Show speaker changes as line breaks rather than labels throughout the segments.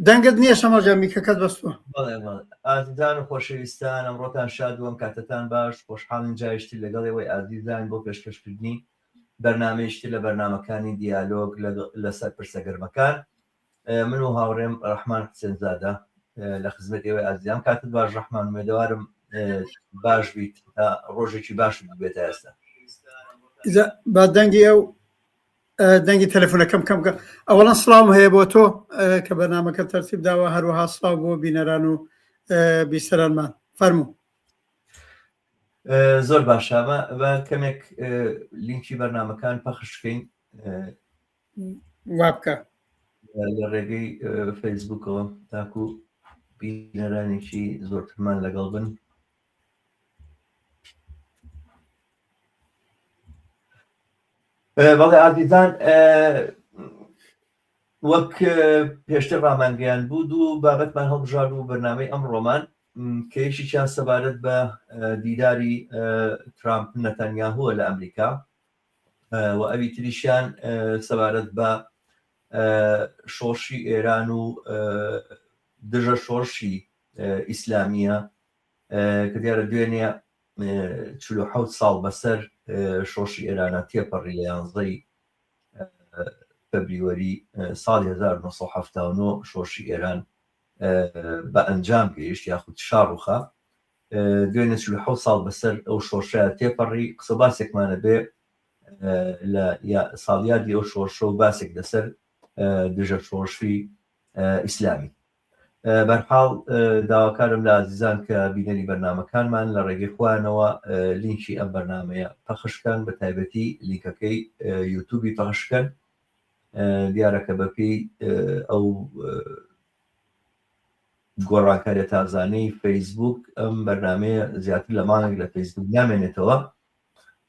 دەنگت نییە شەمەڵ میکەکەت بەستووە.
ئازیزان و خۆشەویستان، ئەمڕۆتان شاد بووم، کاتتان باش، خۆشحاڵین جایشتی لەگەڵەوەی ئازیزان بۆ پێشکەشکردنی بەرنامەیەشتی لە بەرنامەکانی دیالۆگ لەسەر پرسەگەرمەکان. من و هاوڕێم ڕەحمان حسێنزادە لە خزمەت ئێوەی ئازیزان. کاتت باش ڕەحمان، وێدەوارم باش بیت تا ڕۆژێکی باش بێتە ئێستا.
با دەنگی ئەو دەنگی تەلەفۆنەکەم کەم بکە. ئەوەڵەن سڵاوم هەیە بۆ تۆ کە بەرنامەکە تەرتیب داوە، هەروەها سڵاو بۆ بینەران و بیسەرانمان. فەرموو.
زۆر باشە، بە کەمێک لینکی بەرنامەکان پەخشکەین
وا بکە
لە ڕێگەی فەیسبووکەوە تاکو بینەرانێکی زۆرترمان لەگەڵ بن. بەڵێ ئازیزان، وەک پێشتر ڕامانگەیان بوو، دوو بابەتمان هەڵبژار بوو بەرنامەی ئەمڕۆمان، کە یەکێکیان سەبارەت بە دیداری ترامپ نەتەنیاهووە لە ئەمریکا و ئەوی تریشیان سەبارەت بە شۆڕشی ئێران و دژە شۆڕشی ئیسلامیە کە دیارە دوێنێ 47 ساڵ بەسەر شۆڕشی ئێرانە تێپەڕی لە 11 فەبریوەری ساڵی 1970 شۆڕشی ئێران بە ئەنجام گەیشت یاخود شاڕوخە. دوێنێ 47 ساڵ بەسەر ئەو شۆڕشەیە تێپەڕی. قسە باسێکمانە بێ لە ساڵیادی ئەو شۆڕشە و باسێک لەسەر دژە شۆڕشی ئیسلامی. بەرحاڵ داواکارم لە ئازیزان کە بینەری بەرنامەکانمان لە ڕێگەی خوانەوە لینکی ئەم بەرنامەیە پەخشکەن، بە تایبەتی لینکەکەی یوتیوبی پەخشکەن. دیارەکە بەپێی ئەو گۆڕانکاریە تازانەی فەیسبوک ئەم بەرنامەیە زیاتر لە مانگێک لە فەیسبوک نامێنێتەوە.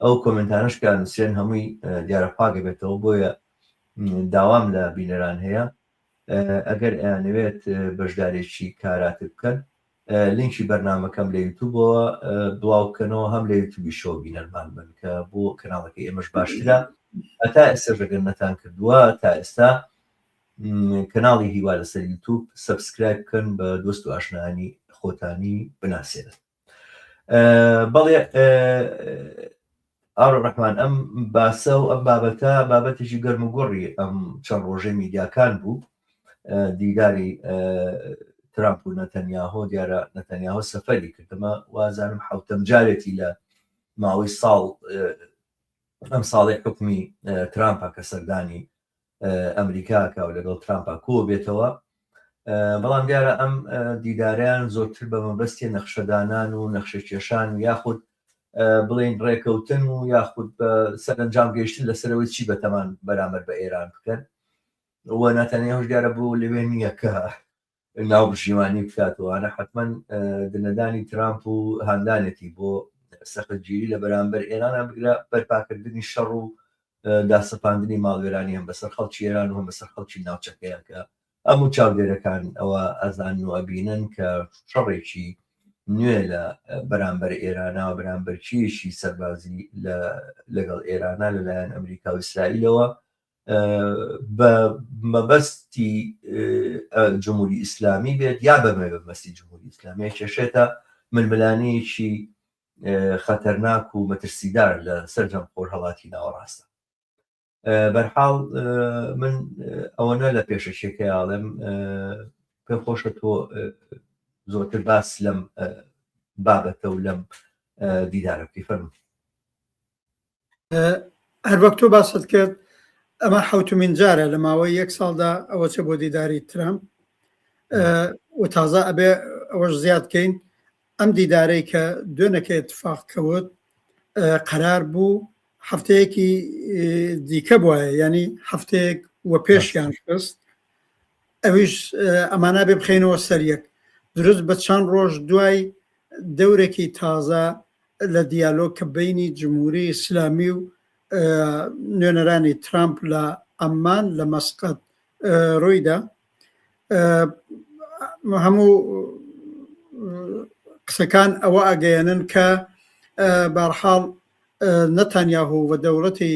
ئەو کۆمنتانش کە نووسێن هەمووی دیارە پاگە بێتەوە، بۆیە داوام لە بینەران هەیە ئەگەر ئەیانەوێت بەشدارێکی کاراتر بکەن، لینکی بەرنامەکەم لە یوتیوبەوە بڵاو بکەنەوە، هەم لە یوتیوبی شۆ بینەرمان بن کە بۆ کەناڵەکەی ئێمەش باشترە. تا ئێستا ژەگەر نەتان کردووە، تا ئێستا کەناڵی هیوا لەسەر یوتیوب سەبسکرایب بکەن، بە دۆست و ئاشنانی خۆتانی بناسێنن. بەڵێ ئاڕۆ ڕەحمان، ئەم باسە و ئەم بابەتە بابەتێکی گەرم و گۆڕی ئەم چەند ڕۆژەی میدیاکان بوو. دیداری ترامپ و نەتەنیاهۆ. دیارە نەتەنیاهۆ سەفەری کردمە، وازانم حوتەم جارێتی لە ماوەی ساڵ ئەم ساڵی حکمی ترامپا کە سەردانی ئەمریکاکە و لەگەڵ ترامپا کۆ بێتەوە. بەڵام دیارە ئەم دیداریان زۆرتر بە مەبەستی نەخشەدانان و نەخشەکێشان و یاخود بڵێن ڕێکەوتن و یاخود بە سەرنجام گەیشتن لەسەرەوەی چی بەتەمان بەرامبەر بە ئێران بکەن. وە نەتەنیاهۆش دیارە بۆ لەوێ نییە کە ناوپشیوانی بکاتەوەوانە حتمما دنەدانی ترامپ و هاندانێتی بۆ سەختگیری لە بەرامبەر ئێرانە بگرە، بەرپاکردنی شەڕ و داسەپاندنی ماڵوێرانی هەم بەسەر خەڵکی ئێران و هەم بەسەر خەڵکی ناوچەکەیە کە هەموو چاودێرەکان ئەوە ئەزان و ئەبینن کە شەڕێکی نوێ لە بەرامبەر ئێرانەوە، بەرامبەرچیەشی سەربازی لەگەڵ ئێرانە لەلایەن ئەمریکا و ئیسرائیلەوە بە مەبەستی جمهوری ئیسلامی بێت یا بەمەبەستی جمهوری ئیسلامی، کێشێتە ململانەیەکی خەتەرناک و مەترسیدار لە سەرجەم خۆرهەڵاتی ناوەڕاستە. بەرحاڵ من ئەوەنە لە پێشەشێکە ئاڵێم، پێم خۆشە تۆ زۆرتر باس لەم بابەتە و لەم دیدارە بکەی. فەرمووی.
هەر وەک تۆ باست کرد، ئەمە حوتمین جارە لە ماوەی 1 ساڵدا ئەوە چە بۆ دیداری ترامپ و تازە ئەبێ ئەوەش زیادکەین. ئەم دیدارەی کە دوێنەکە اتفاق کەوت قەرار بوو هەفتەیەکی دیکە بووە، ینی هەفتەیەک وە پێشیان خست. ئەویش ئەمانە بێ بخێنەوە سەریەک دروست بە چەند ڕۆژ دوای دەورێکی تازە لە دیالۆگ کە بینی جمهوری ئیسلامی و نوێنەرانی ترامپ لە ئەممان لە مەسقەت ڕوویدا. هەموو قسەکان ئەوە ئەگەیەنن کە بەرحاڵ نەتانیاهو و دەوڵەتی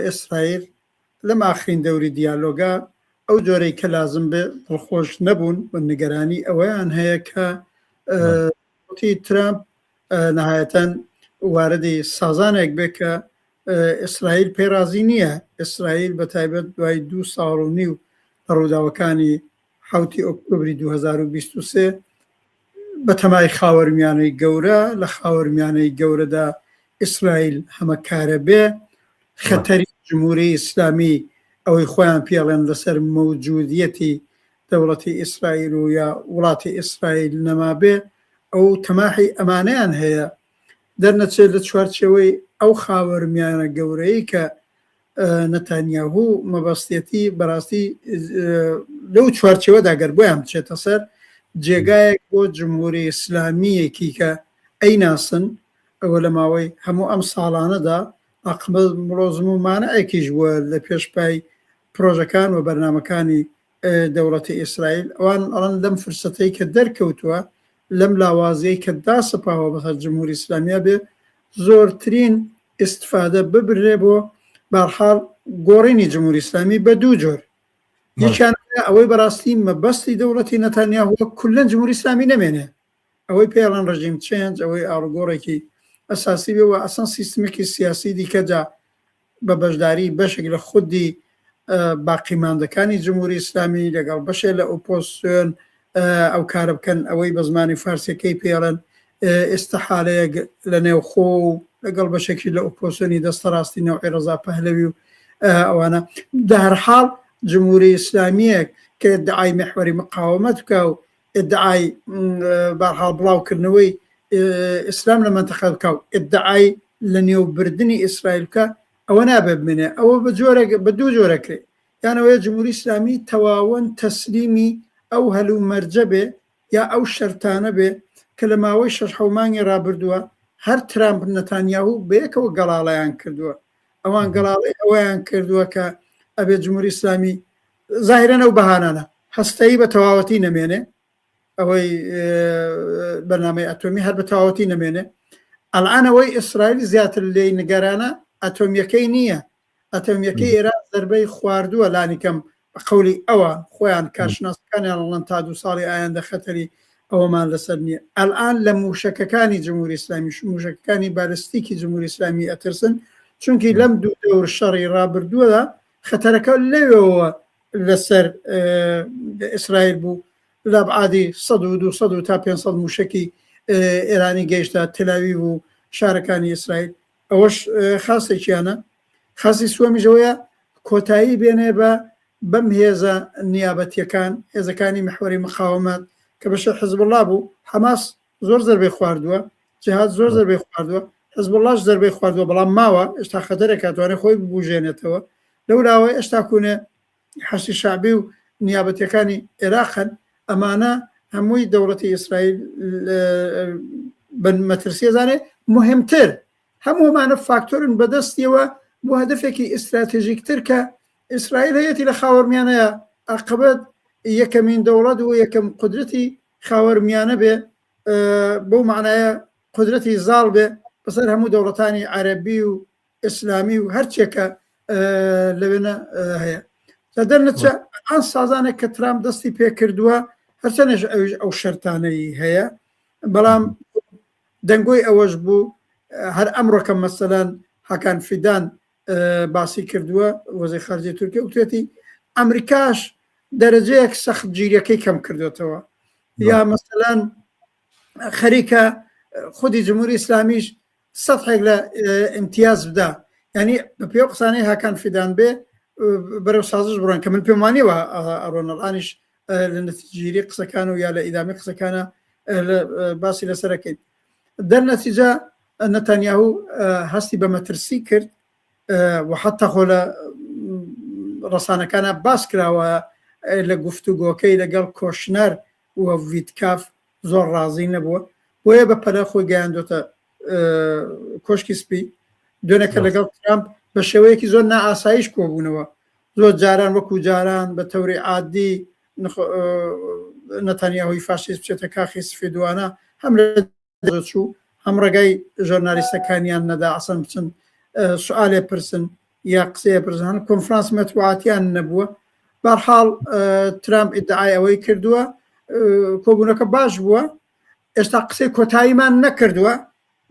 ئیسرائیل لەم ئاخرین دەوری دیالۆگا ئەو جۆرەی کە لازم بێ دڵخۆش نەبوون بە نیگەرانی ئەوەیان هەیە کە وتی ترامپ نهایەتەن واردی سازانێک بێ کە ئیسرائیل پێرازی نییە. ئیسرائیل بە تایبەت دوای 2 ساڵ و نیو ڕووداوەکانی 7 ئۆکتۆبری 2023 بە تەمای خاوەرمیانەی گەورە لە خاوەرمیانەی گەورەدا ئیسرائیل هەمەکارە بێ خەتەری جمهوری ئیسلامی ئەوەی خۆیان پێڵێن لەسەر مەوجودیەتی دەوڵەتی ئیسرائیل و یا وڵاتی ئیسرائیل نەما بێ ئەو تەماحی ئەمانەیان هەیە دەرنەچێت لە چوارچەوەی ئەو خاوەرمیانە گەورەی کە نەتانیاهوو مەبەستێتی بەڕاستی لەو چوارچەوەدا گەر بۆیان بچێتە سەر جێگایەک بۆ جمهوری ئیسلامیەکی کە ئەیناسن ئەوە لە ماوەی هەموو ئەم ساڵانەدا ئەقبل مڵۆزم و مانەیەکیش بووە لە پێشپای پرۆژەکان و بەرنامەکانی دەوڵەتی ئیسرائیل ئەوان ئەڵەن لەم فرسەتەی کە دەرکەوتووە لەم لاوازەی کە داسەپاوە بەسەر جمهوری ئیسلامیە بێ زۆرترین ئیستفادە ببرێ بۆ بەرحاڵ گۆڕینی جمهوری ئیسلامی بە دوو جۆر یەکیان ئەوەی بەڕاستی مەبەستی دەوڵەتی نەتانیاهووە کولەن جمهوری ئیسلامی نەمێنێ ئەوەی پێڵەن ڕژیم چێنج ئەوەی ئاڵوگۆڕێکی ئەساسی بێ و ئەسان سیستمێکی سیاسی دیکەجا بە بەشداری بەشێک لە خودی باقیماندەکانی جمهوری ئیسلامی لەگەڵ بەشێ لە ئۆپۆزیسیۆن ئەو کارە بکەن ئەوەی بە زمانی فارسیەکەی پێڵەن ئێستەحالەیەک لە نێوخۆ و لەگەڵ بەشێکی لە ئۆپۆزیسیۆنی دەستە ڕاستی نەوعی ڕەزا پەهلەوی و ئەوانە دەهەرحاڵ جمهوری ئیسلامیەک کە ئیدعای محوەری مقاومەت بکە و ئیدعای بەرحاڵ بڵاوکردنەوەی ئیسلام لە منتەقە بکە و ئیدعای لە نێوبردننی ئیسرائیل بکە ئەوە نابێ بمێنێ ئەوە بە دوو جۆرەکرێ یانەوەی جمهوری ئیسلامی تەواوەن تەسلیمی ئەو هەلوو مەرجە بێ یا ئەو شەرتانە بێ کە لە ماوەی 6 مانگی ڕابردووە هەر ترامپ نەتانیاهوو بەیەکەوە گەڵاڵەیان کردووە ئەوان گەڵاڵی ئەوەیان کردووە کە ئەبێ جمهوری ئیسلامی زاهرەن ئەو بەهانانە هەستایی بە تەواوەتی نەمێنێ ئەوەی بەرنامەی ئەتۆمی هەر بە تەواوەتی نەمێنێ ئەڵعانەوەی ئیسرائیل زیاتر لێی نیگەرانە ئەتۆمیەکەی نییە ئەتۆمیەکەی ئێران زەربەی خواردووە لانیکەم بە قەولی ئەوە خۆیان کارشناسەکانیان لەڵەن تا 2 ساڵی ئایندە خەتەری ئەوەمان لەسەر نییە ئەلان لە موشەکەکانی جمهوری ئیسلامی موشەکەکانی بالستیکی جمهوری ئیسلامی ئەترسن چونکی لەم دوو دەور شەڕی ڕابردووەدا خەتەرەکە لەوێەوە لەسەر ئیسرائیل بوو لە ئابعادی 100 تا 500 موشکی ئێرانی گەیشتە تەلاویڤ و شارەکانی ئیسرائیل ئەوەش خاصێکیانە خاصی سوەمیژەوەیە کۆتایی بێنێ بەم هێزە نیابەتیەکان هێزەکانی محوەری مقاومەت کە بەشە حزب الله بوو حماس زۆر زەربەی خواردووە جهاد زۆر زەربەی خواردووە حزب اللهش زەربەی خواردووە بەڵام ماوە ئێستا خەتەرێک کاتوانێت خۆی ببوژێنێتەوە لەولاوەی ئێستا کوونێ حەشی شعبی و نیابەتیەکانی عێراقن ئەمانە هەمووی دەوڵەتی ئیسرائیل بە مەترسیە زانێ مهمتر هەموومانە فاکتۆرن بەدەستیەوە بۆ هەدفێکی ئستراتێژیکتر کە ئیسرائیل هەیەی لە خاوەرمیانەیە عەقبەت یەکەمین دەوڵەت و یەکەم قودرەتی خاوەرمیانە بێ بەو معنایە قودرەتی زاڵ بێ بەسەر هەموو دەوڵەتانی عەرەبی و ئیسلامی و هەرچێکە لەوێنە هەیە لە دەرنەچە ئەم سازانێک کە ترامپ دەستی پێ کردووە هەرچەنێژ ئەو شەرتانەی هەیە بەڵام دەنگۆی ئەوەش بوو هەر ئەمڕۆکە مەسەلەن حەکان فیدان باسی کردووە وەزیری خارجی تورکیا وتێتی ئەمریکاش دەرەجەیەک سەخت گیریەکەی کەم کردوێتەوە یا مەسەلەن خەریکە خودی جمهوری ئیسلامیش سەدحێک لە ئیمتیاز بدا ینی بە پێ قسانەی هاکان فیدان بێ بەرەو سازش بڕۆن کە من پێمانیوە ئەڕۆنەڵانیش لە نەتیجەگیری قسەکان و یا لە ئیدامی قسەکانە باسی لەسەرەکەین دەرنەتیجە نەتانیاهوو هەستی بە مەترسی کرد و حتا خۆ لە ڕەسانەکانە باس کراوە لە گفتوگۆکەی لەگەڵ کۆشنەر و ڤیتکاف زۆر ڕازی نەبووە بۆیە بە پەلە خۆی گەیاندۆتە کۆشکی سپی دوێنێکە لەگەڵ ترامپ بە شێوەیەکی زۆر نائاسایش کۆبوونەوە زۆر جاران وەکو جاران بە تەوری عادی نەتانیاهووی فاشیست بچێتە کاخی سفێدوانە هەم لە چوو هەم ڕێگای ژۆرنالیستەکانیان نەدا ئەسەن بچن سوالێ پرسن یا قسەیە پرسن کۆنفرانس مەتبوعاتیان نەبووە بەرحاڵ ترامپ ئیدعای ئەوەی کردووە کۆبوونەکە باش بووە ئێستا قسەی کۆتاییمان نەکردووە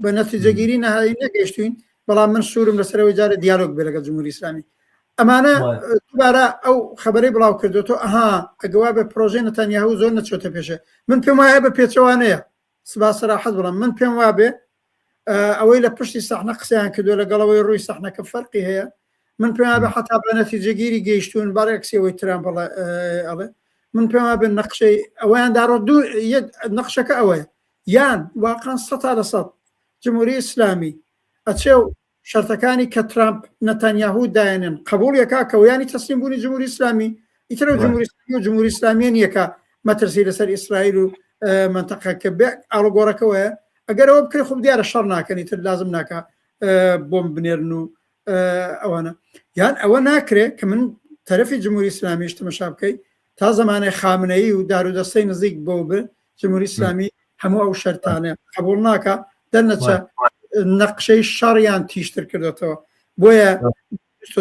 بە نەتیجەگیری نەهایی نەگەیشتوین بەڵام من سوورم لەسەرەوەی جارە دیالۆگ بێ لەگەڵ جمهوری ئیسلامی ئەمانە دوبارە ئەو خەبەرەی بڵاو کردوەوە ئەها ئەگەوا بە پرۆژەی نەتانیاهو زۆر نەچۆتە پێشە من پێم وایە بە پێچەوانەیە سبا سەراحەت بڵام من پێم وابێ ئەوەی لە پشتی سەحنە قسەیان کردووە لەگەڵەوەی ڕووی سەحنەکە فەرقی هەیە من پێم وابێ حتا بە نەتیجەگیری گەیشتون بەڕێکسیەوەی ترامپ ئەڵێ من پێم وابێ نەقشەی ئەوەیان داڕۆ دوو نەقشەکە ئەوەیە یان واقعا 100% جمهوری ئیسلامی ئەچێ و شەرتەکانی کە ترامپ نەتانیاهو دایانێن قبوڵیەکە کەویانی تەسلیم بوونی جمهوری ئیسلامی ئیترە جمهوری ئیسلامیان یەکە مەترسی لەسەر ئیسرائیل و منتەقەکە بێ ئاڵگۆڕەکەوەیە ئەگەر ئەوە بکرێ خۆ دیارە شەڕ ناکەنی تر لازم ناکە بۆم بنێرن و ئەوانە یان ئەوە ناکرێ کە من تەرەفی جمهوری ئیسلامیش تەماشا بکەی تا زمانەی خامنەیی و دارودەستەی نزیک بۆ بێ جمهوری ئیسلامی هەموو ئەو شەرتانێ قبول ناکە دەرنەچە نەقشەی شەڕیان تیشتر کردێتەوە بۆیە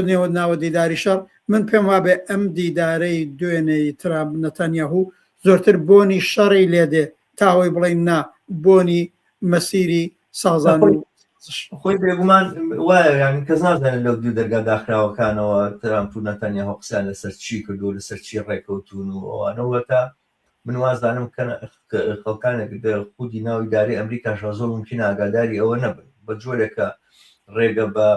نێوە ناوە دیداری شەڕ من پێم وابێ ئەم دیدارەی دوێنەی ترامپ نەتانیاهو زۆرتر بۆنی شەڕی لێدێ تاوەی بڵێن نا بۆنی مەسیری سازان و
خۆی بێگومان وایە ینی کەس نازانێت لەو دوو دەرگا داخراوەکانەوە ترامپ و نەتانیاهو قسەیان لەسەر چی کردو لەسەر چی ڕێکەوتون و ئەوانەوە تا من وازدانم خەڵکانێک خودی ناوی داری ئەمریکا زۆر ممکن ئاگاداری ئەوە نەبن بە جۆرێکە ڕێگە بە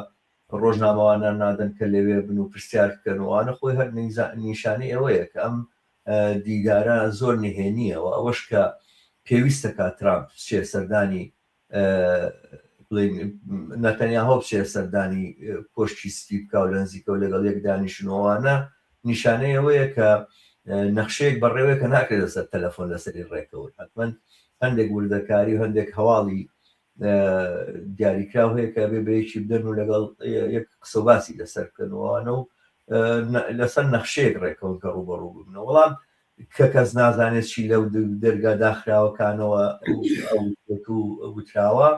ڕۆژنامەوانە نادەن کە لەوێ بن و پرسیار بکەن وانە خۆی هەر نیشانەی ئەوەیە کە ئەم دیدارە زۆر نهێنیەوە ئەوەش کە پێویستە کا ترامپ چێ سەردانی نەتەنیاهو بچێ سەردانی کۆشتی سپی بکە و لە نزیکە و لەگەڵ یەک دانیشتنەوەوانە نیشانەی ئەوەیە کە نەخشەیەک بەڕێوەیە کە ناکرێت لەسەر تەلەفۆن لەسەری ڕێکەوت حتمەن هەندێک وردەکاری و هەندێک هەواڵی دیاریکراو هەیە کە بێ بەیەکی بدەن و لەگەڵ یەک قسە و باسی لەسەر بکەنەوەوانە و لەسەر نەخشەیەک ڕێکەون کە ڕوبەڕوو ببنەوە وەڵام کە کەس نازانێت چی لەو دەرگا داخراوەکانەوە وتراوە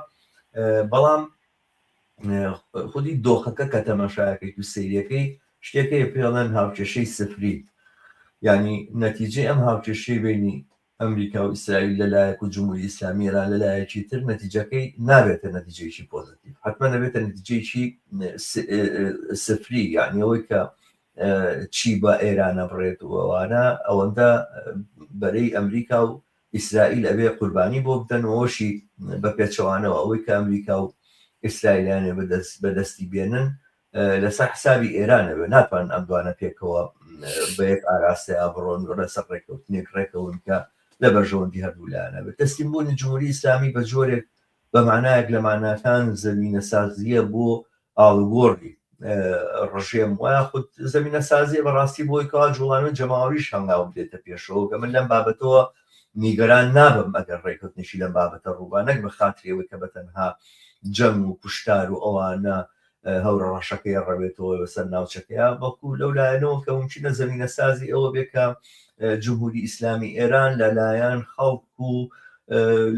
بەڵام خودی دۆخەکە کە تەماشایەکەی و سەیرەکەی شتێکەیە پێڵەن هاوکێشەی سفری ینی نەتیجەی ئەم هاوکێشەی بینی ئەمریکا و ئیسرائیل لەلایەک و جمهوری ئیسلامی ئێران لەلایەکی تر نەتیجەکەی نابێتە نەتیجەیەکی پۆزیتیڤ حتمما نەبێتە نەتیجەیەکی سفری یعنی ئەوەی کە چی بە ئێرانە بڕێتەوەوانە ئەوەندە بەرەی ئەمریکا و ئیسرائیل ئەبێ قوربانی بۆ بدەنەوەشی بە پێچەوانەوە ئەوەی کە ئەمریکا و ئیسرائیلیانێ بەدەستی بێنن لەسەر حسابی ئێرانە بێ ناتوان ئەم دوانە پێکەوە بە یەک ئاراستە ئابڕۆن لەسەر ڕێکەوتنێک ڕێکەون کە لە بەرژەوەندی هەردوولایانە بێت تەسلیم بوونی جمهوری ئیسلامی بە جۆرێک بە معنایەک لە ماناکان زەمینە سازیە بۆ ئاڵگۆڕی ڕژێم وایە خود زەمینە سازیە بەڕاستی بۆی کەوا جوڵانە جەماوریش هەنگاو بدێتە پێشەوە کە من لەم بابەتەوە نیگەران نابم ئەگەر ڕێکەوتنیشی لەم بابەتە ڕووبانەك بە خاترەوەی کە بەتەنها جەنگ و کوشتار و ئەوانە هەورە ڕەشەکەی ڕەبێتەوە بەسەر ناوچەکەیە بەڵکو لەولایەنەوە کە ممکنە زەمینە سازی ئەوە بێکە جمهوری ئیسلامی ئێران لەلایەن خەڵک و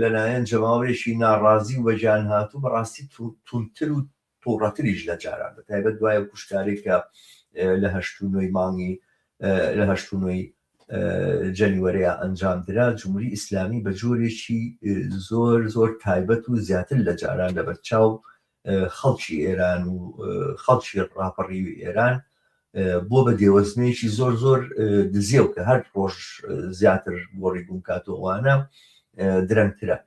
لەلایەن جەماوەرێکی ناڕازی و بەجان هاتوو بەڕاستی تونتر و تووڕەتریش لە جاران بەتایبەت دوایە کوشتارێکە لە هەشتونۆی مانگی لە هەشتونۆی جەنیوەرەیە ئەنجام درا جمهوری ئیسلامی بە جۆرێکی زۆر زۆر تایبەت و زیاتر لە جاران لە بەرچاو خەڵکی ئێران و خەڵکی ڕاپەڕی ئێران بۆ بە دێوەزمەیەکی زۆر زۆر دزیە و کە هەر ڕۆژ زیاتر گۆڕی بوونکاتەوەوانە درەنگترە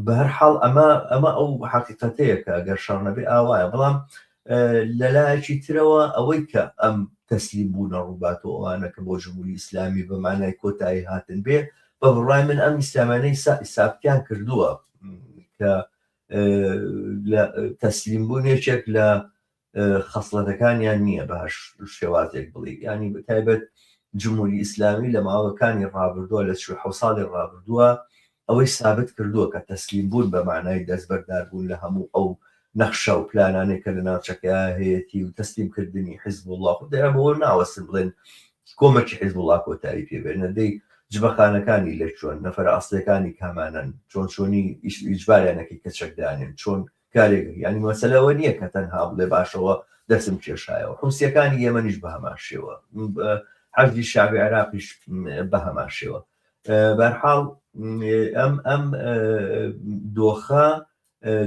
بە هەر حاڵ ئەمە ئەو حقیقەتەیە کە ئەگەر شەڕ نەبێ ئاوایە بەڵام لەلایەکی ترەوە ئەوەی کە ئەم تەسلیم بوونە ڕووباتەوەوانە کە بۆ جمهوری ئیسلامی بە مانای کۆتایی هاتن بێ بە بڕای من ئەم ئیسلامانەی ئیسابتیان کردووە کە تەسلیم بوونێکێک لە خەسڵەتەکانیان نییە بەش شێوازێک بڵێ ینی بەتایبەت جمهوری ئیسلامی لە ماوەکانی ڕابردووە لە 6 ساڵی ڕابردووە ئەوەی ثابت کردووە کە تەسلیم بوون بە معنای دەستبەردار بوون لە هەموو ئەو نەخشە و پلانانێک کە لە ناوچەکە هەیەی و تەسلیمکردنی حیزب الله خۆ دەیە بەوە ناوەستن بڵێن کۆمەکی حیزب الله کۆتایی پێبێنە دەی جبەخانەکانی لە چۆن نەفەر ئەسڵەکانی کامانن چۆنی ئیجباریانەکەی کەچەکدانێن چۆن کارێک ینی مەسەلەوە نییە کە تەنها بڵێ باشەوە دەسم کێشایەوە حوسیەکانی ئێمەنیش بە هەمان شێوە حەزی شاوی عێراقیش بە هەمان شێوە بەرحاڵ ئەم دۆخە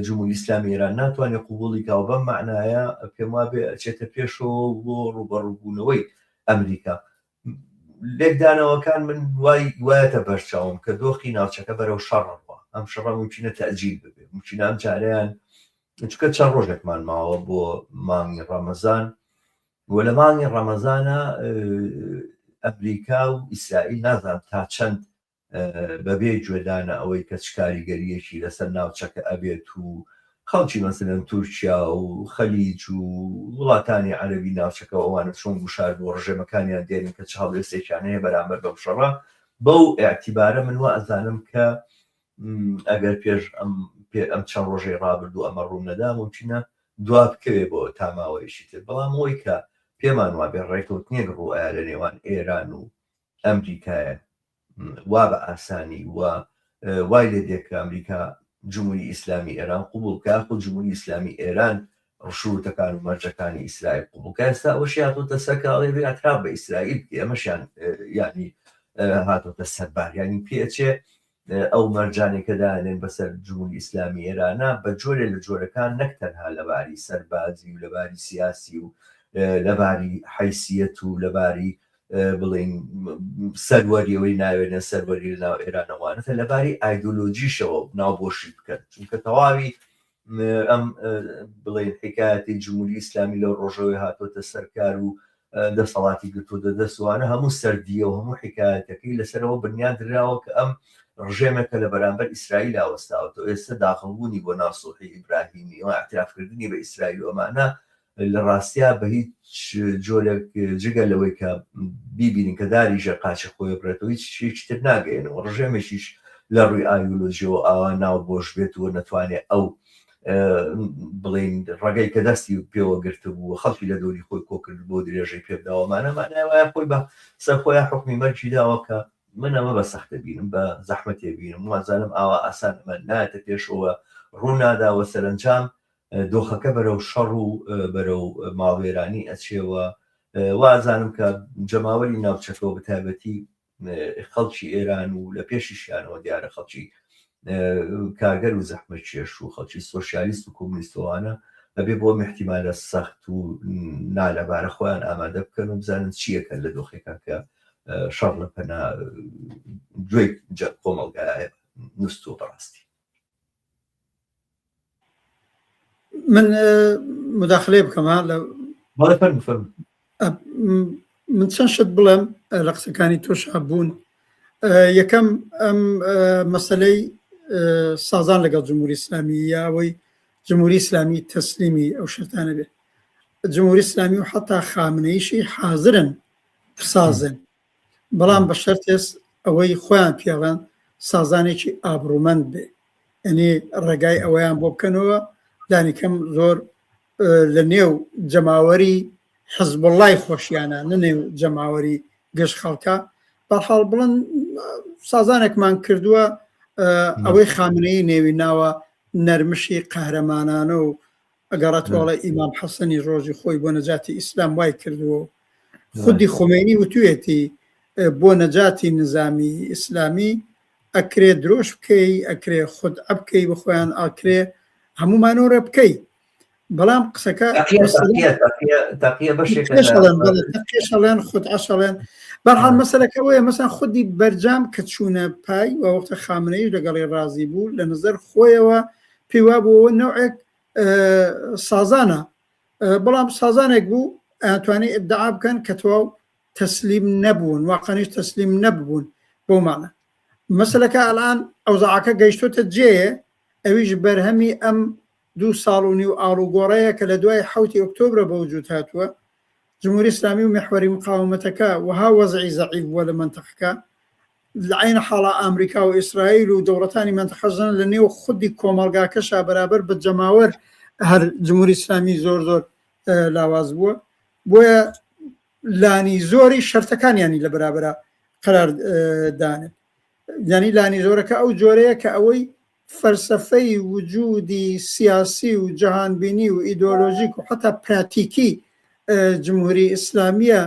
جمهوری ئیسلامی ئێران ناتوانێت قوبوڵی کاو بەم معنایە پێم وابێ ئەچێتە پێشەوە بۆ ڕوبەڕووبوونەوەی ئەمریکا لێکدانەوەکان من وایەتە بەرچاوم کە دۆخی ناوچەکە بەرەو شەڕەوە ئەم شەڕە ممکنە تەجیل ببێ ممکنە ئەم جاریان چکە چەند ڕۆژێکمان ماوە بۆ مانگی ڕەمەزان وە لە مانگی ڕەمەزانە ئەمریکا و ئیسرائیل نازانم تا چەند بەبێ گوێدانە ئەوەی کە کاریگەریەکی لەسەر ناوچەکە ئەبێت و خەڵکی مەسەلەن تورکیا و خەلیج و وڵاتانی عەرەبی ناوچەکە ئەوانە چۆن گوشار بۆ ڕژێمەکانیان دێنن کە چ هەڵوێستێکیان هەیە بەرامبەر بەو شەڕە بەو ئێعتیبارە من وا ئەزانم کە ئەگەر پێش ئەم چەند ڕۆژەی ڕابردوو ئەمە ڕوو نەدا ممکنە دوا بکەوێ بۆ تاماوەیەشی تر بەڵام ئەوەی کە پێمان وابێ ڕێکەوتنێک ڕوئایە لە نێوان ئێران و ئەمریکایە وا بە ئاسانی وای لێ دێت کە ئەمریکا جمهوری ئیسلامی ئێران قوبوڵکە خۆ جمهوری ئیسلامی ئێران ڕشورەکان و مەرجەکانی ئیسرائیل قوبوڵکە ئێستا ئەوەشی هاتۆتە سەرکاڵێ بێ ئەتراف بە ئیسرائیل ئێمەشیان ینی هاتۆتە سەربار ینی پێچێ ئەو مەرجانێکە دانێن بەسەر جمهوری ئیسلامی ئێرانە بە جۆرێ لە جۆرەکان نەک تەنها لەباری سەربازی و لەباری سیاسی و لەباری حیسیەت و لەباری بڵین سەروەریەوەی ناوێنە سەروەری لە ناو ئێرانەوانەتە لەباری ئایدۆلۆجیشەوە ناوبۆشی بکەن چونکە تەواوی ئەم بڵێن حکایەتی جمهوری ئیسلامی لەو ڕۆژەوەی هاتۆتە سەرکار و دەسەڵاتی گرتووە دەستوانە هەموو سەردیە و هەموو حکایەتەکەی لەسەرەوە بنیان درراوە کە ئەم ڕژێمێکە لە بەرامبەر ئیسرائیل ئاوەستاوەتەوە ئێستا داخڵبوونی بۆ ناو سوڵحی ئیبراهیمی و اعترافکردنی بە ئیسرائیل و ئەمانە لە ڕاستیا بە هیچ جۆرێک جگە لەوەی کە بیبینین کە داری ژە قاچی خۆی بڕێتەوە هیچ شتێک ناگەێنەوە ڕژێمێکیش لە ڕووی ئایدۆلۆژیەوە ئاوا ناو بۆش بێتەوە نەتوانێت ئەو بڵین ڕێگەی کە دەستی پێوە گرتبوو خەڵکی لە دۆری خۆی کۆکرد بۆ درێژەی پێداوەمانە مانایە خۆی بە سەر خۆیان حکمی مەرجی داوە کە من ئەمە بە سەختە بینم بە زەحمەتێ بینم وازانم ئاوا ئاسان ئەمە نایەتە پێشەوە ڕوو ناداوە سەرنجام دۆخەکە بەرەو شەڕ و بەرەو ماڵوێرانی ئەچێوە وازانم کە جەماوەری ناوچەکەەوە بەتایبەتی خەڵکی ئێران و لە پێشیشیانەوە دیارە خەڵکی کارگەر و زەحمەت کێش و خەڵکی سۆشیالیست و کۆمونیستەوانە ئەبێ بۆ احتیمالە سەخت و نالەبارە خۆیان ئامادە بکەن و بزانن چیەکە لە دۆخێکە کە شەڕ لە پەنا گوێی کۆمەڵگایە نووست و بەڕاستی
من مداخلێ بکەم من چەند شت بڵێم لە قسەکانی تۆ شابوون یەکەم ئەم مەسەلەی سازان لەگەڵ جمهوری ئیسلامی یاوەی جمهوری ئیسلامی تەسلیمی ئەو شتانە بێت جمهوری ئیسلامی و حتا خامنەیشی حازرن سازن بەڵام بە شەرتێس ئەوەی خۆیان پێڵێن سازانێکی ئابرومەند بێ ئەنی ڕێگای ئەوەیان بۆ بکەنەوە دانیکەم زۆر لە نێو جەماوەری حزبوڵای خۆشیانە نەنێو جەماوەری گەشت خەڵکە بەحاڵ بڵن سازانێکمان کردووە ئەوەی خامنەی نێوی ناوە نەرمشی قەهرەمانانە و ئەگەڕێتەوەڵە ئیمام حەسەنی ڕۆژی خۆی بۆ نەجاتی ئیسلام وای کردووە خودی خۆمێنی وتوێتی بۆ نەجاتی نظامی ئیسلامی ئەکرێ درۆش بکەی ئەکرێ خود ئەبکەی بخۆیان ئاکرێ هەمومانۆرە بکەی بەڵام قسەکە شەڵێن خود عشەڵێن بەرحال مەسەلەکەوەیە مەسەن خودی بەرجام کە چوونە پای و وەختە خامنەیش لەگەڵی ڕازی بوو لە نظر خۆیەوە پێیوا بووەوە نوعێک سازانە بەڵام سازانێک بوو ئەتوانێت ئدعا بکەن کە تەواو تەسلیم نەبوون واقعیش تەسلیم نەبوون بۆ مانە مەسەلەکە ئەلان ئەوزاعەکە گەیشتۆتە جێیە ئەویش بەرهەمی ئەم 2 ساڵونی و ئاڵوگۆڕەیە کە لە دوای 7 ئۆکتۆبرە بە وجود هاتووە جمهوری ئیسلامی و محوەری مقاومەتەکە وها وەزعی زەعیف بووە لە منتەقەکە لە عین حاڵە ئەمریکا و ئیسرائیل و دەوڵەتانی منتەقەژن لە نێو خودی کۆمەلگاکەشا بەرابەر بە جەماوەر هەر جمهوری ئیسلامی زۆر لاواز بووە بۆیە لانی زۆری شەرتەکانیانی لە بەرابەرە قەرار دانێت یعنی لانی زۆرەکە ئەو جۆرەیە کە ئەوەی فەلسەفەی وجودی سیاسی و جەهانبینی و ئیدۆلۆژیک و حتا پراتیکی جمهوری ئیسلامیە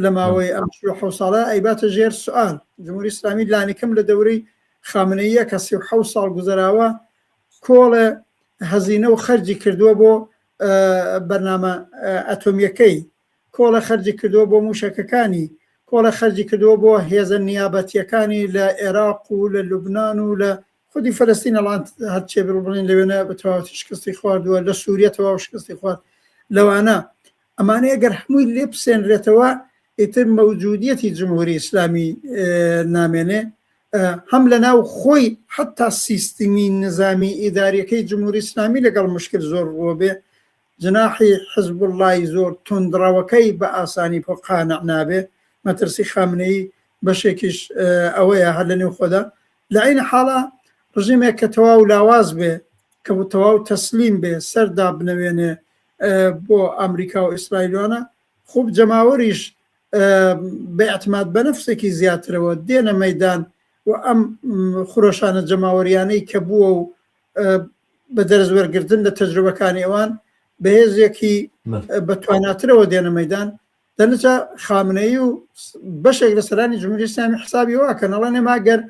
لە ماوەی ئەم 37 ساڵە ئەیباتە ژێر سوال. جمهوری ئیسلامی لانیکەم لە دەورەی خامنەییە کە 37 ساڵ گوزەراوە کۆڵە هەزینە و خەرجی کردووە بۆ بەرنامە ئەتۆمیەکەی، کۆڵە خەرجی کردووە بۆ موشەکەکانی، کۆڵە خەرجی کردووە بۆ هێزە نیابەتیەکانی لە عێراق و لە لوبناان و لە خودی فەلەستین ئەڵان هەرچێ بڵین لەوێنە بە تەواوەتی شکستی خواردووە، لە سووریە تەواو شکستی خوارد. لەوانە ئەمانەیە ئەگەر هەمووی لێ بسێنرێتەوە ئیتر مەوجودیەتی جمهوری ئیسلامی نامێنێ، هەم لە ناو خۆی حتا سیستمی نظامی ئیداریەکەی جمهوری ئیسلامی لەگەڵ مشکل زۆر ڕوە بێ، جناحی حزب اللهی زۆر تندڕەوەکەی بە ئاسانی بۆ قانع نابێ. مەترسی خامنەیی بەشێکیش ئەوەیە هەر لە نێو خۆدا. لە عینە حاڵە ڕژیمێک کە تەواو لاواز بێ، کە بۆ تەواو تەسلیم بێ، سەردا بنەوێنێ بۆ ئەمریکا و ئیسرائیلوانە، خوب جەماوەریش بە ئەتماد بە نەفسێکی زیاترەوە دێنە مەیدان و ئەم خۆشانە جەماوەریانەی کە بووە و بە دەرزوەرگرتن لە تەجروبەکانی ئەوان بەهێزێکی بەتواناترەوە دێنە مەیدان. دەنجا خامنەیی و بەشێک لە سەرانی جمهوری ئیسلامی حسابی واکەن، ئەڵێنێ ماگەر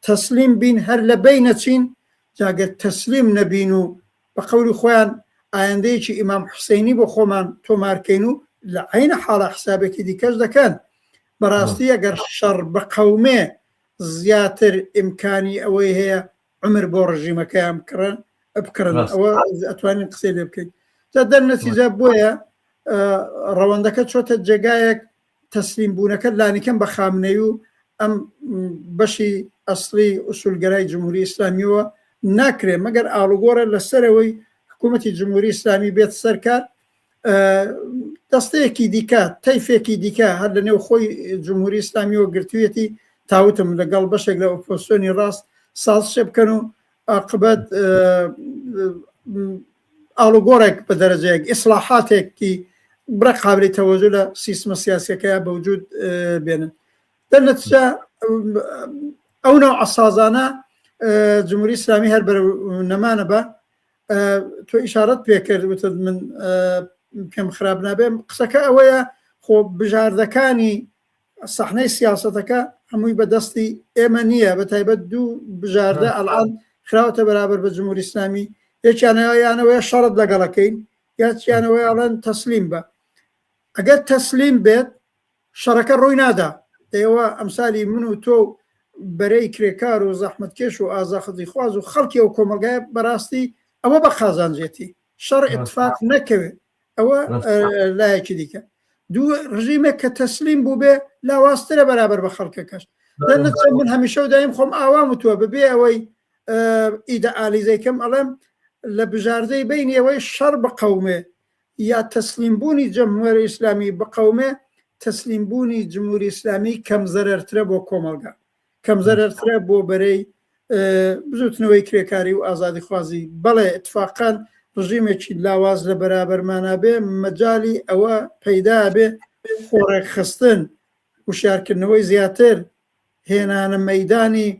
تەسلیم بین هەر لە بەی نەچین، جاگەر تەسلیم نەبین و بە قەولی خۆیان ئایندەیەکی ئیمام حوسەینی بۆ خۆمان تۆمارکەین و لە عینە حاڵە حسابێکی دیکەش دەکەن. بەڕاستی ئەگەر شەڕ بە قەومێ زیاتر ئیمکانی ئەوەی هەیە عمر بۆ ڕژیمەکەیان بکڕن، ئەوە ئەتوانین قسەی لێ بکەین. جا دەرنەتیجە بۆیە ڕەوەندەکە چۆتە جێگایەک تەسلیم بوونەکە لانیکەم بە خامنەی و ئەم بەشی ئەسڵی ئوسولگەرای جمهوری ئیسلامیەوە ناکرێ مەگەر ئاڵوگۆڕە لەسەرەوەی حکوومەتی جمهوری ئیسلامی بێت سەرکار، دەستەیەکی دیکە تەیفێکی دیکە هەر لە نێو خۆی جمهوری ئیسلامیەوە گرتوویەتی تاوتم لەگەڵ بەشێک لە ئۆپۆزیسیۆنی ڕاست سازشە بکەن و عاقبەت ئاڵوگۆڕێک بە دەرەجەیەک ئیسلاحاتێکی بڕە قابلی تەوەجو لە سیستمە سیاسیەکەیە بەوجود بێنن. دەرنەتیجە ئەو نەو ئەسازانە جمهوری ئیسلامی هەر بەرەو نەمانە بە تۆ ئیشارەت پێکرد وتت من پێم خراپ نابێ. قسەکە ئەوەیە خۆ بژاردەکانی سەحنەی سیاسەتەکە هەمووی بەدەستی ئێمە نییە، بە تایبەت دوو بژاردە ئەڵان خراوەتە بەرابەر بە جمهوری ئیسلامی، یەکیانەوەیانەوەی شەڕت لەگەڵەکەین، یاچیانەوەی ئەڵێن تەسلیم بە. ئەگەر تەسلیم بێت شەڕەکە ڕووی نادا، ئێوە ئەمسالی من و تۆ بەرەی کرێکار و زەحمەتکێش و ئازاخەتی خواز و خەڵکی و کۆمەلگایە بەڕاستی ئەوە بە قازانجێتی شەڕ ئیتفاق نەکەوێت، ئەوە لایەکی دیکە. دوو ڕژیمێک کە تەسلیم بوو بێ لاوااسترە بەرابەر بە خەڵکەکەش. دەنەچەند من هەمیشە و دایم خۆم ئاوام وتووە ببێ ئەوەی ئیدەئالیزەیکەم ئەڵێم لە بژاردەی بینی ئەوەی شەڕ بە قەومێ یا تەسلیمبوونی جمهوری ئیسلامی بە قەومێ، تەسلیمبوونی جمهوری ئیسلامی کەم زەرەرترە بۆ کۆمەلگا، کەم زەرەرترە بۆ بەرەی بزوتنەوەی کرێکاری و ئازادی خوازی. بەڵێ اتفاقان ڕژیمێکی لاواز لە بەرابەرمانابێ مەجای ئەوە پەیدا بێ خۆڕێک خستن، وشارکردنەوەی زیاتر، هێنانە مەیدانی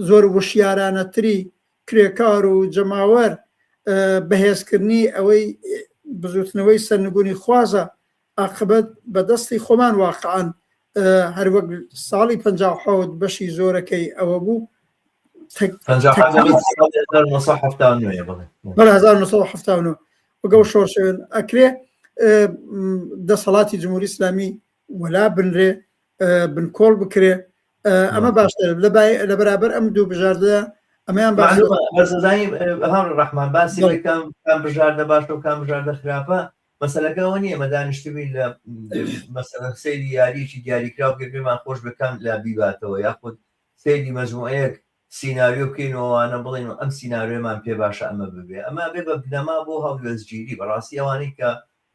زۆر وشیارانەتری کرێکار و جەماوەر، بەهێزکردنی ئەوەی بزوتنەوەی سەرنگونی خوازە، عاقبەت بەدەستی خۆمان واقعان هەر وەک ساڵی 57 بەشی زۆرەکەی ئەوە بوو 1970 وەگەڵ شۆڕشەوێن ئەکرێ دەسەڵاتی جمهوری ئیسلامی وەلا بنرێ بنکۆڵ بکرێ. ئەمە باشتر لە بەرابەر ئەم دوو بژاردە ئەمەیان
باشزانانی هەڵ ڕەحمان باسی کام بژاردە باش و کام بژاردە خراپە مەسەلەکەەوە نییە مەدانیشتبی لە مەسەلە سەیری یاریی دیاریکرااو پێمان خۆش بکەم لە بیباتەوە یاخود سەیری مەجموعەیەک سینناریۆ بکەینەوەوانە بڵین و ئەم سینناریۆمان پێ باشە ئەمە ببێ، ئەمە بێ بە بنەما بۆ هەڵوێزگیری بەڕاستی ئەوانەی کە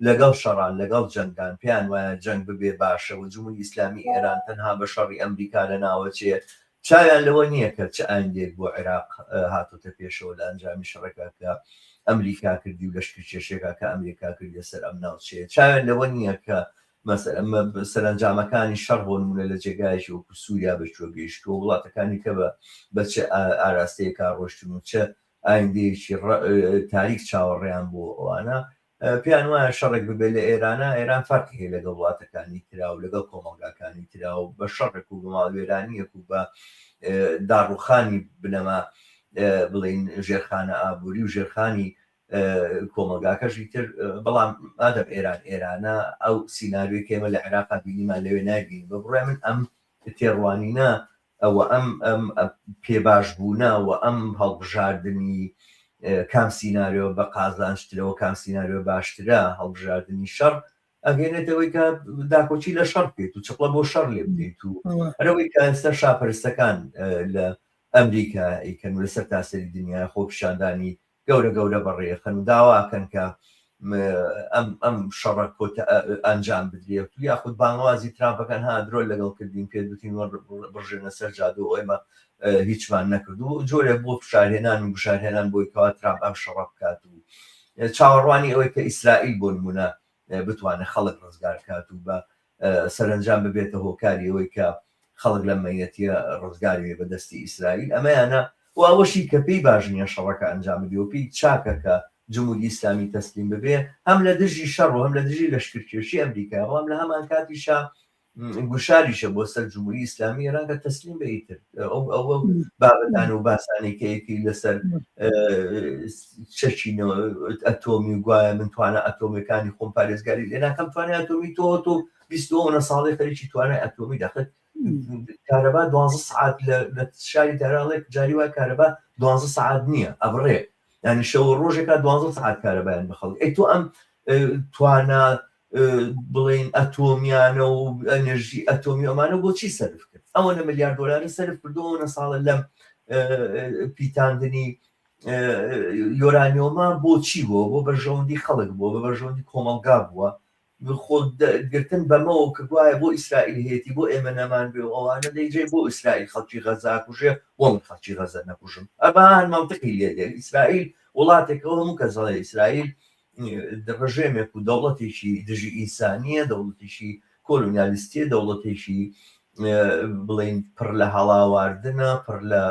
لەگەڵ شەڕان لەگەڵ جەنگان پێیان وایە جەنگ ببێ باشە و جمهوری ئیسلامی ئێران تەنها بە شەڕی ئەمریکا لە ناوەچێ چاویان لەوە نییە کە چه ئایندێک بۆ عێراق هاتوتە پێشەوە لە ئەنجامی شەڕەکە کە ئەمریکا کردی و لەشکری کێشێکا کە ئەمریکا کردی لەسەر ئەم ناوچەیە، چاویان لەوە نییە کە سەرنجامەکانی شەڕ بۆ نمونە لە جێگایشی وەکو سووریا بەچوە گەیشتووە وڵاتەکانی کە بە چه ئاراستەیەکا ڕۆشتن و چه ئایندێکی تاریک چاوەڕێیان بۆ ئەوانە پێیان وایە شەڕێک ببێ لە ئێرانە ئێران فەرقی هەیە لەگەڵ وڵاتەکانی ترا و لەگەڵ کۆمەڵگاکانی ترا و بە شەڕێک و بە ماڵوێرانیەک و بە داڕوخانی بنەما بڵین ژێرخانە ئابووری و ژێرخانی کۆمەلگاکەشی تر بەڵام ئادەم ئێرانە ئەو سینناوی کێمە لە عێراقا بینیمان لەوێ ناگەین بە بڕێ من ئەم تێڕوانینە ئەوە ئەم پێباشبوونە و ئەم هەڵبژاردننی کام سینناریۆ بە قازانشترەوە کام سینناریۆ باشترە هەڵبژاردننی شەڕ ئەگەێنێتەوەی کە داکۆچی لە شەڕ بکەیت و چقلە بۆ شەڕ لێ بدەیت و هەرەوەی کە ئێستا شاپەرستەکان لە ئەمریکا ئیکەن و لەسەر تاسەری دنیا خۆ پیشاندانی گەورە بەڕێخەن و داواکەن کە ئەم شەڕە ئەنجام بدرێت و یاخود بانوازی ترامپەکان ها درۆ لەگەڵ کردین پێ دوتین بڕژێنە سەر جادو ئێمە هیچمان نەکرد و جۆرە بۆ فشارهێنان و بشارهێنان بۆی کەوا ترامپ ئەم شەڕە بکات و چاوەڕوانی ئەوەی کە ئیسرائیل بۆ نمونە بتوانێت خەڵک ڕزگار کات و بە سەرنجام ببێتە هۆکاری ئەوەی کە خەڵک لە مەیەتیە ڕزگاری بەدەستی ئیسرائیل ئەمەیانە و ئەوەشی کە پێی باش نییە شەڕەکە ئەنجام بدی و پێی چاکە کە جمهوری ئیسلامی تەسلیم ببێ هەم لە دژی شەڕ و هەم لە دژی لەشکرکێشی ئەمریکا بەڵام لە هەمان کاتیشا گوشاریشە بۆ سەر جمهوری ئیسلامی ئێران کە تەسلیم بێتتر ئەوە بابەتان و باسانێکەیەکی لەسەر چەچینەوە ئەتۆمی و گوایە من توانە ئەتۆمیەکانی خۆم پارێزگاری لێناکەم توانای ئەتۆمی تۆ 20 ساڵی خەریکی توانای ئەتۆمی داخل کارەبا 12 ساعت لە شاری تەهرانڵێک جاری وای کارەبا 12 ساعت نییە ئەبڕێ ینی شەوە ڕۆژێکە 12 ساعت کارەبایان بخەڵک ئەی تۆ ئەم توانە بڵین ئەتۆمیانە و ئەنرژی ئەتۆمی ئەمانە بۆچی سەرف کرد ئەوەنە ملیار دلاری سەرف کردوەوە ساڵە لەم پیتاندنی یۆرانیۆمە بۆچی بووە بۆ بەرژەوەندی خەڵک بووە بە بەرژەوەندی کۆمەلگا بووە خۆگرتن بەمەوە کە گوایە بۆ ئیسرائیل هەیەی بۆ ئێمە نەمان بێ ئەوانە دەیجێ بۆ ئیسرائیل خەڵکی غەزا کوژێ وەڵ خەڵکی غەزا نەکوژم ئەبان منطقی لێدێ ئیسرائیل وڵاتێکەوە هەموو کە زەڵێ ئیسرائیل ڕژێمێک و دەوڵەتێکی دژی ئینسانیە دەوڵەتێکی کۆلۆنیالیستیە دەوڵەتێکی بڵین پڕ لە هەڵاواردنە پڕ لە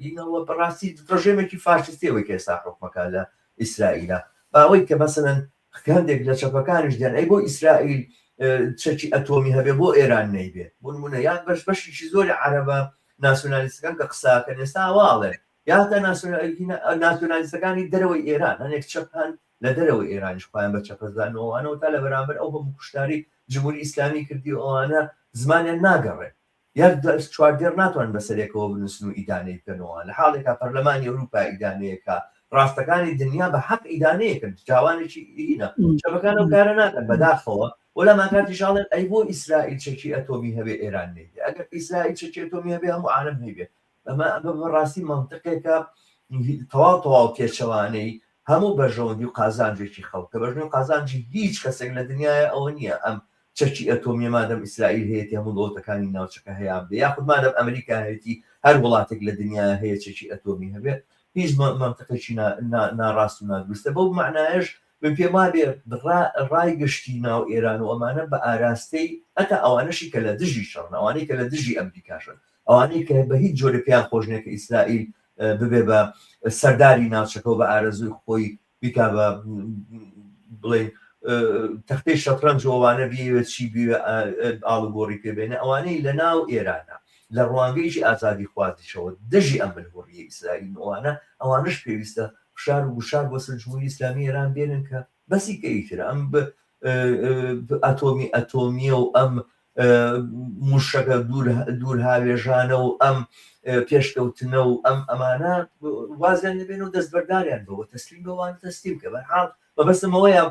ئینەوە بەڕاستی ڕژێمێکی فاشستیەوەی کە ئێستا حکومەکە لە ئیسرائیلە باوەی کە مەسەلەن هەندێک لە چەپەکانیش دێن ئەی بۆ ئیسرائیل چەکی ئەتۆمی هەبێ بۆ ئێران نەیبێ بۆ نمونە یان بەشێکی زۆری عەرەبە ناسیۆنالیستەکان کە قساکەن ئێستا هەواڵێ یاتە ناسیۆنالیستەکانی دەرەوەی ئێران هەنێک چەپان لە دەرەوەی ئێرانیش خۆیان بە چەپەزانەوەوانەوە تا لە بەرامبەر ئەو بە کوشتاری جمهوری ئیسلامی کردی ئەوانە زمانیان ناگەڕێت یان چواردێر ناتوان بەسەرێکەوە بنووسن و ئیدانەی بکەنەوە لە حاڵێکا پەرلەمانی ئەوروپا ئیدانەیەکە ڕاستەکانی دنیا بە حەق ئیدانەیەکن جاوانێکی ئینە چەپەکان ئەو کارە ناکەن بەداخەوە وەلامان کاتیشاڵێن ئەی بۆ ئیسرائیل چەکی ئەتۆمی هەبێ ئێران نەیبێ ئەگەر ئیسرائیل چەکی ئەتۆمی هەبێ هەموو عالەم هەیبێ ئەمە بەڕاستی مەنطقێکە تەواو پێچەوانەی هەموو بەژەوەندی و قازانجێکی خەڵک کە بەژنی و قازانجی هیچ کەسێک لە دنیاە ئەوە نییە ئەم چەکی ئەتۆمیە مادەم ئیسرائیل هەیەی هەموو دەوڵەتەکانی ناوچەکە هەیە بدە یاخود مادەم ئەمریکا هەیەی هەر وڵاتێک لە دنیا هەیە چەکی ئەتۆمی هەبێ هیچ منطقێکی ناڕاست و نادروستە بەو معنایش من پێم وابێ ڕای گشتی ناو ئێران و ئەمانە بە ئاراستەی ئەتا ئەوانەشی کە لە دژی شەڕن ئەوانەی کە لە دژی ئەمریکاشن ئەوانەی کە بە هیچ جۆرە پێیان خۆشنێک کە ئیسرائیل ببێ بە سەرداری ناوچەکە و بە ئارەزوی خۆی بیکا بە بڵێن تەختەی شەترەنجەوانە بێوێت چی ئاڵوگۆڕی پێبێنە ئەوانەی لە ناو ئێرانە لە ڕوانگەیشی ئازادی خوازیشەوە دژی ئەم بنهۆڕیە ئیسرائیل ئەوانش پێویستە فشار و گوشار بۆ سەر جمهوری ئیسلامی ئێران بێنن کە بەسی کەیتر ئەم ئەتۆمیە و ئەم موشەکە دوور هاوێژانە و ئەم پێشکەوتنە و ئەم ئەمانە وازیان نبێن و دەستبەرداریان بەوە تەسلیم بەوان تەسلیم کە بەحاڵ بەبەستمەوەیە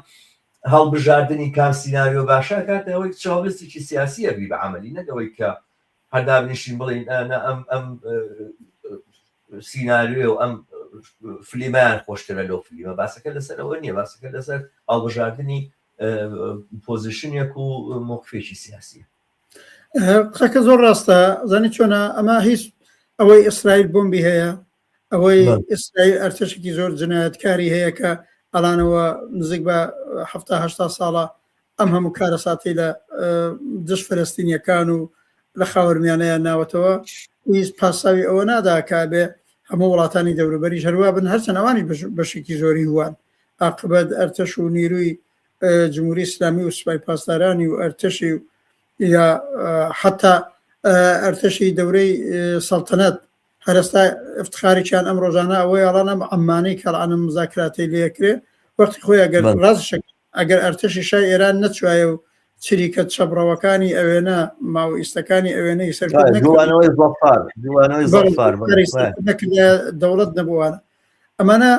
هەڵبژاردننی کام سینناریۆ باشە کاتەوەی چاوەستێکی سیاسیە بی بە عملی نەدەوەی کە هەردابنیشین بڵین ئەم سینناریۆ و ئەم فلیمان خۆشترە لەو فلیمە باسەکە لەسەرەوە نییە باسەکە لەسەر هەڵبژاردننی پۆزیشنێک و موقفێکی سیاسیە
قسەکە زۆر ڕاستە زانی چۆنە ئەمە هیچ ئەوەی ئیسرائیل بۆمبی هەیە ئەوەی ئیسرائیل ئەرتشێکی زۆر جنایەتکاری هەیە کە ئەڵانەوە نزیک بە 70 ساڵە ئەم هەموو کارە ساتی لە دژ فەلەستینیەکان و لە خاوەرمیانەیە ناوەتەوە هیچ پاساوی ئەوە نادا کە بێ هەموو وڵاتانی دەوروبەری هەروە بن هەرچەند ئەوانی بەشێکی زۆری هوان عاقبەت ئەرتەش و نیروی جمهوری ئیسلامی و سوپای پاسدارانی و ئەرتەشی یا حتا ئەرتەشی دەورەی سەڵتەنەت هەرستا افتخارێکیان ئەم ڕۆژانە ئەوەی ئەڵانە ئەمانەی کەڵانە مزاکراتی لەکرێ وەختی خۆی ئەگەر ڕازشە ئەگەر ئەرتەشی شای ئێران نەچوایە و چریکە چەبڕەوەکانی ئەوێنە ماوەئیستەکانی ئەوێنەی سەر دەوڵەت نەبووانە ئەمانە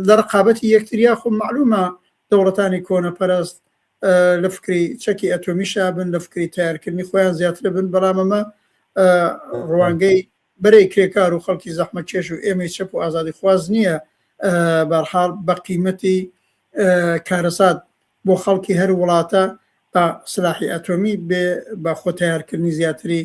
لە ڕقابەتی یەکتریا خۆ معلومە دەوڵەتانی کۆنەپەرست لە فکری چەکی ئەتۆمیشا بن لە فکری تیارکردنی خۆیان زیاتر بن بەڵام ئەمە ڕوانگەی بەرەی کرێکار و خەڵکی زەحمەت کێش و ئێمەی چەپ و ئازادی خواز نییە بەرحاڵ بە قیمەتی کارەسات بۆ خەڵکی هەر وڵاتە بە سلاحی ئەتۆمی بێ بە خۆ تیارکردنی زیاتری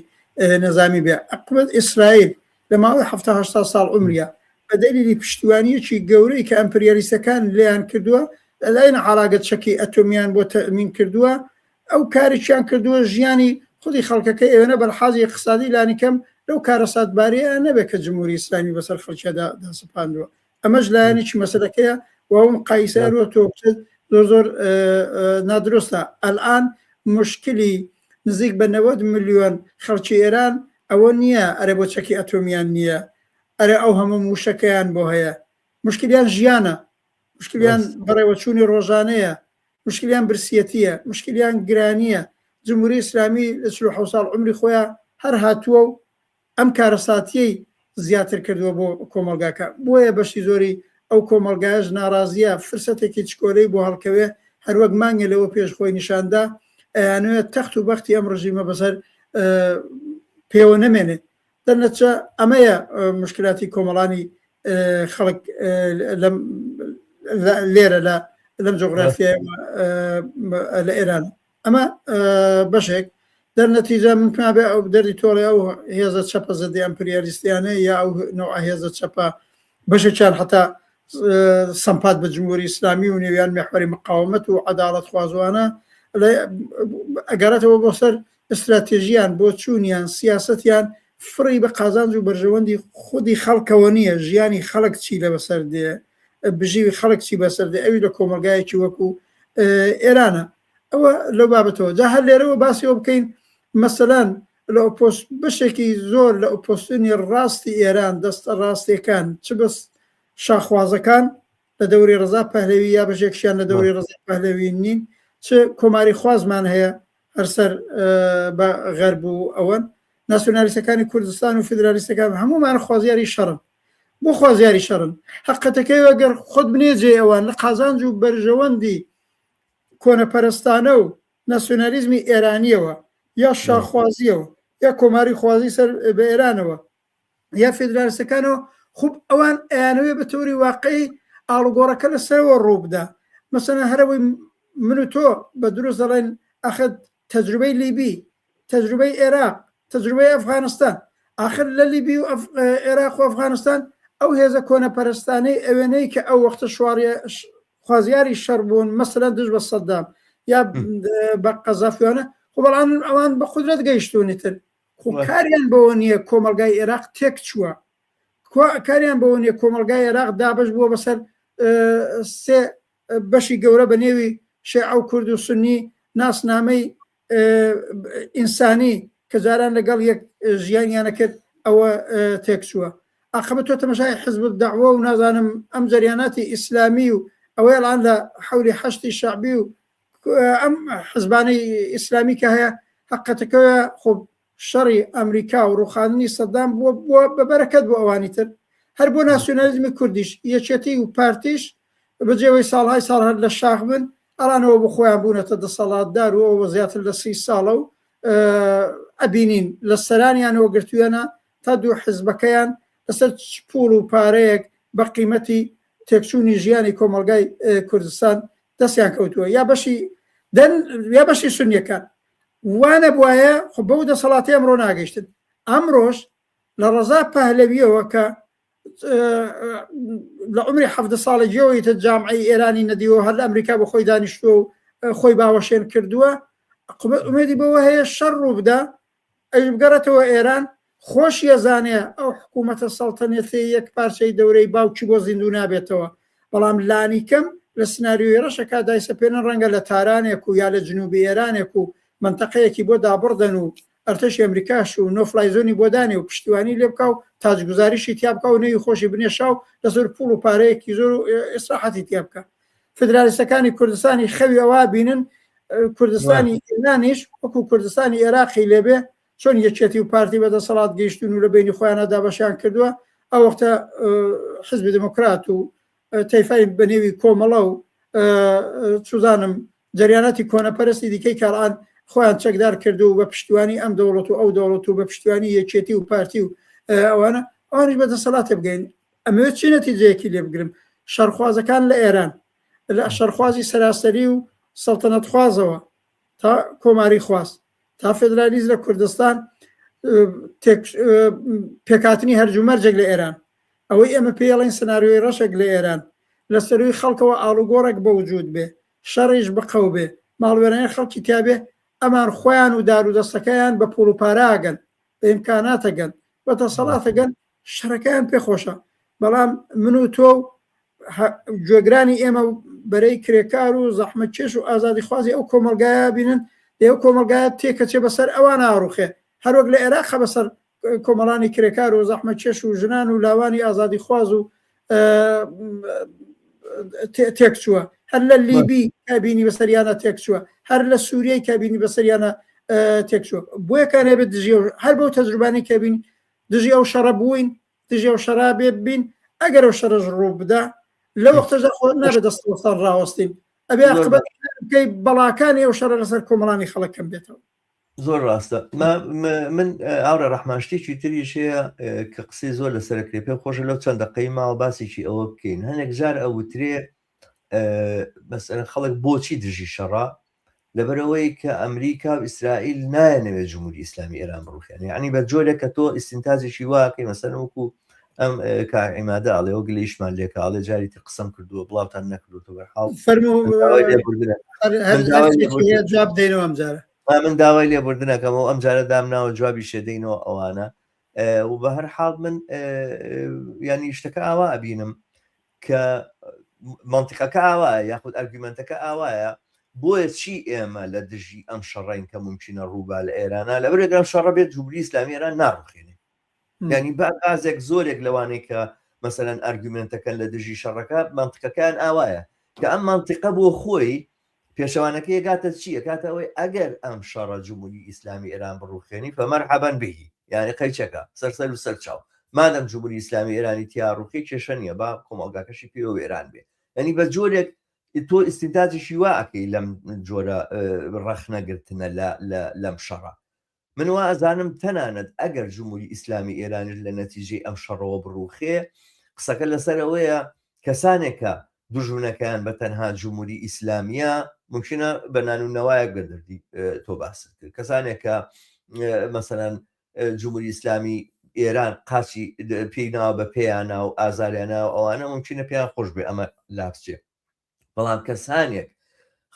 نەزامی بێ عقبەت ئیسرائیل لە ماوەی 70 ساڵ عمریە بە دەلیلی پشتیوانیەکی گەورەی کە ئەمپریالیستەکان لێیان کردووە لەلایەن عەلاقەت چەکی ئەتۆمیان بۆ تەمین کردووە ئەو کارێکیان کردووە ژیانی خودی خەڵکەکە ئێوەنە بەرحازی اقتصادی لانیکەم لەو کارە ساتباریە نەبێت کە جمهوری ئیسلامی بەسەر خەڵکیدا دەسەپاندووە ئەمەش لایەنێکی مەسەلەکەیە و ئەوم قایسەروە تۆ زۆر نادرۆستە ئەلئان مشکلی نزیک بە 90 ملیۆن خەڵکی ئێران ئەوە نییە ئەرێ بۆ چەکی ئەتۆمیان نییە ئەرێ ئەو هەموو موشەکەیان بۆ هەیە مشکلیان ژیانە مشکلیان بەڕێوەچوونی ڕۆژانەیە مشکلیان برسیەتیە مشکلیان گرانیە جمهوری ئیسلامی لە 47 ساڵ عمری خۆیان هەر هاتووە و ئەم کارەساتیەی زیاتر کردووە بۆ کۆمەلگاکە بۆیە بەشی زۆری ئەو کۆمەلگایش ناڕازیە فرسەتێکی چکۆلەی بۆ هەڵکەوێ هەروەک مانگە لەوە پێش خۆی نیشاندا ئەیانوێت تەخت و بەختی ئەم ڕژیمە بەسەر پێوە نەمێنێت دەرنەچە ئەمەیە مشکلاتی کۆمەڵانی خەڵک لێرە لەم جۆگرافیای لە ئێران ئەمە بەشێک دەرنەتیجە من پێ ئەو دەردی تۆڵی ئەو هێزە چەپە زەدی ئەمپریالیستیانە یا ئەو نوع هێزە چەپە بەشێکیان حتا سەمپات بە جمهوری ئیسلامی و نێویان مێحوەری مقاومەت و عەداڵەت خوازوانە ئەگەڕێتەوە بۆ سەر استراتێژیان بۆ چوونیان سیاسەتیان فڕی بە قازانج و بەرژەوەندی خودی خەڵکەوە نییە ژیانی خەڵک چی لە بەسەر دێ بژیوی خەڵک چی بەسەر دێ ئەوی لە کۆمەلگایەکی وەکو ئێرانە ئەوە لەو بابەتەوە جا هەر لێرەوە باسیەوە بکەین مەسەلەن لە بەشێکی زۆر لە ئۆپۆزیسیۆنی ڕاستی ئێران دەستە ڕاستیەکان چ بەس شاخوازەکان لە دەوری ڕەزا پەهلەوی یا بەشێکشیان لە دەوری ڕەزا پەهلەوی نین چ کۆماری خوازمان هەیە هەرسەر بە غەرب و ئەوەن ناسیۆنالیستەکانی کوردستان و فیدرالیستەکان هەمومان خوازیاری شەڕن بۆ خوازیاری شەڕن حەقەتەکەی ئەگەر خۆت بنێجێ ئەوان لە قازانج و بەرژەوەندی کۆنەپەرستانە و ناسیۆنالیزمی ئێرانیەوە یا شاخوازیەوە یا کۆماری خوازی سەر بە ئێرانەوە یا فیدرالیستەکانەوە خوب ئەوان ئەیانەوێ بە تەوری واقعی ئاڵوگۆڕەکە لەسەرەوە ڕووبدا مەسەلەن هەرەوەی من و تۆ بە دروست دەڵێن ئەخەت تەجروبەی لیبی تەجروبەی عێراق تەجروبەی ئەفغانستان ئاخر لە لیبی و عێراق و ئەفغانستان ئەو هێزە کۆنەپەرستانەی ئەوێنەی کە ئەو وەختە خوازیاری شەڕ بوون مەسەلەن دژ بە سەدام یا بە قەزافیانە خۆ بەڵام ئەوان بە قودرەت گەیشتونی تر خۆ کاریان بەوە نییە کۆمەلگای عێراق تێک چووە کاریان بەوە نییە کۆمەلگای عێراق دابش بووە بەسەر سێ بەشی گەورە بە نێوی شیعە و کورد و سونی ناسنامەی ئینسانی کە جاران لەگەڵ یەک ژیانیانە کرد ئەوە تێک چووە عاقبەت تۆ تەماشای حزب الدەعوە و نازانم ئەم جەریاناتی ئیسلامی و ئەوەی ئەڵان لە حولی حەشتی شەعبی و ئەم حزبانەی ئیسلامی کە هەیە حەقەتەکەوە خۆ شەڕی ئەمریکا و ڕوخاندنی سەدام بووە بەبەرەکەت بۆ ئەوانی تر هەر بۆ ناسیۆنالیزمی کوردیش یەکێتی و پارتیش بەجێوەی ساڵهای ساڵ هەر لە شاخ بن ئەڵانەوە بۆ خۆیان بوونەتە دەسەڵاتدار و ئەوە زیاتر لە 30 ساڵە و ئەبینین لە سەرانیانەوە گرتوویانە تا دوو حزبەکەیان لەسەر پوڵ و پارەیەک بە قیمەتی تێکچوونی ژیانی کۆمەلگای کوردستان دەستیان کەوتووە یا بەشی سونیەکان وانە بواە خۆ بەو دەسەڵاتی ئەمڕۆ ناگەیشتن ئەمڕۆژ لە ڕەزا پەهلەویەوە کە لە عمری 7 ساڵی جێەوەیتە جامعی ئێرانی نەدیوە هەر لە ئەمریکا بە خۆی دانیشتووە و خۆی باوەشێن کردووە ئومێدی بەوە هەیە شەڕ ڕوو بدا ئەی بگەڕێتەوە ئێران خۆش ێزانێ ئەو حکوومەتە سەڵتەنێتی یەک پارچەی دەورەی باوکی بۆ زیندوو نابێتەوە، بەڵام لانی کەم لە سناریۆی ڕەشەکە دایسەپێنن ڕەنگە لە تارانێک و یا لە جنوبی ئێرانێک و منتەقەیەکی بۆ دابڕدەن و ئەرتەشی ئەمریکاش و نۆفلایزۆنی بۆ دانێ و پشتیوانی لێ بکە و تاجگوزاریشی تیا بکە و نەوی خۆشی بنێشا و لەسەر پوڵ و پارەیەکی زۆر ئێسراحەتی تیا بکە. فدرالیستەکانی کوردستانی خەوی ئەوە بینن کوردستانی ئێرانیش وەکو کوردستانی عێراقی لێبێ چۆن یەکێتی و پارتی بەدەسەڵات گەیشتون و لە بینی خۆیانە دابەشیان کردووە. ئەو وەختە حزبی دموکرات و تەیفای بەنێوی کۆمەڵە و چوزانم جریانەتی کۆنەپەرستی دیکەی کاران خۆیان چەکدار کردو و بە پشتیوانی ئەم دەوڵەت و ئەو دەوڵەت و بە پشتیوانی یەکێتی و پارتی و ئەوانە ئەوانش بەدەسەڵاتە بگەین. ئەمەوێت چی نەتیجەیەکی لێ بگرم؟ شەڕخوازەکان لە ئێران لە شەڕخوازی سەراسەری و سەڵتەنەت خوازەوە تا کۆماری خواست تا فدرالیز لە کوردستان پێکاتنی هەرجومەرجێک لە ئێران، ئەوەی ئەمە پێڵین سناریۆی ڕەشێک لە ئێران لە سەروی خەڵکەوە ئاڵوگۆڕێک بە وجود بێ، شەڕیش بقەو بێ، ماڵوێرانەی خەڵکی تیابێ، ئەمان خۆیان و دارودەستەکەیان بە پوڵ و پاراگەن، بە ئیمکاناتەگەن، بە دەسەڵاتەگەن، شەڕەکەیان پێخۆشە. بەڵام من و تۆ گوێگرانی ئێمە بەرەی کرێکار و زەحمەت کێش و ئازادی خوازی ئەو کۆمەلگایە بینن ئێوە کۆمەلگایە تێکەچێ بەسەر ئەوان ئاڕوخێ، هەروەک لە عێراق بەسەر کۆمەڵانی کرێکار و زەحمەت کێش و ژنان و لاوانی ئازادی خواز و تێکچووە، هەر لە لیبی کابینی بەسەریانە تێکچووە، هەر لە سووریای کابینی بەسەریانە تێکچووە. بۆیەکان هەبێت دژی هەر بەو تەجروبانی کابین دژی ئەو شەڕە بووین، دژی ئەو شەڕا بێ بین. ئەگەر ئەو شەڕەش ڕوو بدا لە وەختەدا خۆ نابێت دەستوەستان ڕاوەستین، ئەبێ عاقبەت بکەی بەڵاکانی ئەو شەڕە لەسەر کۆمەڵانی خەڵکەم بێتەوە.
زۆر ڕاستە. من ئاورە ڕەحمانشتێکی تریش هەیە کە قسەی زۆر لەسەرکرێ پێ خۆشە لەو چەند دقەی ماوە باسێکی ئەوە بکەین. هەندێک جار ئەوترێ مەسەلەن خەڵک بۆچی دژی شەڕا لەبەرەوەی کە ئەمریکا و ئیسرائیل نایەنەوێت جمهوری ئیسلامی ئێران بڕوخێن، یعنی بە جۆرێک کە تۆ ئیستینتازێکی واکەی مەسەلەن وەکو ئەم کائیمادە ئاڵێ ئەو گلەیشمان لێکاڵێ جاریتی قسەم کردووە بڵاوتان نەکردوتە بەرحاڵ
جواب دێنەوە ئەم جارە
من داوای لێبوردنەکەمەوە ئەم جارە دامناوە جوابی شێدەینەوە ئەوانە و بە هەر حاڵ من ینی شتەکە ئاوا ئەبینم کە منتیقەکە ئاوایە یاخود ئەرگومنتەکە ئاوایە بۆیە چی ئێمە لە دژی ئەم شەڕین کە ممکنە ڕووبا لە ئێرانە لەبەرێکم شەڕە بێت جمهوری ئیسلامی ئێران ناڕوخێنێ، ینی بەغازێک زۆرێک لەوانەیە کە مەسەلەن ئەرگومنتەکەن لە دژی شەڕەکە منتیقەکان ئاوایە کە ئەم منتیقە بۆ خۆی پێشەوانەکەی گاتە چییە؟ کاتە ئەوەی ئەگەر ئەم شەڕە جمهوری ئیسلامی ئێران بڕوخێنی فەمەرحەبەن بهی، یعنی قەیچەکە سەرسەر و سەرچاو مادەم جمهوری ئیسلامی ئێرانی تیاڕوخی کێشە نییە با کۆمەڵگاکەشی پێوە ئێران بێ. ینی بە جۆرێک تۆ ئیستینتاجێکی وا ئەکەی لەم جۆرە ڕەخنەگرتنە لەم شەڕە. من وا ئەزانم تەنانەت ئەگەر جمهوری ئیسلامی ئێرانی لە نەتیجەی ئەم شەڕەوە بڕوخێ قسەکە لەسەرەوەیە کەسانێکە دوژمنەکەیان بە تەنها جمهوری ئیسلامیە ممکنە بە نانونەوایەک بەدەردی تۆ باست کرد، کەسانێکە مەسەلەن جمهوری ئیسلامی ئێران قاچی پێیناوە بە پێیانە و ئازاریانە و ئەوانە ممکنە پێیان خۆش بێ ئەمە لاپچێ، بەڵام کەسانێک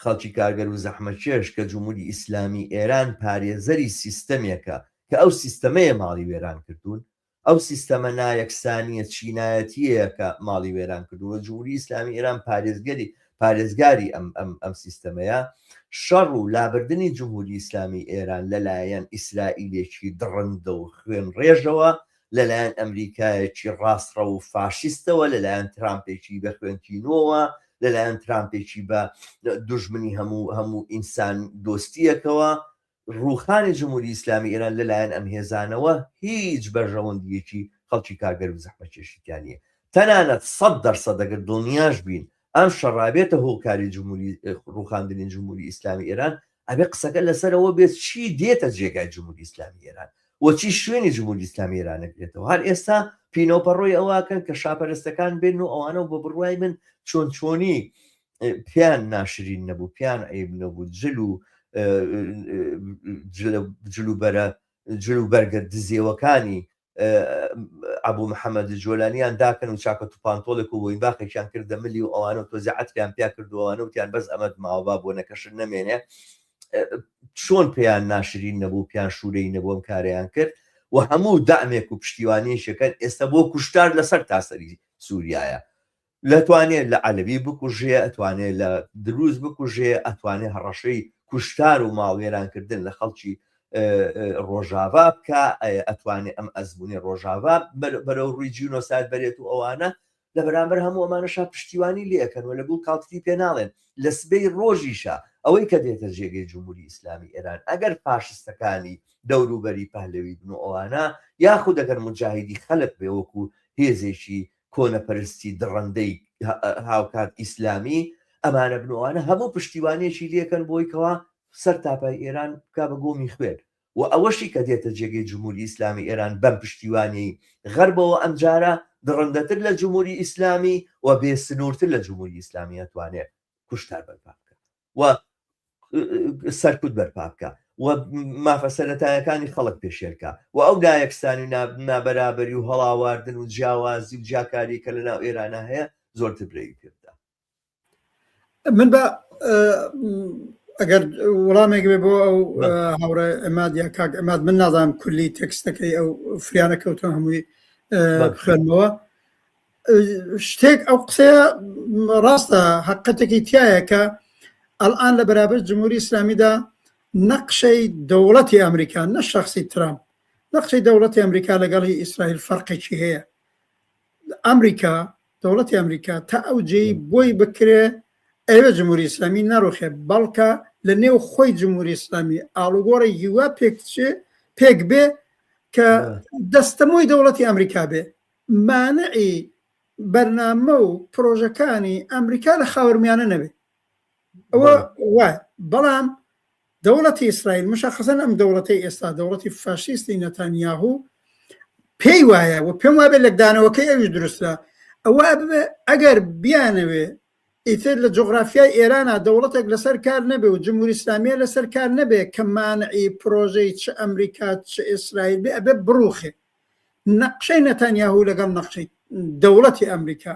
خەڵکی کارگەر و زەحمەتکێش کە جمهوری ئیسلامی ئێران پارێزەری سیستەمێکە کە ئەو سیستەمەیە ماڵی وێران کردوون، ئەو سیستەمە نایەکسانیە چینایەتیەیە کە ماڵی وێران کردووە، جمهوری ئیسلامی ئێران پارێزگاری ئەم سیستەمەیە، شەڕ و لابردنی جمهوری ئیسلامی ئێران لەلایەن ئیسرائیلێکی دڕندە و خوێن ڕێژەوە، لەلایەن ئەمریکایەکی ڕاستڕە و فاشیستەوە، لەلایەن ترامپێکی بە خوێنتینۆوە، لەلایەن ترامپێکی بە دوژمنی هەموو ئینسان دۆستیەکەوە، ڕووخانی جمهوری ئیسلامی ئێران لەلایەن ئەم هێزانەوە هیچ بەرژەوەندیەکی خەڵکی کارگەر و زەحمەتکێشییانە. تەنانەت 100% ئەگەر دڵنیاش بین ئەم شەڕابێتە هۆکاری ڕووخاندنی جمهوری ئیسلامی ئێران ئەبێ قسەکە لەسەرەوە بێت چی دێتە جێگای جمهوری ئیسلامی ئێران وەچی شوێنی جمهوری ئیسلامی ئێرانەکرێتەوە. هەر ئێستا پینۆپەڕۆی ئەوواکەن کە شاپەرستەکان بێن و ئەوانە بە بڕوای من چۆنی پیان ناشرین نەبوو، پیان عیب نەبوو، جل و بەرگە دزیەوەکانی ئەبوو محەممەد جۆلانیان داکەن و چاکە و پانتۆڵێک و بۆین باقییان کردە ملی و ئەوانە تۆزیعەتیان پیا کردووەوانە وتیان بەس ئەمەد ماوەبا بۆ نەکەشن نەمێنێ، چۆن پێیان ناشرین نەبوو، پیان شوورەی نەبووم کاریان کرد و هەموو دامێک و پشتیوانیشەکەن ئێستا بۆ کوشتار لەسەر تاسەری سووریایە لەتوانێت لە عەلەوی بکوژێ ئەتوانێت لە دروست بکوژێ ئەتوانێت هەڕەشەی کوشتار و ماڵوێرانکردن لە خەڵکی ڕۆژاوا بکە ئەتوانێت ئەم ئەزمموی ڕۆژاوا بەرەو ڕووی جینۆسایت بەرێت و ئەوانە لە بەرامبەر هەموو ئەمانەشا پشتیوانی لێەکەن و لەگوڵ کاڵتی پێناڵێن لە سبەی ڕۆژیشە ئەوەی کە دێتە جێگەی جمهوری ئیسلامی ئێران ئەگەر فاشستەکانی دەوروبەری پەهلەوی بن و ئەوانە یاخود ئەگەر مجاهیدی خەلق بێ وەکو هێزێکی کۆنەپەرستی دڕندەی هاوکات ئیسلامی ئەمانە بنەوانە هەموو پشتیوانێکی لێکەن بۆی کەوا سەر تاپای ئێران بکا بە گۆمی خوێر و ئەوەشی کە دێتە جێگەی جمهوری ئیسلامی ئێران بەم پشتیوانی غەربەوە ئەمجارە دڕندەتر لە جمهوری ئیسلامی و بێ سنوورتر لە جمهوری ئیسلامی ئەتوانێت کوشتار بەرپا بکە و سەرکوت بەرپا بکە و مافەسەرەتایەکانی خەڵک پێشێرکە و ئەو دایەکستانی نابەرابەری و هەڵاواردن و جیاوازی و جاکاری کە لەناو ئێرانە هەیە زۆرتر برێوی پێدا
من بە ئەگەر وەڵامێک بێ بۆ ئەو هاوڕێ ئەماد یا کاک ئەماد من نازانم کولی تێکستەکەی ئەو فریانە کەوتە هەمووی بخوێنمەوە شتێک ئەو قسەیە ڕاستە حقیقەتێکی تایە کە ئەلان لە بەرابەر جمهوری ئیسلامیدا نەقشەی دەوڵەتی ئەمریکا نە شەخسی ترامپ نەقشەی دەوڵەتی ئەمریکا لەگەڵی ئیسرائیل فەرقێکی هەیە ئەمریکا دەوڵەتی ئەمریکا تا ئەوجێی بۆی بکرێ ئەوە جمهوری ئیسلامی نەڕۆخێ بەڵکە لە نێو خۆی جمهوری ئیسلامی ئاڵوگۆڕی هیوا پێک بێ کە دەستەمۆی دەوڵەتی ئەمریکا بێ مانعی بەرنامە و پرۆژەکانی ئەمریکا لە خاورمیانە نەبێ ئەوە وایە بەڵام دەوڵەتی ئیسرائیل مشخصەن ئەم دەوڵەتی ئێستا دەوڵەتی فاشیستی نەتانیاهو پێی وایە و پێم وابێت لەدانەوەکەی ئەوش دروستە ئەوە ببێ ئەگەر بیانەوێ ئیتر لە جغرافیای ئێرانە دەوڵەتێک لەسەر کار نەبێ و جمهوری ئیسلامیە لەسەر کار نەبێ کە مانعی پرۆژەی چ ئەمریکا چ ئیسرائیل بێ ئەبێ بڕوخێ نەقشەی نەتانیاهو لەگەڵ نەقشەی دەوڵەتی ئەمریکا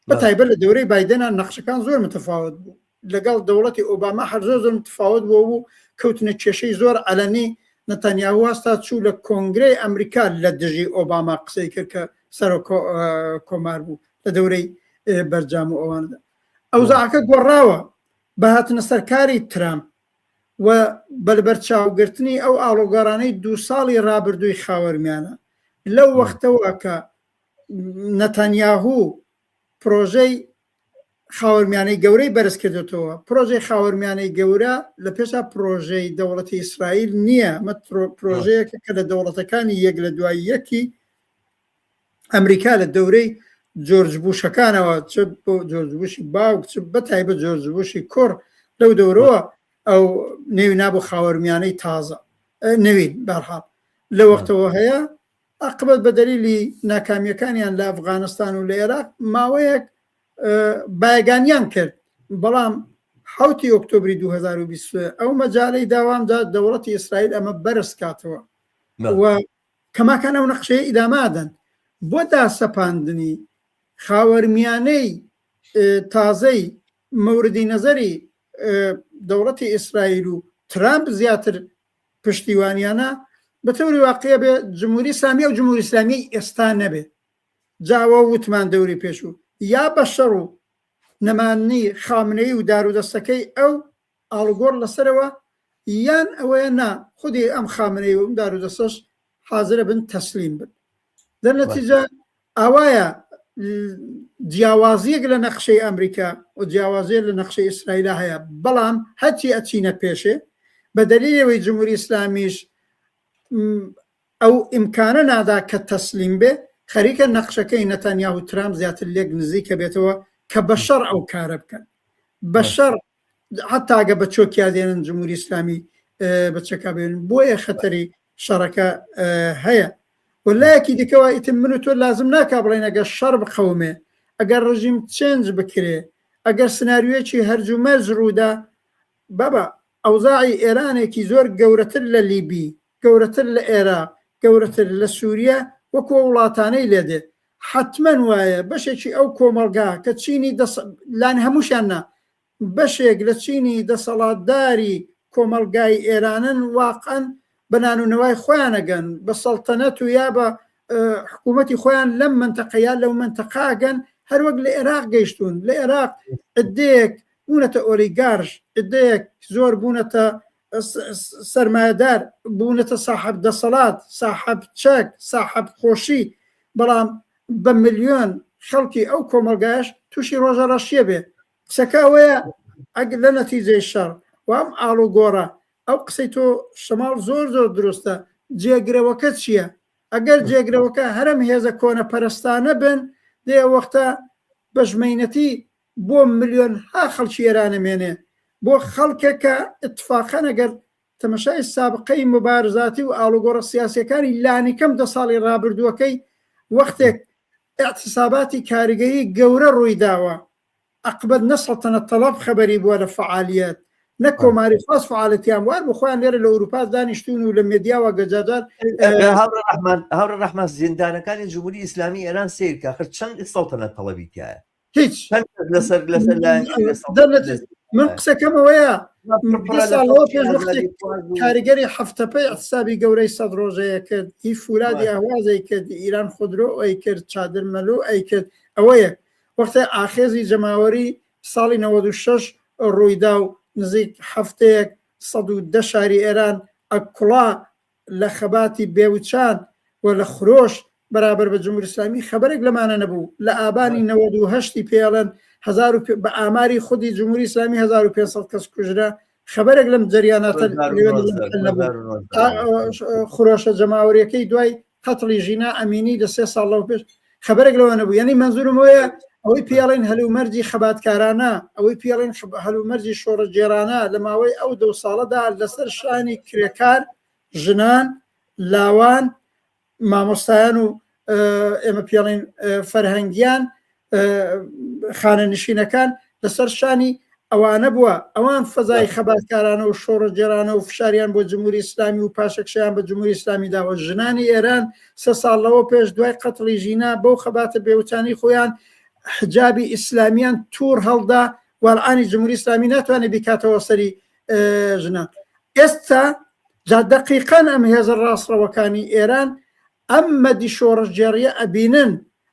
بەتایبەت لە دەورەی بایدەنە نەقشەکان زۆر متفاوت بوو لەگەڵ دەوڵەتی ئۆباما هەر زۆر متفاوت بوو و کەوتنە کێشەی زۆر ئەلەنی نەتانیاهو هەستا چوو لە کۆنگرەی ئەمریکا لە دژی ئۆباما قسەی کرد کە سەر کۆمار بوو لە دەورەی بەرجام و ئەواندا ئەوزاعەکە گۆڕاوە بە هاتنە سەرکاری ترامپ و بەرچاوگرتنی ئەو ئاڵۆگەڕانەی 2 ساڵی ڕابردووی خاوەرمیانە لەو وەختەوە کە نەتانیاهو پرۆژەی خاوەرمیانەی گەورەی بەرز کردێتەوە پرۆژەی خاوەرمیانەی گەورە لە پێشا پرۆژەی دەوڵەتی ئیسرائیل نییە مە پرۆژەیەکە کە لە دەوڵەتەکانی یەک لە دوای یەکی ئەمریکا لە دەورەی جۆرج بوشەکانەوە چ بۆ جۆرج بوشی باوک چ بەتایبەت جۆرج بوشی کوڕ لەو دەورەوە ئەو نێوی نابوو خاوەرمیانەی تازە نەوین بەرحاڵ لە وەختەوە هەیە عقبەت بە دەلیلی ناکامیەکانیان لە ئەفغانستان و لە عێراق ماوەیەک بایگانیان کرد بەڵام 7 ئۆکتۆبری 2020 ئەو مەجارەی داوامدا دەوڵەتی ئیسرائیل ئەمە بەرز کاتەوە و کەماکان ئەو نەخشەیە ئیدامادەن بۆ داسەپاندنی خاوەرمیانەی تازەی مەوردی نەزەری دەوڵەتی ئیسرائیل و ترامپ زیاتر پشتیوانیانە بە تەوری واقعە بێ جمهوری ئیسلامی و جمهوری ئیسلامی ئێستا نەبێ جاوە وتمان دەوری پێشوو یا بە شەڕ و نەمانی خامنەی و دارودەستەکەی ئەو ئاڵگۆڕ لەسەرەوە یان ئەوەیە نا خودی ئەم خامنەی و دارودەستەش حازرە بن تەسلیم بن دەرنەتیجە ئاوایە جیاوازیەک لە نەخشەی ئەمریکا و جیاوازیە لە نەخشەی ئیسرائیل هەیە بەڵام هەرچی ئەچینە پێشێ بە دەلیلەوەی جمهوری ئیسلامیش ئەو ئیمکانە نادا کە تەسلیم بێ خەریکە نەخشەکەی نەتانیاهو و ترامپ زیاتر لێک نزیکە بێتەوە کە بە شەڕ ئەو کارە بکەن بە شەڕ حتاگە بە چۆکیا دێنن جمهوری ئیسلامی بە چەکا بێن بۆیە خەتەری شەڕەکە هەیە وەلایەکی دیکەوە ئیتر من و تۆ لازم ناکا بڵێن ئەگەر شەڕ بخەومێ ئەگەر ڕژیم چێنج بکرێ ئەگەر سناریوەیەکی هەرجومەرج ڕوودا بابا ئەوزاعی ئێرانێکی زۆر گەورەتر لە لیبی گەورەتر لە عێراق گەورەتر لە سووریا وەکو وڵاتانەی لێدێ حتمەن وایە بەشێکی ئەو کۆمەڵگا کە چینی لان هەمووشیاننا بەشێک لە چینی دەسەڵاتداری کۆمەلگای ئێرانن واقعەن بەنان و نەوای خۆیانەگەن بە سەڵتەنەت و یا بە حکوومەتی خۆیان لەم منتەقەیان لەو منتەقاگەن هەروەک لە عێراق گەیشتون لە عێراق عدەیەک بوونەتە ئۆلیگارش عدەیەک زۆر بوونەتە سەرمایەدار بوونەتە ساحب دەسەڵات ساحب چەک ساحب خۆشی بەڵام بە ملیۆن خەڵکی ئەو کۆمەلگایش تووشی ڕۆژە ڕەشیە بێ قسەکەوەیە لە نەتیجەی شەڕ وام ئاڵ و گۆڕە ئەو قسەی تۆ شەماڵ زۆر زۆر دروستە جێگرەوەکە چییە ئەگەر جێگرەوەکە هەرم هێزە کۆنە پەرستانە بن دێ وەختە بەژمەینەتی بۆ ملیۆن ها خەڵکی ئێرانەمێنێ بۆ خەڵکێکە اتفاقەن ئەگەر تەمەشای سابقەی مبارزاتی و ئاڵوگۆڕە سیاسیەکانی لانیکەم 10 ساڵی ڕابردووەکەی وەختێک اعتساباتی کاریگەری گەورە ڕووی داوە عقبەت نەسەڵتەنە تەڵەب خەبەری بووە لە فعالیەت نە کۆماری خاص فعالیتیان وار بخۆیان لێرە لە ئەوروپا دانیشتون و لە مێدیاوە گەجادار
هاوڕە ڕەحمان زیندانەکانی جمهوری ئیسلامی ئێران سیرکە خر چەند سەڵتەنە تەڵەبی تایە
هیچ
لەسەر
من قسەکەمەوەیە کاریگەری هەفتەپەی اعتسابی گەورەی 100 ڕۆژەیە کرد هی فولادی ئاوازەی کرد ئیران خودرۆ ئەی کرد چادرمەلو ئەی کرد ئەوەیە وەختە ئاخێزی جەماوەری ساڵی 96 ڕوویدا و نزیک هەفتەیەک 110 شاری ئێران ئەکوڵا لە خەباتی بێوچان و لە خرۆش بەرابەر بە جمهوری ئیسلامی خەبەرێک لەمانە نەبوو لە ئابانی 98 پێڵەن بە ئاماری خودی جمهوری ئیسلامی 1500 کەس کوژرا خەبەرێک لەم جریاناتە خرۆشە جەماوەریەکەی دوای قەتڵی ژینا ئەمینی لە 3 ساڵ لەو پێش خەبەرێک لەوە نەبوو یعنی منزورم وەیە ئەوەی پیاڵین هەلومەرجی خەباتکارانە ئەوەی پیاڵین هەلومەرجی شۆڕە جێرانە لە ماوەی ئەو 2 ساڵەدا لەسەر شانی کرێکار ژنان لاوان مامۆستایان و ئێمە پیاڵین فەرهەنگیان خانەنشینەکان لەسەر شانی ئەوانە بووە ئەوان فەزای خەباتکارانە و شۆڕە جێرانە و فشاریان بۆ جمهوری ئیسلامی و پاشەکشیان بە جمهوری ئیسلامی داوە ژنانی ئێران 3 ساڵ لەوە پێش دوای قەتڵی ژینا بەو خەباتە بێوچانی خۆیان حجابی ئیسلامیان توور هەڵدا وەڵعانی جمهوری ئیسلامی ناتوانێت بیکاتەوە سەری ژنان ئێستا جا دەقیقەن ئەم هێزە ڕاستڕەوەکانی ئێران ئەم مەدی شۆڕەژێڕیە ئەبینن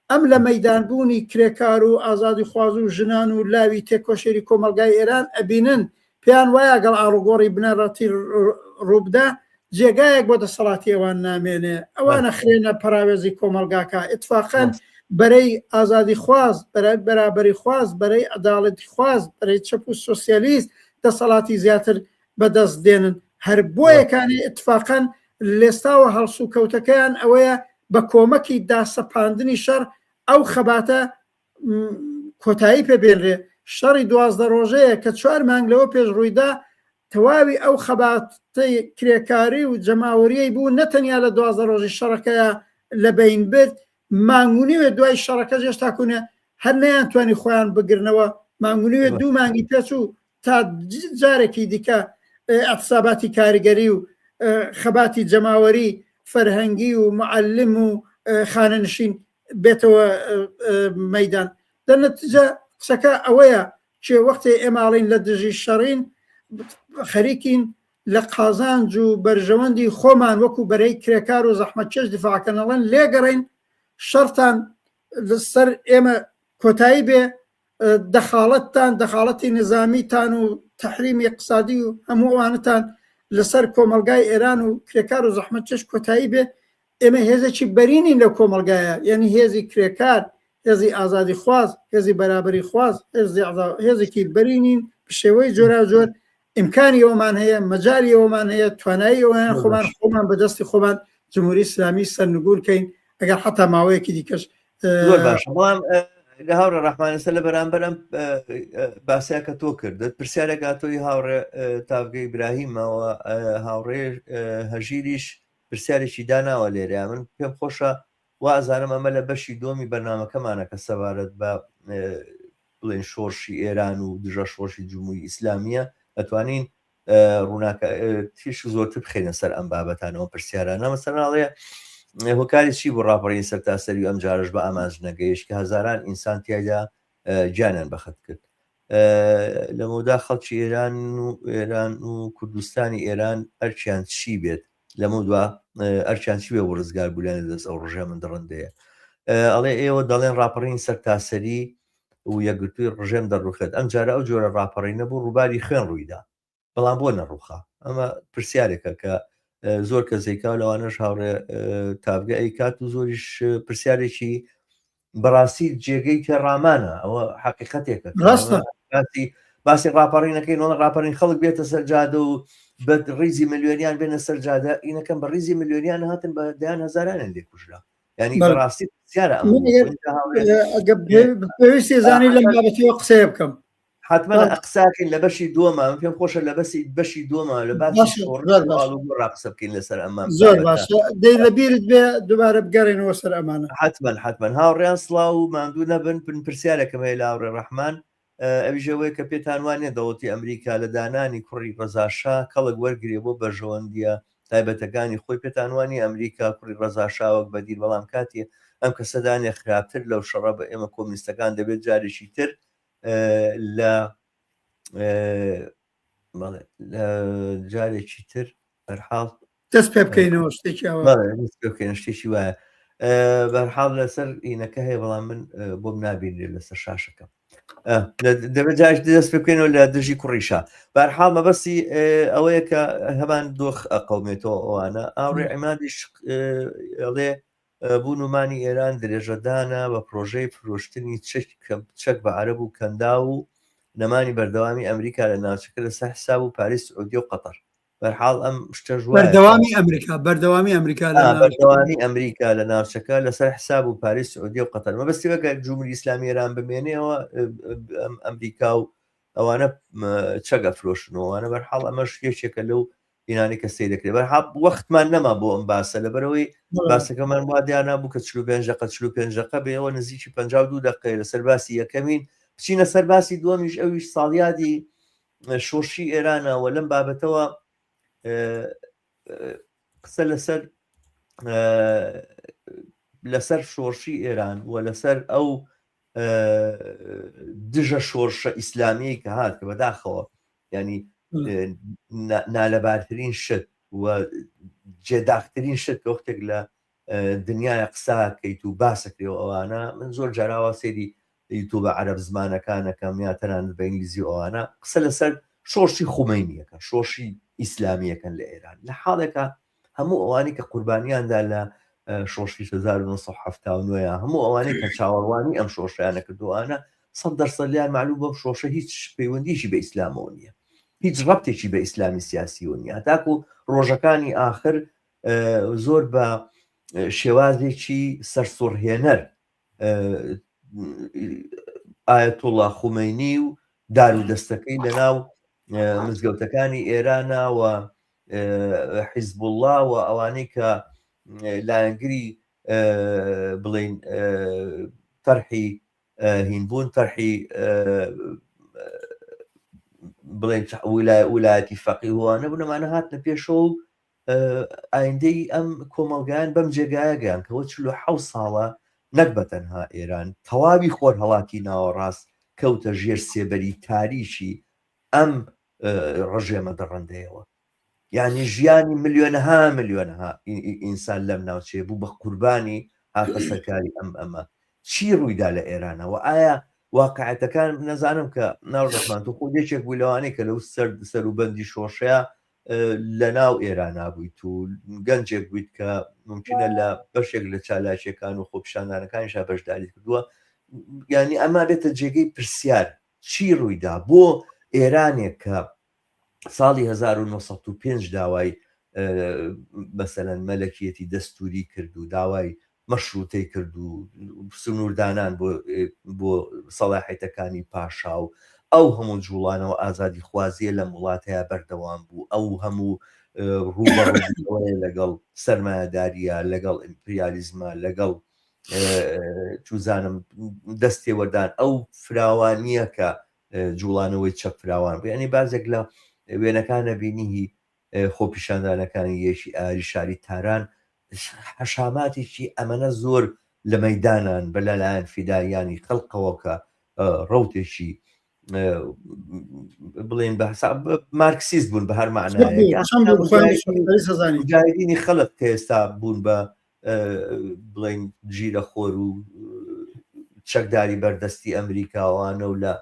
ئەم لە مەیدانبوونی کرێکار و ئازادی خواز و ژنان و لاوی تێکۆشێری کۆمەلگای ئێران ئەبینن پێیان وایە گەڵ ئاڵوگۆڕی بنەڕەتی ڕووبدا جێگایەک بۆ دەسەڵاتی ئەوان نامێنێ ئەوانە خێنە پەراوێزی کۆمەلگاکە اتفاقەن بەرەی ئازادی خواز بەرەی بەرابەری خواز بەرەی عەداڵەتی خواز بەرەی چەپ و سۆسیالیست دەسەڵاتی زیاتر بەدەست دێنن هەر بۆیەکانی اتفاقەن لێستاوە هەڵسو کەوتەکەیان ئەوەیە بە کۆمەکی داسەپاندنی شەڕ ئەو خەباتە کۆتایی پێبێنرێ شەڕی 12 ڕۆژەیە کە 4 مانگ لەوە پێش ڕوویدا تەواوی ئەو خەباتەی کرێکاری و جەماوەریەی بوو نەتەنیا لە 12 ڕۆژی شەڕەکەیە لە بین برد مانگونیوێ دوای شەڕەکە هێشتاکوونە هەر نەیانتوانی خۆیان بگرنەوە مانگونیوێ 2 مانگی پێچوو تا جارێکی دیکە ئەحساباتی کاریگەری و خەباتی جەماوەری فەرهەنگی و معلم و خانەنشین بێتەوە مەیدان دەنەتیجە قسەکە ئەوەیە چێ وەختی ئێماڵین لە دژی شەڕین خەریکین لە قازانج و بەرژەوەندی خۆمان وەکو بەرەی کرێکار و زەحمەتکێش دیفاعکەنەڵێن لێگەڕین شەڕتان لەسەر ئێمە کۆتایی بێ دەخاڵەتتان دەخاڵەتی نظامیتان و تەحریمی اقتصادی و هەموو ئەوانتان لەسەر کۆمەلگای ئێران و کرێکار و زەحمەتکێش کۆتایی بێ ئێمە هێزێکی بەرینین لە کۆمەلگایە یعنی هێزی کرێکار هێزی ئازادی خواز هێزی بەرابەری خواز هێزێکی بەرینین شێوەی جۆرا جۆر ئیمکانی ئەومان هەیە مەجای ئەومان هەیە توانایی ئەویان خۆمان بەدەستی خۆمان جمهوری ئیسلامی سەرنگورکەین ئەگەر حتا ماوەیەکی دیکەش
لە هاوڕە ڕەحمانە سەر لە بەرامبەرم باسییا کە تۆ کردت پرسیارە گاتۆی هاوڕێ تاڤگەی براهیمەوە هاوڕێ هەژیریش پرسیارێکی داناوە لێرە من پێم خۆشە وازانم ئەمە لە بەشی دۆمی بەرنامەکەمانە کە سەبارەت بە بڵێن شۆڕشی ئێران و دژە شۆڕشی جمهوری ئیسلامیە ئەتوانین ڕووناکە تیش زۆرتر بخێنە سەر ئەم بابەتانەوە پرسیارانە مەسەرناڵەیە هۆکاری چی بۆ ڕاپەڕی سەرتاسەری و ئەم جارش بە ئامانج نەگەیشت کە هەزاران ئینسان تیایدا جانیان بەخەت کرد لە مەودا خەڵکی ئێران و کوردستانی ئێران ئەرچیان چی بێت لەمە دووە ئەرچیانچی بێ بۆ ڕزگار بوولێنە دەست ئەو ڕژێ من دڕندەیە ئەڵێ ئێوە دەڵێن ڕاپەڕین سەر تاسەری و یەکگرتووی ڕژێم دەڕوخێت ئەم جارە ئەو جۆرە ڕاپەڕینە بوو ڕووباری خوێن ڕوویدا بەڵام بۆ نەڕووخا ئەمە پرسیارێکە کە زۆر کە زیکا لەوانەش هاوڕێ تابگە ئەی کات و زۆریش پرسیارێکی بەڕاستی جێگەی کە ڕامانە ئەوە حقیقەتێکە باسی ڕاپەڕینەکەی نۆڵە ڕاپەڕین خەڵک بێتە سەرجادە و بە ڕیزی ملیۆنیان بێنە سەرجادە ئینەکەم بە ڕیزی ملیۆنیان هاتن بە دەیان هەزارانیان لێکوژرا ینی بەڕاستی پرسیارە
پێویستی زانی لەم بابەتەوە قسە بکەم
حتمما قساکەین لە بەشی دووەمە من پێم خۆشە لە بەشی دووەمە لە باسی ڕاقسە بکەین لەسەر ئەمان
زۆر باشە دەی لەبیرت بێ دووبارە بگەڕێنەوە سەر ئەمانە
حتمما هاوڕێیان سڵاو و ماندوو نەبن پرسیارێکم هەیە لە هاوڕێ ڕەحمان ئەویژەوەی کە پێتان وانێ دەوڵەتی ئەمریکا لە دانانی کوڕی ڕەزاشا کەڵک وەرگێ بۆ بەژەوەندیە تایبەتەکانی خۆی پێتانوانی ئەمریکا کوڕی ڕەزاشاوەک بەدیر بەڵام کاتێ ئەم کەسەدانێ خراپتر لەو شەڕە بە ئێمە کۆمیستەکان دەبێت جارێکی تر لە جارێکی تر بەرحاڵ
دەست پێ بکەینەوە
شتێکی وایە بەرحاڵ لەسەر ئینەکە هەیە بەڵام من بۆم نابینێ لەسەر شاشەکەم دەبێت جاش دەست پێ بکەینەوە لە دژی کوڕیشا بەرحاڵ مەبەستی ئەوەیە کە هەمان دۆخ ئەقەومێتەوە ئەوانە ئاوڕێ عیمادیش ئەڵێ بوونمانی ئێران درێژەدانە بە پرۆژەی فرۆشتنی چەک بە عەرەب و کەندا و نەمانی بەردەوامی ئەمریکا لە ناوچەکە لەسەر حساب و پاریس سعودی و قەتەر بەرحاڵ ئەم شتە
بەردەوامی
ئەمریکا لە ناوچەکە لەسەر حساب و پاریس سعودی و قەتەر مەبەستی وەکە جمهوری ئیسلامی ئێران بمێنێەوە ئەمریکا و ئەوانە چەگە فرۆشنەوەوانە بەرحاڵ ئەمەش یەکێکە لەو بینانی کە سەی دەکرێت بەرحاڵ وەختمان نەما بۆ ئەم باسە لەبەرەوەی باسەکەمان وا دیانە بوو کە 45 بێەوە نزیکی 52 دقیقە لەسەر باسی یەکەمین بچینە سەر باسی دووەمیش ئەویش ساڵیادی شۆرشی ئێرانەوە لەم بابەتەوە قسە لەسەر شۆرشی ئێران و لەسەر ئەو دژە شۆرشە ئیسلامی کە هات کە بەداخەوە ینی نالەبارترین شت و جێداخترین شت وەختێک لە دنیای قساکەیت و باسەکرێەوە ئەوانە من زۆر جاراوە سێری یوتوبە عەرەب زمانەکانەکەم یا تەنانەت بە ئینگلیزی ئەوانە قسە لەسەر شۆرشی خومینیەکە شۆرشی ئیسلامیەکەن لە ئێران لە حاڵێکە هەموو ئەوانی کە قوربانیاندا لە شۆرشی 1970 هەموو ئەوانەی کە چاوەڕوانی ئەم شۆرشیانە کردوانە 100% معلوم بەم شۆرشە هیچ پەیوەندیشی بە ئیسلامەوە نییە هیچ ڕەبتێکی بە ئیسلامی سیاسیەوە نیە تاکو ڕۆژەکانی آخر زۆر بە شێوازێکی سەرسوڕهێنەر ئایەتوڵڵا خومینی و دار و دەستەکەی لەناو مزگەوتەکانی ئێرانە و حیزب الله و ئەوانەی کە لایەنگری بڵین تەرحی هینبوون تەرحی بڵێن ویلایەتی فەقیهوانە بوونەمانە هاتنە پێشەوە و ئایندەی ئەم کۆمەڵگایان بەم جێگایە گەیان کەەوە 47 ساڵە نەک بەتەنها ئێران تەواوی خۆر هەڵاتی ناوەڕاست کەوتە ژێر سێبەری تاریشی ئەم ڕژێمە دەڕەندەیەوە یعنی ژیانی ملیۆنەها ئینسان لەم ناوچێ بوو بە قوربانی ئاقەسەرکاری ئەمە چی ڕوویدا لە ئێرانەوە ئایا واقعەتەکان نەزانم کە ناوڕەحمان تو خودێکێک بووی لەوانەیە کە لەو سەروبەندی شۆشەیە لە ناو ئێرانە بوویت و گەنجێک بوویت کە ممکنە لە بەشێک لە چالاکیەکان و خۆپیشاندانەکانیشا بەشداری کردووە یعنی ئەما بێتە جێگەی پرسیار چی ڕوویدا بۆ ئێرانێک کە ساڵی 1905 داوای مەسەلەن مەلەکیەتی دەستوری کرد و داوای مەشروتەی کرد و سنووردانان بۆ سەلاحیەتەکانی پاشا و ئەو هەموو جوڵانەوە ئازادی خوازیە لە وڵاتەیە بەردەوام بوو ئەو هەموو ڕووبەڕوویە لەگەڵ سەرمایەداریە لەگەڵ ئیمپریالیزمە لەگەڵ چوزانم دەستێوەدان ئەو فراوانیە کە جوڵانەوەی چەپ فراوان بوو ینی بازێک لە وێنەکانە بینیهی خۆپیشاندانەکانی یەشی ئاری شاری تاران حەشاماتێکی ئەمەنە زۆر لە مەیدانان بە لەلایەن فیدایانی خەڵقەوە کە ڕەوتێکی بڵێن بە مارکسیست بوون بە هەر معنایە مجاهدینی خەڵق کە ئێستا بوون بە بڵێن گیرە خۆر و چەکداری بەردەستی ئەمریکاوانە و لە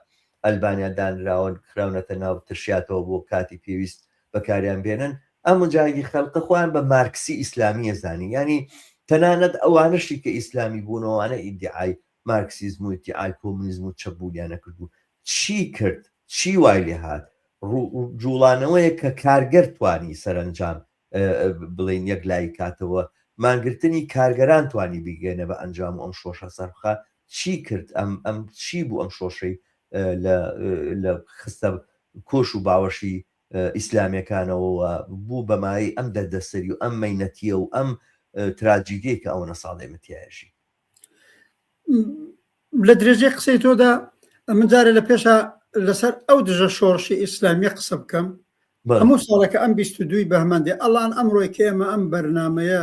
ئەلبانیا دانراون کراونەتە ناو ترشیاتەوە بۆ کاتی پێویست بەکاریان بێنن ئەم مجاهدی خەڵقە خۆیان بە مارکسی ئیسلامی ئەزانی ینی تەنانەت ئەوانەشی کە ئیسلامی بوونەوەوانە ئیدعای مارکسیزم و ئیدعای کۆمونیزم و چەبوونیانە کردو چی کرد چی وای لێ هات جوڵانەوەیە کە کارگەر توانی سەرنجام بڵێن یەک لای کاتەوە مانگرتنی کارگەران توانی بیگەێنە بە ئەنجام و ئەم شۆشە سەرخە چی کرد ئەم چی بوو ئەم شۆشەی لە خستە کۆش و باوەشی ئیسلامیەکانەوە بوو بەمای ئەم دەردەسەری و ئەم مەینەتیە و ئەم تراجیدیە کە ئەوەنە ساڵێ متیایەژی
لە درێژەی قسەی تۆدا من جارێ لە پێشە لەسەر ئەو دژە شۆڕشی ئیسلامی قسە بکەم هەموو ساڵەکە ئەم 22 بەهمەندێ ئەڵان ئەمڕۆی کە ئێمە ئەم بەرنامەیە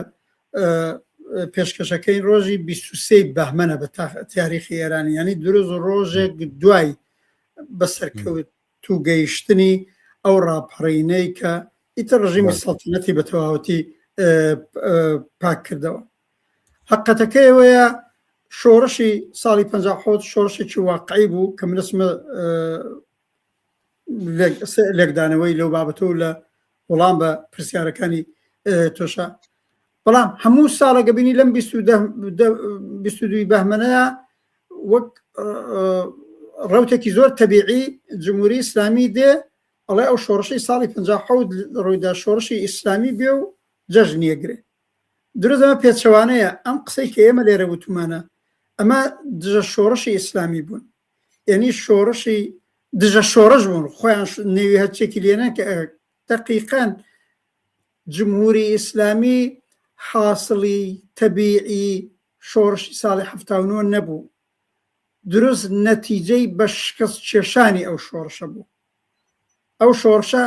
پێشکەشەکەی ڕۆژی 23 بەهمەنە بە تاریخی ئێرانی ینی دروست ڕۆژێک دوای بەسەرکەوت و گەیشتنی ئەو ڕاپەڕینەی کە ئیتر ڕژیمی سەڵتەنەتی بە تەواوەتی پاک کردەوە حقەتەکەیەوەیە شۆڕشی ساڵی 57 شۆڕشێکی واقعی بوو کە منسمە لێکدانەوەی لەو بابەتە و لە وەڵام بە پرسیارەکانی تۆشە بەڵام هەموو ساڵە گەبینی لەم 22 بەهمەنەیە وەک ڕوتێکی زۆر تەبیعی جمهوری ئیسلامی دێ ئەڵێ ئەو شۆڕشەی ساڵی 57 ڕوویدا شۆڕشی ئیسلامی بێ و جەژنیەگرێ دروست ئەمە پێچەوانەیە ئەم قسەی کە ئێمە لێرە وتمانە ئەمە دژە شۆڕشی ئیسلامی بوون یعنی شۆڕشی دژە شۆڕش بوون خۆیان نێوی هەرچێکی لێنە کە دەقیقاً جمهوری ئیسلامی حاصلی تەبیعی شۆڕشی ساڵی 79 نەبوو دروست نەتیجەی بە شکست کێشانی ئەو شۆڕشە بوو ئەو شۆڕشە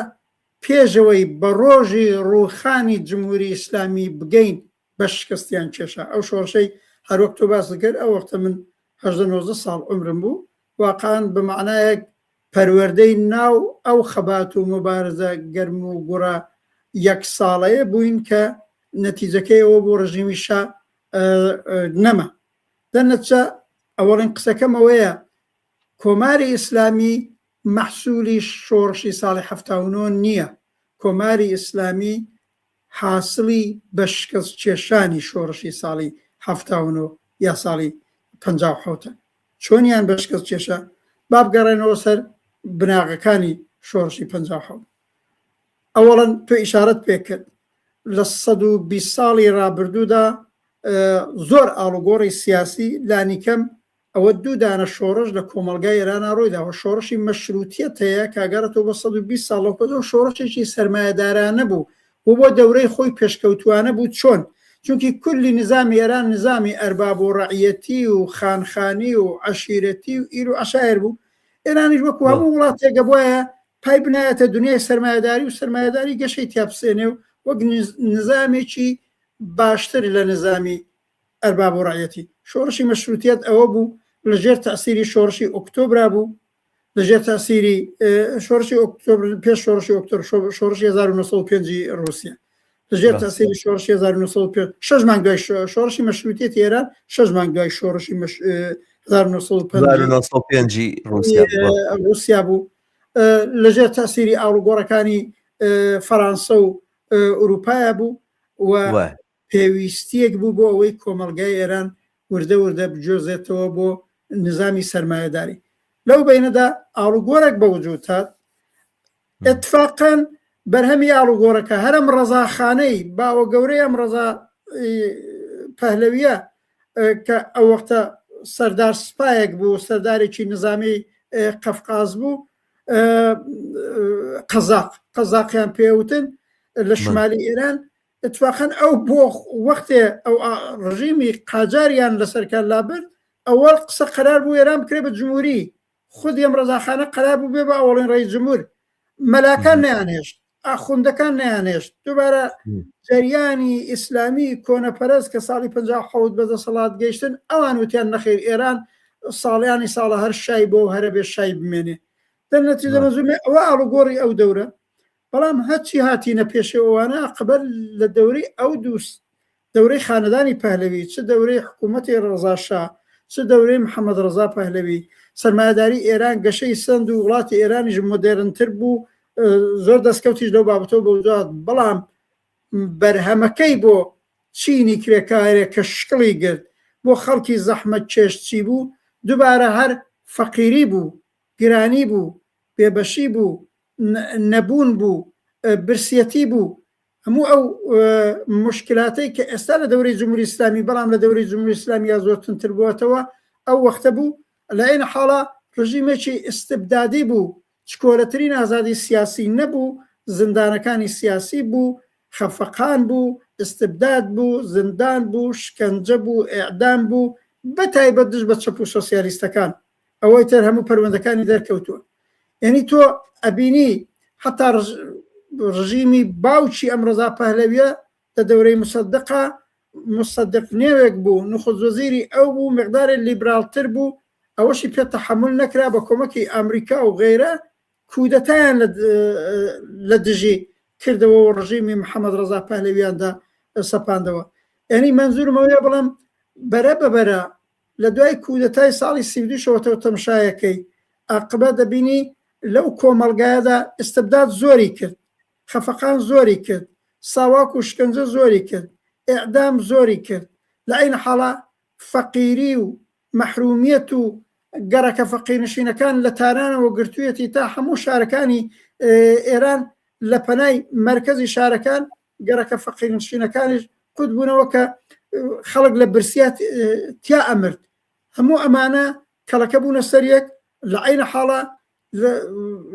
پێشەوەی بە ڕۆژی ڕووخانی جمهوری ئیسلامی بگەین بە شکستیان کێشە ئەو شۆڕشەی هەروەک تۆ باس کرد ئەو وەختە من 19 ساڵ عمرم بوو واقعاً بە معنایەک پەروەردەی ناو ئەو خەبات و مبارزە گەرم و گوڕە یەک ساڵەیە بووین کە نەتیجەکەیەوە بۆ ڕژیمی شا نەما دەنەچە ئەوەڵین قسەکەم ئەوەیە کۆماری ئیسلامی مەحسوولی شۆڕشی ساڵی 79 نییە کۆماری ئیسلامی حاصلی بە شکست کێشانی شۆڕشی ساڵی 79 یا ساڵی 57 چۆنیان بە شکست کێشە با بگەڕێنەوە سەر بناغەکانی شۆڕشی 57 ئەوەڵەن تۆ ئیشارەت پێکرد لە 120 ساڵی ڕابردوودا زۆر ئاڵوگۆڕی سیاسی لانیکەم ئەوە دوو دانە شۆڕش لە کۆمەلگای ئێرانە ڕۆیداوە شۆڕشی مەشروتیەت هەیە کاگەڕێتەوە بە 120 ساڵ شۆڕشێکی سەرمایەدارانە بوو و بۆ دەورەی خۆی پێشکەوتوانە بوو چۆن چونکی کولی نظامی ئێران نظامی ئەرباب و ڕەعیەتی و خانخانی و عەشیرەتی و ئیر و عەشایر بوو ئێرانیش وەکو هەموو وڵاتێکە بۆیە پای بنایەتە دنیای سەرمایەداری و سەرمایەداری گەشەی تیابسێنێ و وەک نظامێکی باشتر لە نظامی ئەرباب و ڕەعیەتی شۆڕشی مەشروتیەت ئەوە بوو لەژێر تەسیری شۆڕشی ئۆکتۆبرا بوو لەژێر تەسیری شۆڕشی ئۆکتۆبر پێش شۆڕشی ئۆکتۆبر شۆڕشی 1950 رووسیا لەژێر تەسیری شۆڕشی 1950 6 مانگ دوای شۆڕشی مەشروتیەتی ئێران 6 مانگ دوای شۆڕشی 1950 رووسیا بوو لەژێر تەسیری ئاڵوگۆڕەکانی فەرانسە و ئوروپایە بوو و پێویستیەک بوو بۆ ئەوەی کۆمەلگای ئێران وردە وردە بجۆزێتەوە بۆ نظامی سەرمایەداری لەو بینەدا ئاڵوگۆڕێک بە وجود هات اتفاقاً بەرهەمی ئاڵوگۆڕەکە هەرم ڕەزاخانەی باوە گەورەی ئەم ڕەزا پەهلەویە کە ئەو وەختە سەردار سپایەک بوو سەردارێکی نظامی قەفقاز بوو قەزاقیان پێوتن لە شمالی ئێران اتفاقاً ئەو بۆ وەختێ ئەو ڕژیمی قاجاریان لەسەرکار لابرد ئەوەڵ قسە قەرار بوو ئێران بکرێ بە جمهوری خودی ئەم ڕەزاخانە قەرار بوو بێ بە ئەوڵین ڕێی جمهور مەلاکان نەیانهێشت ئاخوندەکان نەیانهێشت دووبارە جەریانی ئیسلامی کۆنەپەرست کە ساڵی 57 بەدەسەڵات گەیشتن ئەوان وتیان نەخێر ئێران ساڵیانی ساڵە هەر شای بۆ هەرە بێ شای بمێنێ دەنەتیجە مەزومێ ئەوە ئاڵوگۆڕی ئەو دەورە بەڵام هەچی هاتیینە پێشەوەوانە قبل لە دەورەی ئەو دەورەی خانەدانی پەهلەوی چ دەورەی حکوومەتی ڕەزاشا چ دەورەی محەممەد ڕەزا پەهلەوی سەرمایهداری ئێران گەشەی سند و وڵاتی ئێرانیش مۆدێرنتر بوو زۆر دەستکەوتیش لەو بابەتەوە بەوجات بەڵام بەرهەمەکەی بۆ چینی کرێکارێک کە شکڵی گرت بۆ خەڵکی زەحمەت چێشتی بوو دووبارە هەر فەقیری بوو گرانی بوو بێبەشی بوو نەبوون بوو برسیەتی بوو هەموو ئەو مشکلاتەی کە ئێستا لە دەورەی جمهوری ئیسلامی بەڵام لە دەورەی جمهوری ئیسلامی یا زۆرتر بووەتەوە ئەو وەختە بوو لە عین حاڵە ڕژیمێکی ئستبدادی بوو چکۆلەترین ئازادی سیاسی نەبوو زندانەکانی سیاسی بوو خەفەقان بوو استبداد بوو زندان بوو شکنجە بوو ئێعدام بوو بەتایبەت دژ بە چەپ و سۆسیالیستەکان ئەوەی تر هەموو پەروەندەکانی دەرکەوتووە یعنی تۆ ئەبینی حتا ڕژیمی باوکی ئەم ڕەزا پەهلەویە لە دەورەی مصدق نێوێک بوو نخستوەزیری ئەو بوو مقدارێک لیبرالتر بوو ئەوەشی پێ تەحمل نەکرا بە کۆمەکی ئەمریکا و غێرە کودەتایان لە دژی کردەوە و ڕژیمی محەممەد ڕەزا پەهلەویاندا سەپاندەوە یعنی منزورمەوەیە بەڵام بەرە بەبەرە لە دوای کودەتای ساڵی 32 تەمشایەکەی عاقبە دەبینی لەو کۆمەلگایەدا ئستبداد زۆری کرد خەفەقان زۆری کرد ساواک و شکنجە زۆری کرد ئێعدام زۆری کرد لە عین حاڵە فەقیری و مەحرومیەت و گەڕەکە فەقیرنشینەکان لە تارانەوە گرتوویەتی تا هەموو شارەکانی ئێران لە پەنای مرکزی شارەکان گەڕەکە فەقیرنشینەکانیش قوت بوونەوە کە خەڵک لە برسیات تیا ئەمرد هەموو ئەمانە کەڵەکە بوونە سەریەک لە عینە حاڵە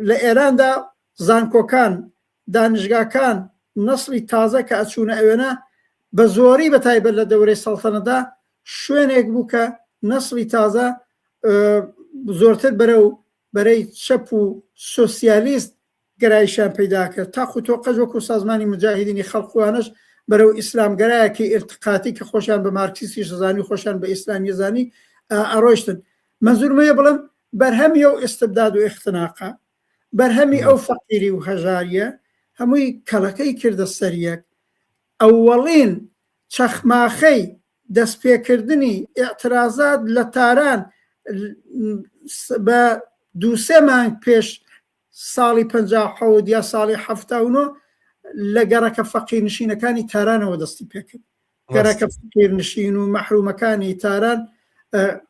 لە ئێراندا زانکۆکان دانیشگاکان نەسڵی تازە کە ئەچوونە ئەوێنە بە زۆری بە تایبەت لە دەورەی سەڵتەنەدا شوێنێک بوو کە نەسڵی تازە زۆرتر بەرەی چەپ و سۆسیالیست گەرایشان پیدا کرد تاخو تۆ قەز وەکو سازمانی مجاهدینی خەڵقوانش بەرەو ئیسلامگەرایەکی ئرتقاتی کە خۆشیان بە مارکسیستی زانی خۆشیان بە ئیسلامی زانی ئەڕۆیشتن منزورمەیە بڵم بەرهەمی ئەو ئستبداد و اختناقە بەرهەمی ئەو فەقیری و هەژاریە هەمووی کەڵەکەی کردە سەریەک ئەوەڵین چەخماخەی دەستپێکردنی ئێعترازات لە تاران بە 2-3 مانگ پێش ساڵی 57 یا ساڵی 79 لە گەڕەکە فەقیرنشینەکانی تارانەوە دەستی پێکرد گەڕەکە فەقیرنشین و مەحرومەکانی تاران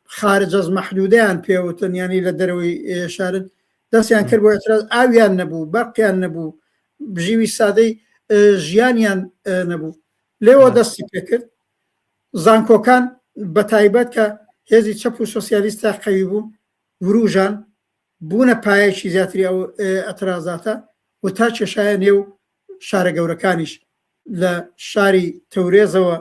خارج از مەحدودەیان پێوتن ینی لە دەرەوەی شارن دەستیان کرد بۆ ئێعتراز ئاویان نەبوو بەرقیان نەبوو بژیوی سادەی ژیانیان نەبوو لێوە دەستی پێکرد زانکۆکان بە تایبەت کە هێزی چەپ و سۆسیالیستا قەوی بوو وروژان بوونە پایەکی زیاتری ئەو ئەترازاتە و تا کێشایە نێو شارە گەورەکانیش لە شاری تەورێزەوە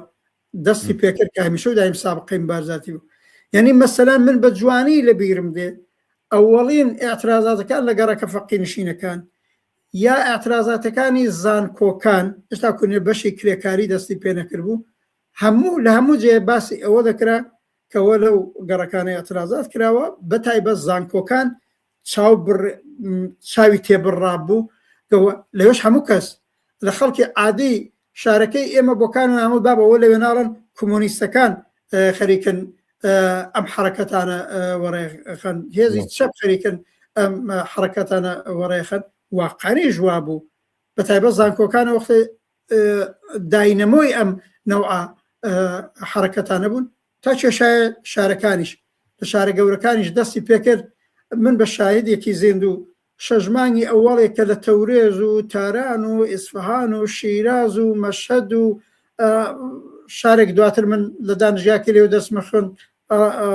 دەستی پێکرد کە هەمیشە و دایم سابقەی مبارزاتی بوو یعنی مەسەلەن من بە جوانی لە بیرم دێ ئەوەڵین ئێعترازاتەکان لە گەڕەکە فەقیرنشینەکان یا ئێعترازاتەکانی زانکۆکان هێشتا کورنێ بەشی کرێکاری دەستی پێ نەکرد بوو هەموو لە هەموو جێ باسی ئەوە دەکرا کەوە لەو گەڕەکانی ئەترازات کراوە بەتایبەت زانکۆکان چاوی تێبڕا بوو لەوێش هەموو کەس لە خەڵکی عادی شارەکەی ئێمە بۆکان و هەموو بابەوە لەوێ ناڵن کۆمۆنیستەکان خەریکن ئەم حرەکەتانە وەڕێخەن هێزی چەپ خەریکن ئەم حرەکەتانە وەڕێخەن واقعی ژوا بوو بەتایبەت زانکۆکان وەختێ داینەمۆی ئەم نەوعە حرەکەتانە بوون تا کێشایە شارەکانیش لە شارە گەورەکانیش دەستی پێکرد من بە شاهدێکی زیند و شەژمانی ئەوەڵێک کە لە تەورێز و تاران و ئیسفەهان و شیراز و مەشهەد و شارێک دواتر من لە دانیشگاکە لێو دەستمە خوێن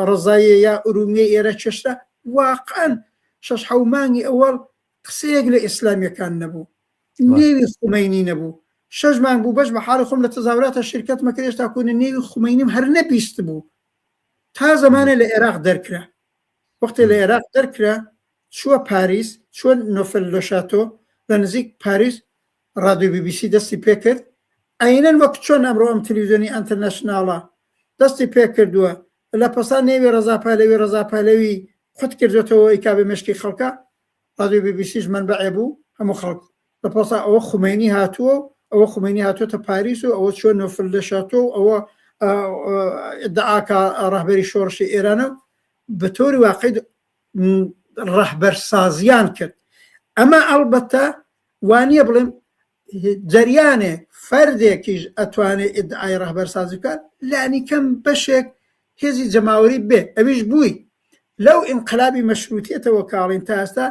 ڕزاییە یا ئورومیە ئێرە چێشتا واقعەن 6 مانگی ئەوەڵ قسەیەک لە ئیسلامیەکان نەبوو نێوی خومەینی نەبوو 6 مانگ بوو بەش بە حاڵی خۆم لە تەزاوراتە شرکەت مەکرد هێشتا کوونە نێوی خومەینیم هەر نەبیست بوو تا زمانێ لە عێراق دەرکرا وەختێ لە عێراق دەرکرا چووە پاریس چوە نۆفل لە شاتۆ لە نزیک پاریس ڕادیۆ BBC دەستی پێکرد ئەینەن وەک چۆن ئەمڕۆ ئەم تەلەڤیزیۆنی ئەنتەرنەشناڵە دەستی پێکردووە لە پەسا نێوی ڕەزا پەهلەوی قوت کردوێتەوە ئیکا بە مشکی خەڵکە رادیۆ BBC منبعێ بوو هەموو خەڵک لەپۆسا ئەوە خومینی هاتووە ئەوە خومینی هاتوۆتە پاریس و ئەوە چۆن نۆفل لە شاتۆ ئەوە ادعاکە ڕاهبەری شۆڕشی ئێرانە بە تۆری واقعی ڕەهبەرسازیان کرد ئەمە ئەڵبەتە وانییە بڵێم جەریانێک فەردێکیش ئەتوانێت ئیدعای ڕەهبەرسازی بکات لانی کەم بەشێک هێزی جەماوەری بێ ئەویش بووی لەو ئینقلابی مەشروتیەتەوە کاڵین تا ئێستا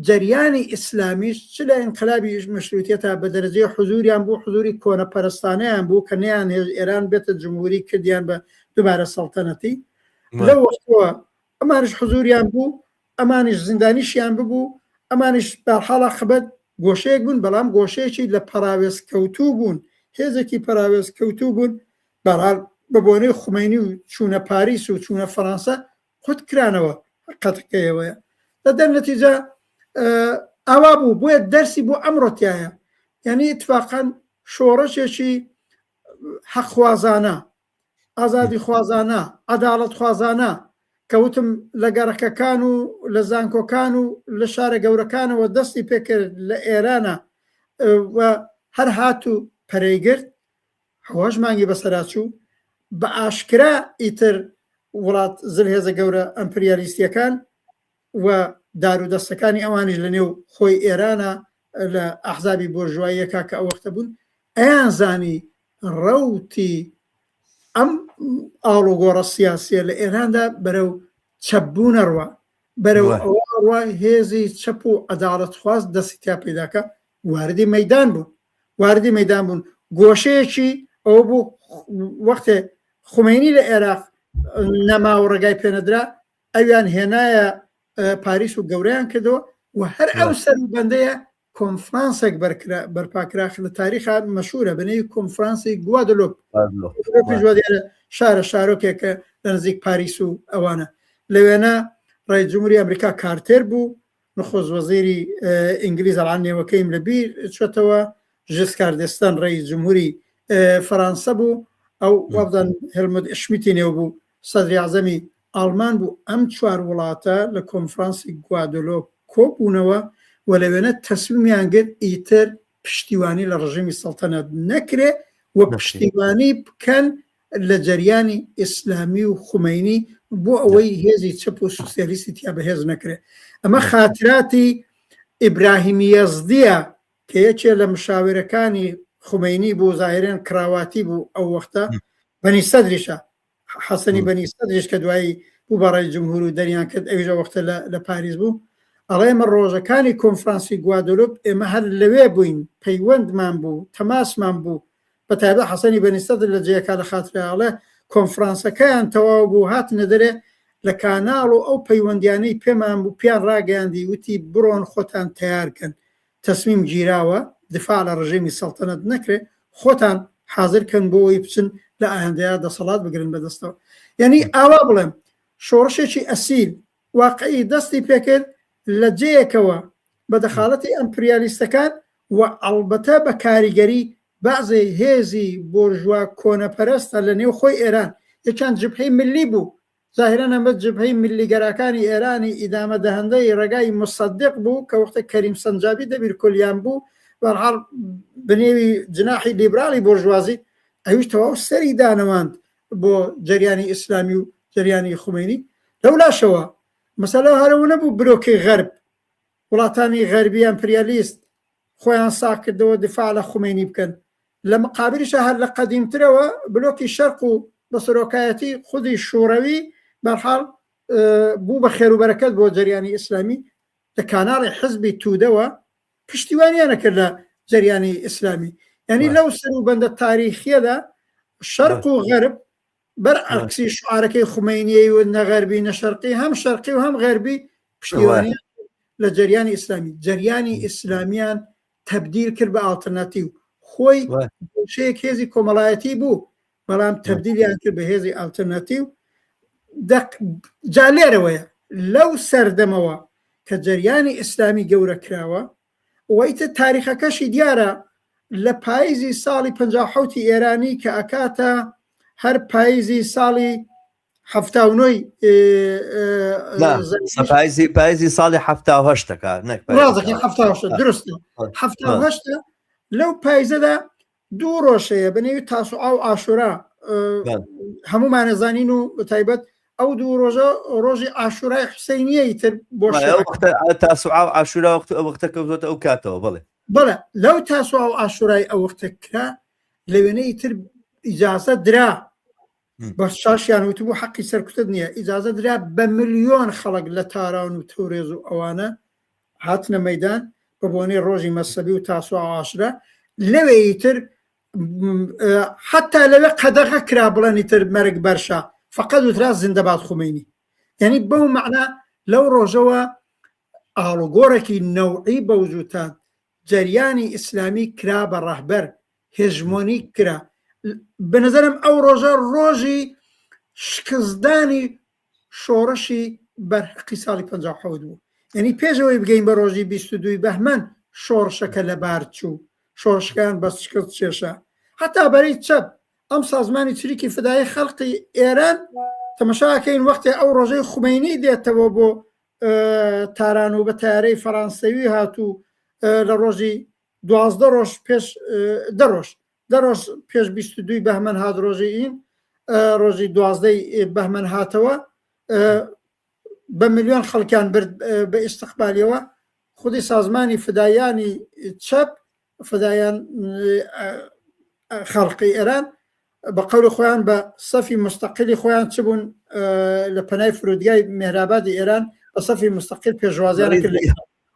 جەریانی ئیسلامیش چ لە ئینقلابی مەشروتیەتە بە دەرەجەی حضوریان بوو حضوری کۆنەپەرستانەیان بوو کە نەیان ئێران بێتە جمهوری کردیان بە دووبارە سەڵتەنەتی لەو وەختەوە ئەمانش حضوریان بوو ئەمانش زیندانیشیان ببوو ئەمانش بەحاڵە خبەت گۆشەیەک بوون بەڵام گۆشەیەکی لە پەراوێز کەوتوو بوون هێزێکی پەراوێز کەوتوو بوون بەحاڵ بە بۆنەی خومینی و چوونە پاریس و چوونە فەڕەنسا خۆت کرانەوە قەتەکەیەوەیە لە دەرنەتیجە ئاوا بوو بۆیە دەرسی بۆ ئەمڕۆتیایە یعنی اتفاقاً شۆڕشێکی حەقخوازانە ئازادی خوازانە عەداڵەت خوازانە کەوتم لە گەڕەکەکان و لە زانکۆکان و لە شارە گەورەکانەوە دەستی پێکرد لە ئێرانە و هەر هات و پەرەیگرت هەواش مانگی بەسەراچوو بە ئاشکرا ئیتر وڵات زلهێزە گەورە ئەمپریالیستیەکان و دارودەستەکانی ئەوانش لە نێو خۆی ئێرانە لە ئەحزابی بۆرژواییەکە کە ئەو وەختە بوون ئەیان زانی ڕەوتی ئەم ئاڵوگۆڕە سیاسیە لە ئێراندا بەرەو چەپبوونەڕوە بەرەو ئەوڕوا هێزی چەپ و عەداڵەت خواست دەستی پێداکە واردی مەیدان بوون گۆشەیەکی ئەوە بوو وەختێ خومینی لە عێراق نەما و ڕێگای پێنەدرا ئەویان هێنایە پاریس و گەورەیان کردەوە و هەر ئەو سەربەندەیە کۆنفرانسێک بەرپاکراخ لە تاریخا مەشهورە بنەوەی کۆنفرانسی گوادلۆپ شارە شارۆکێکە لە نزیک پاریس و ئەوانە لەوێنە ڕای جمهوری ئەمریکا کارتێر بوو نخۆز وەزیری ئینگلیز ئەڵان نێوەکەیم لەبیر چێتەوە ژسکار دەستان ڕای جمهوری فەرانسە بوو ئەو وەبدان هێلموت شمیتی نێو بوو سەدری عەزەمی ئاڵمان بوو ئەم چوار وڵاتە لە کۆنفرانسی گوادلۆپ کۆبوونەوە و لەوێنە تەسمیمیان گرت ئیتر پشتیوانی لە ڕژیمی سەڵتەنەت نەکرێ و پشتیوانی بکەن لە جەریانی ئیسلامی و خومینی بۆ ئەوەی هێزی چەپ و سوسیالیستی تیا بەهێز نەکرێ ئەمە خاتراتی ئیبراهیم یەزدیە کە یەکێ لە مشاورەکانی خومینی بوو زاهرێن کراواتی بوو ئەو وەختە بەنی سەدریشە حەسەنی بەنی سەدریش کە دوایی بوو بەڕای جمهور و دەریان کرد ئەویژە وەختە لە پاریس بوو ئەڵێ ئێمە ڕۆژەکانی کۆنفرانسی گوادلۆپ ئێمە هەر لەوێ بووین پەیوەندمان بوو تەماسمان بوو بە تایبەت حەسەنی بەنی سەدر لە جێیەکە لە خاتراڵێ کۆنفرانسەکەیان تەواو بوو هاتنە دەرێ لە کاناڵ و ئەو پەیوەندیانەی پێمان بوو پیان ڕاگەیاندی وتی بڕۆن خۆتان تیارکەن تەسمیم گیراوە دفاع لە ڕژیمی سەڵتەنەت نەکرێ خۆتان حاضرکەن بۆەوەی بچن لە ئاهەندەیە دەسەڵات بگرن بەدەستەوە یعنی ئاوا بڵێم شۆڕشێکی ئەسیل واقعی دەستی پێکرد لە جەیەکەوە بە دەخالەتی ئەمپریالیستەکان و ئەڵبەتە بە کاریگەری بەعزێ هێزی بۆرژوا کۆنەپەرستە لە نێو خۆی ئێران یەکان جبهەی ملی بوو ظاهرەن ئەمە جبهەی ملیگەراکانی ئێرانی ئیدامە دەهەندەی ڕێگای مصدق بوو کە وەختە کەریم سەنجابی دەبیر کولیان بوو بەرحاڵ بنێوی جناحی لیبرالی بۆرژوازی ئەویش تەواو سەری دانەواند بۆ جەریانی ئیسلامی و جەریانی خومینی لەولاشەوە مەسەلە هەرەوە نەبوو برۆکەی غەرب وڵاتانی غەربی ئەمپریالیست خۆیان ساکردەوە دفاع لە خومینی بکەن لە مقابلیشە هەر لە قەدیمترەوە بلۆکی شەرق و بە سەرۆکایەتی خودی شوڕەوی بەرحاڵ بوو بە خێروبەرەکەت بۆ جەریانی ئیسلامی لە کاناڵی حزبی توودەوە پشتیوانیانە کرد لە جەریانی ئیسلامی یعنی لەو سەروبەندە تاریخیەدا شەرق و غەرب بەرعەکسی شعارەکەی خومینیەی و نەغەربی نەشەرقی هەم شەرقی و هەم غەربی پشتیوانی لە جەریانی ئیسلامی جەریانی ئیسلامیان تەبدیل کرد بە ئالتەرناتیو خۆی شەیەک هێزی کۆمەڵایەتی بوو بەڵام تەبدیلیان کرد بە هێزی ئالتەرناتیو جا لێرەوەیە لەو سەردەمەوە کە جەریانی ئیسلامی گەورە کراوە وەیتە تاریخەکەشی دیارە لە پاییزی ساڵی 57 ئێرانی کە ئەکاتە هەر پاییزی ساڵی هەفتاونۆی
پاییزی ساڵی هەفتاهەشتەکە نەک
ڕازەکە هەفتاهەشتە درستە هەفتاهەشتە لەو پایزەدا دوو ڕۆژەیە بەنێوی تاسوعا و ئاشورا هەمومان نەزانین و بەتایبەت ئەو دوو ڕۆژە ڕۆژی ئاشورای حوسەینیەی تر بۆ
تاسوعا و ئاشورا وەختە کەوتۆتە ئەو کاتەوە بڵێ
بەڵێ لەو تاسوعا و ئاشورای ئەو وەختە کرا لە وێنەی تر ئیجازە درا بە شاشیان وتبوو حەقی سەرکوتت نییە ئیجازە درا بە ملیۆن خەڵک لە تاران و تەورێز و ئەوانە هاتنە مەیدان بە بۆنەی ڕۆژی مەسەبی و تاسوعا و ئاشورا لەوێی تر حتا لەوێ قەدەغە کرا بڵێنی تر مەرگ بەرشا فقط وترا زیندەباد خومینی یعنی بەو معنە لەو ڕۆژەوە ئاڵوگۆڕێکی نەوعی بەوجوتان جەریانی ئیسلامی کرا بە ڕەهبەر هێژمۆنی کرا بەنظرم ئەو ڕۆژە ڕۆژی شکستدانی شۆڕشی بەرحەقی ساڵی 57 بوو یعنی پێشەوەی بگەین بە ڕۆژی 22 بەهمەن شۆڕشەکە لەبار چوو شۆڕشەکان بە شکست چێشە حتا بەرەی چەپ ئەم سازمانی چریکی فدایی خەڵقی ئێران تەمەشاکەین وەختی ئەو ڕۆژەی خومینی دێتەوە بۆ تاران و بە تارەی فەڕانسەوی هاتوو لە ڕۆژی 12 ڕۆژ پێش دە ڕۆژ پێش 22 بەهمەن هات ڕۆژی ئین ڕۆژی 12 بەهمەن هاتەوە بە ملیۆن خەڵکیان برد بە ئیستقبالیەوە خودی سازمانی فدایانی چەپ فدایان خەڵقی ئێران بە قەولی خۆیان بە سەفی مستەقلی خۆیان چ بوون لە پەنای فرودگای مێهرابادی ئێران بە سەفی مستەقل پێشوازیان کرد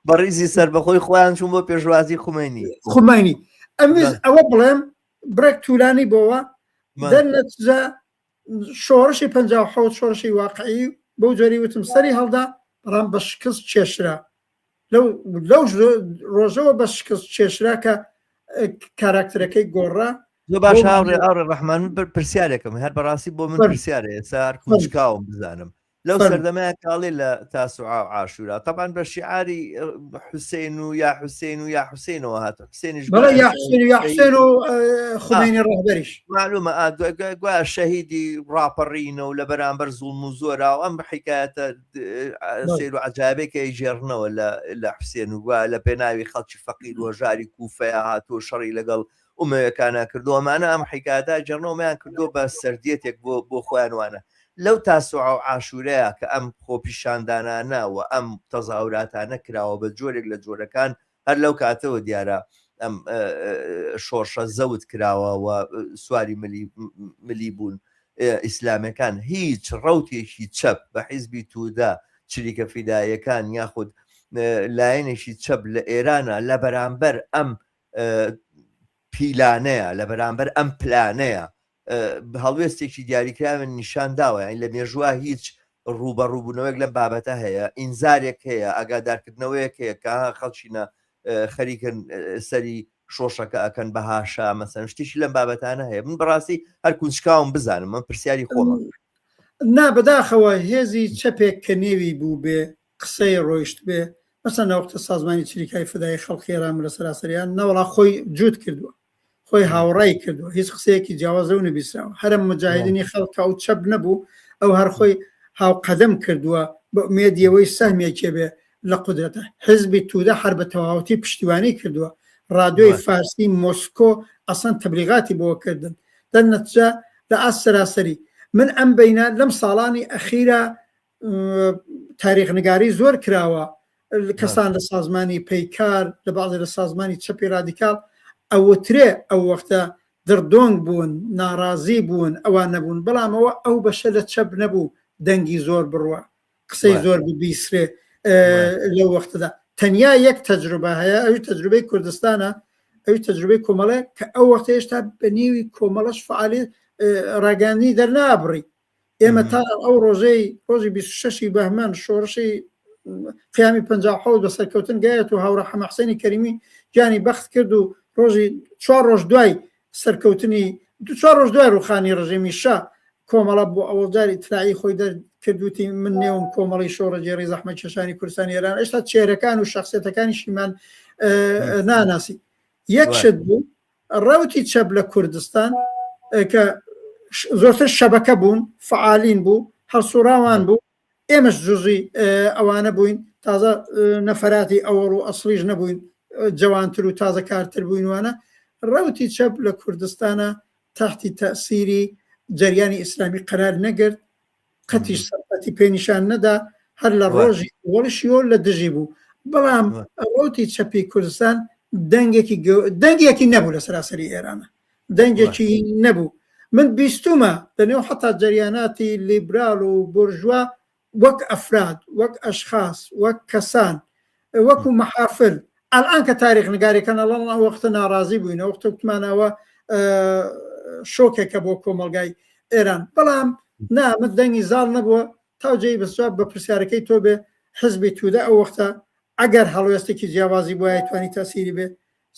بەڕیزی سەربەخۆی خۆیان چوون بۆ پێشوازی
خومینی ئەوە بڵێم برێک توولانی بۆەوە دەرنەتیجە شۆڕشی 57 شۆڕشی واقعی بەو جۆری وتم سەری هەڵدا بەڵام بە شکست چێشرا لەو ڕۆژەوە بە شکست چێشرا کە کاراکتەرەکەی گۆڕا
زۆر باش ئاڕێ ڕەحمان پرسیارێکم هەر بەڕاستی بۆ من پرسیارێ سار کوچکاوم بزانم لەو سەردەمەیە کاڵێ لە تاسوعا و عاشورا طبعا بە شیعاری حوسێن و یا حوسێن و یا حوسێنەوە هاتە حوسێنیش
یا حوسێن و خومینی ڕەهبەریش
معلومە گویا شەهیدی ڕاپەڕینە و لە بەرامبەر زوڵم و زۆرا و ئەم حیکایەتە سیر و عەجایبێکی ژێڕنەوە لە حوسێن و گویا لە پێناوی خەڵکی فەقیر و ژاری کوفەیە هاتووە شەڕی لەگەڵ ئومەیەکانە کردووەمانە ئەم حیکایەتە جێڕنەوەیان کردووە بە سەردیەتێک بۆ خۆیانوانە لەو تاسوعا و عاشورەیە کە ئەم خۆپیشاندانانە و ئەم تەزاوراتانە کراوە بە جۆرێک لە جۆرەکان هەر لەو کاتەوە دیارە ئەم شۆڕشە زەوت کراوە و سواری ملی بوون ئیسلامەکان هیچ ڕەوتێکی چەپ بە حیزبی توودا چریکە فیدایەکان یاخود لایەنێکی چەپ لە ئێرانە لە بەرامبەر ئەم پیلانەیە لە بەرامبەر ئەم پلانەیە هەڵوێستێکی دیاریکراوە نیشان داوە یان لە مێژووە هیچ ڕوبەڕووبوونەوەیەک لەم بابەتە هەیە ئینزارێک هەیە ئاگادارکردنەوەیەک هەیە کە خەڵچینە خەریکن سەری شۆشەکە ئەکەن بەهاشا مەسەن شتێکی لەم بابەتانە هەیە من بەڕاستی هەر کوچکاوم بزانم من پرسیاری خۆمە
نا بەداخەوە هێزی چەپێک کە نێوی بوو بێ قسەی ڕۆیشت بێ مەسەن ناوەختە سازمانی چریکای فدای خەڵکی ئێران لە سەراسەریان نەوەڵا خۆی جووت کردووە خۆی هاوڕای کردووە هیچ قسەیەکی جیاوازە و نەبیستراوە هەرم مجاهدینی خەڵکە و چەپ نەبوو ئەو هەر خۆی هاوقەدەم کردووە بە ئومێدیەوەی سەهمێکێ بێ لە قودرەتە حیزبی توودە هەر بە تەواوەتی پشتیوانی کردووە ڕادیۆی فارسی مۆسکۆ ئەسەن تەبلیغاتی بۆ کردن دەرنەتیجە لە ئاست سەراسەری من ئەم بینە لەم ساڵانی ئەخیرە تاریخنگاری زۆر کراوە کەسان لە سازمانی پەیکار لە بەعضی لە سازمانی چەپی رادیکال ئەوترێ ئەو وەختە دردۆنگ بوون ناڕازی بوون ئەوان نەبوون بەڵامەوە ئەو بەشە لە چەپ نەبوو دەنگی زۆر بڕوە قسەی زۆر ببیسرێ لەو وەختەدا تەنیا یەک تەجروبە هەیە ئەوی تەجروبەی کوردستانە ئەوی تەجروبەی کۆمەڵێ کە ئەو وەختە هێشتا بە نێوی کۆمەڵەش فعالی ڕاگەاندنی دەرنابڕی ئێمە تا ئەو ڕۆژی 26 بەهمەن شۆڕشی قیامی 57 بە سەرکەوتن گایەت و هاوڕە حەمە حوسێنی کەریمی گیانی بەخت کرد و ڕۆژی 4 ڕۆژ دوای سەرکەوتنی 4 ڕۆژ دوای ڕوخانی ڕژیمی شا کۆمەڵە بۆ ئەوەجاری تراایی خۆی دەرکردوتی من نێوم کۆمەڵی شۆڕەجێڕی زەحمەت کێشانی کوردستانی ئێران ئێستا چێرەکان و شەخسیەتەکانیشیمان ناناسی یەک شت بوو ڕەوتی چەپ لە کوردستان کە زۆرتر شەبەکە بوون فعالین بوو هەڵسوراوان بوو ئێمەش جوزی ئەوانە بووین تازە نەفەراتی ئەوەڕ و ئەسڵیش نەبووین جوانتر و تازە کارتر بووینوانە ڕەوتی چەپ لە کوردستانە تحتی تەسیری جریانی ئیسلامی قرار نەگرت قەتیش سەرەتی پێنیشان نەدا هەر لە ڕۆژی وەڵشیۆ لە دژی بوو بەڵام ڕۆتی چەپی کوردستان دەنگێکی نەبوو لە سەراسەری ئێرانە دەنگێکی نەبوو من بیستمە لەنێو حتا جریاناتی لیبرال و بورژوا وەک ئەفراد وەک ئەشخاص وەک کەسان وەکو مەحافل الان کە تاریخ نگارێکەکەن ئەڵڵ وەختە ناڕازی بووینە وەختە وتمانەوە شۆکێکە بۆ کۆمەلگای ئێران بەڵام نامە دەنگی زاڵ نەبووە تاوجێی بەسواب بە پرسیارەکەی تۆ بێ حزبی توودە ئەو وەختە ئەگەر هەڵوێستێکی جیاوازی بۆ ئەیتوانی تاسیری بێ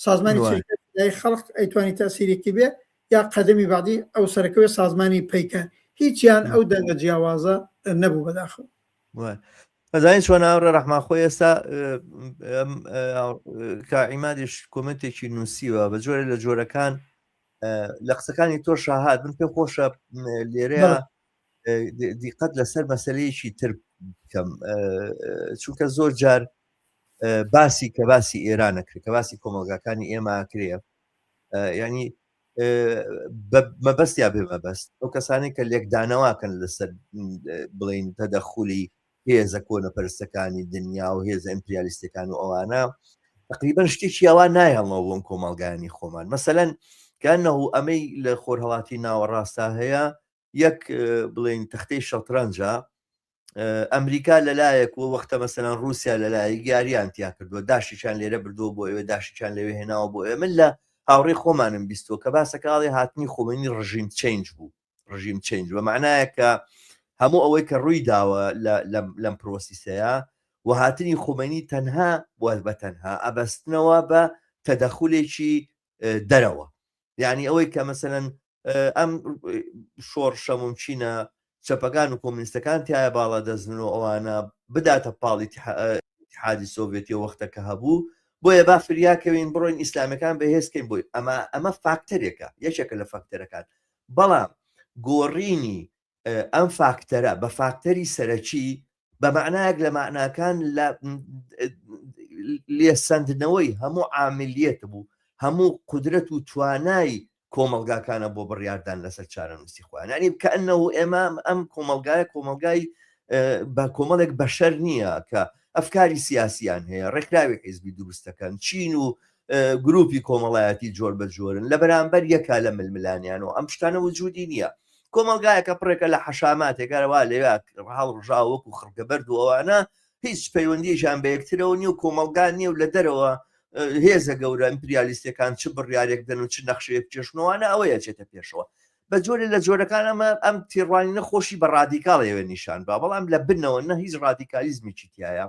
سازمانی چریکەتی خەڵق ئەیتوانی تاسیرێکی بێ یا قەدەمی بعدی ئەو سەرەکەوێ سازمانی پەیکەن هیچیان ئەو دەنگە جیاوازە نەبوو بەداخەوە
ئەزانین چۆن ئاورە ڕەحمانخۆی ئێستا کائیمادیش کۆمنتێکی نووسیوە بە جۆرە لە جۆرەکان لە قسەکانی تۆ شاهات من پێ خۆشە لێرەیە دیقەت لەسەر مەسەلەیەکی تر بکەم چونکە زۆر جار باسی کە باسی ئێرانە کرد کە باسی کۆمەلگاکانی ئێمە کرێ ینی مەبەست یا بێ مەبەست ئەو کەسانی کە لێکدانەوەکەن لەسەر بڵین تەدەخولی هێزە کۆنەپەرستەکانی دنیا و هێزە ئیمپریالیستەکان و ئەوانە تقریبان شتێکی ئەوە نایهڵنەوە بۆم کۆمەلگانی خۆمان مەسەلەن کەنەهو ئەمەی لە خۆرهەڵاتی ناوەڕاستە هەیە یەک بڵین تەختەی شەترەنجە ئەمریکا لەلایەک و وەختە مەسەلەن رووسیا لەلایەک یاریان تیا کردووە داشتیان لێرە بردووە بۆ ئێوە داشتیان لەوێ هێناوە بۆ ئێمە لە هاوڕێ خۆمانم بیستەوە کە باسەکەڵی هاتنی خۆمەنی ڕژیم چێنج بوو ڕژیم چێنج بە معنایە کە هەموو ئەوەی کە ڕووی داوە لەم پرۆسیسەیە و هاتنی خۆمەنی تەنها وە بە تەنها ئەبەستنەوە بە تەدەخولێکی دەرەوە یعنی ئەوەی کە مەسەلەن ئەم شۆڕشە ممچینە چەپەکان و کۆمونیستەکان تایە باڵا دەزنەوە ئەوانە بداتە پاڵی اتحادی سۆڤێتی وەختەکە هەبوو بۆیە با فریاکەوین بڕۆین ئیسلامەکان بەهێزکەین بۆی ئەمە فاکتەرێکە یەکێکە لە فاکتەرەکان بەڵام گۆڕینی ئەم فاکتەرە بە فاکتەری سەرەکی بە معنایەک لە معناکان لێسەندنەوەی هەموو عاملیت بوو هەموو قدرەت و توانای کۆمەلگاکانە بۆ بڕیاردان لەسەر چارەنووسی خۆیان ینی کەئەنەهو ئێمە ئەم کۆمەلگای بە کۆمەڵێک بەشەر نییە کە ئەفکاری سیاسیان هەیە ڕێکراوی حیزبی دروستەکەن چین و گروپی کۆمەڵایەتی جۆر بە جۆرن لە بەرامبەر یەکا لە ململانیان و ئەم شتانە وجودی نییە کۆمەلگایەکە پڕێکە لە حەشاماتێکارەوە لێوە هەڵڕژاوەکو خڕگە بەرد و ئەوانە هیچ پەیوەندیژان بە یەکترەوە نیە و کۆمەلگان نیە و لە دەرەوە هێزە گەورە ئیمپریالیستەکان چ بڕیارێک دەن و چ نەخشەیەک چێشنەوەوانە ئەوەیە چێتە پێشەوە بە جۆرە لە جۆرەکان ئەم تێڕوانینە خۆشی بە ڕادیکاڵەوە نیشان با بەڵام لە بنەوە نە هیچ ڕادیکالیزمیی تایە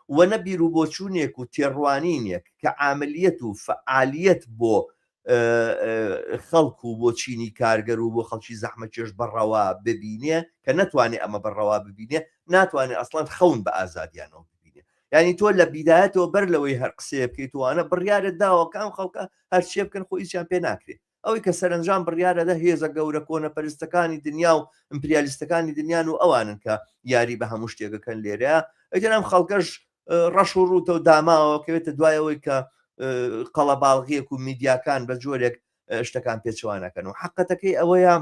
وەنە بیر و بۆچوونێک و تێڕوانینێک کە عملیەت و فعالیت بۆ خەڵکو و بۆ چینی کارگەر و بۆ خەڵکی زەحمەکێش بەڕەوا ببینێ کە نەتوانێت ئەمە بەڕەوا ببینێ ناتوانێت ئەسڵان خەون بە ئازادیانەوە ببینێ ینی تۆ لە بیدایەتەوە بەر لەوەی هەر قسەیە بکەیتوانە بڕیارت داوەکان خەڵکە هەرچێ بکەن خۆ هیچیان پێ ناکرێت ئەوەی کە سەرنجام بڕیارەدە هێزە گەورە کۆنەپەرستەکانی دنیا و ئیمپریالیستەکانی دنیان و ئەوانن کە یاری بە هەموو شتێکەکەن لێرەیە ئەگەر ئەم خەڵکەش ڕەش و ڕوتە و داماوە کەوێتە دوایەوەی کە قەڵەباڵغیەک و میدیاکان بە جۆرێک شتەکان پێچوانەکەن و حقەتەکەی ئەوەیە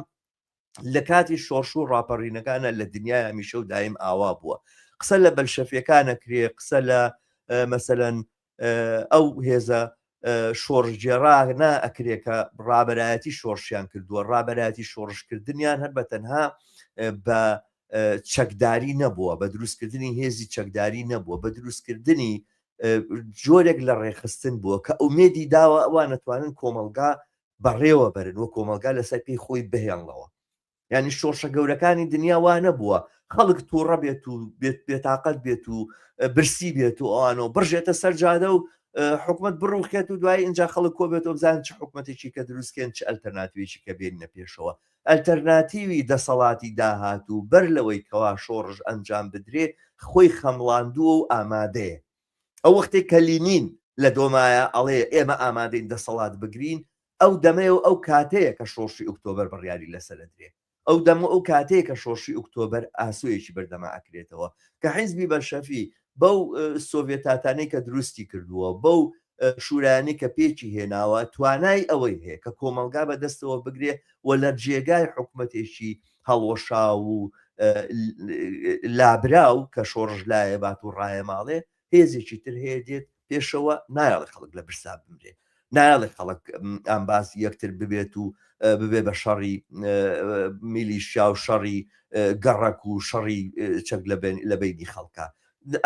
لە کاتی شۆڕش و ڕاپەڕینەکانە لە دنیای هەمیشە و دایم ئاوا بووە قسە لە بەلشەفیەکانە کرێ قسە لە مەسەلەن ئەو هێزە شۆڕژێڕانا ئەکرێکە ڕابەرایەتی شۆڕشیان کردووە ڕابەرایەتی شۆڕشکردنیان هەر بە تەنها بە چەکداری نەبووە بە دروستکردنی هێزی چەکداری نەبووە بە دروستکردنی جۆرێک لە ڕێخستن بووە کە ئومێدی داوە ئەوان نتوانن کۆمەلگا بەڕێوە بەرن و کۆمەلگا لەسەر پێی خۆی بهێنڵەوە ینی شۆڕشە گەورەکانی دنیا وانە بووە خەڵک تووڕە بێت و بێتاقەت بێت و برسی بێت و ئەوانەوە بڕژێتە سەرجادە و حکومت بڕوخێت و دوای اینجا خەڵک کۆ بێت و بزان چ حکومەتێکی کە دروستکەن چ ئەلتەرناتیوێکی کە بێنە پێشەوە ئەلتەرناتیوی دەسەڵاتی داهات و بەر لەوەی کەوا شۆڕژ ئەنجام بدرێ خۆی خەمڵاندووە و ئامادەیە ئەو وەختێک کە لینین لە دۆمایە ئەڵێ ئێمە ئامادەین دەسەڵات بگرین ئەو دەمەیە و ئەو کاتەیە کە شۆڕشی ئۆکتۆبەر بڕیاری لەسەر درێ ئەو دەمە ئەو کاتەیە کە شۆڕشی ئۆکتۆبەر ئاسوویەکی بەردەما ئەکرێتەوە کە حیزبی بەشەفی بەو سۆڤێتاتانەی کە دروستی کردووە بەو شورانی کە پێچی هێناوە توانای ئەوەی هەیە کە کۆمەلگا بەدەستەوە بگرێ و لە جێگای حکوومەتێکی هەڵۆشا و لابراو کە شۆڕژ لایە بات و ڕایە ماڵێ هێزێکی تر هەیە دێت پێشەوە نایڵی خەڵک لە برسا بمرێ نایڵی خەڵک ئەمباس یەکتر ببێت و ببێ بە شەڕی میلیشیا و شەڕی گەڕک و شەڕی چەک لە بینی خەڵکە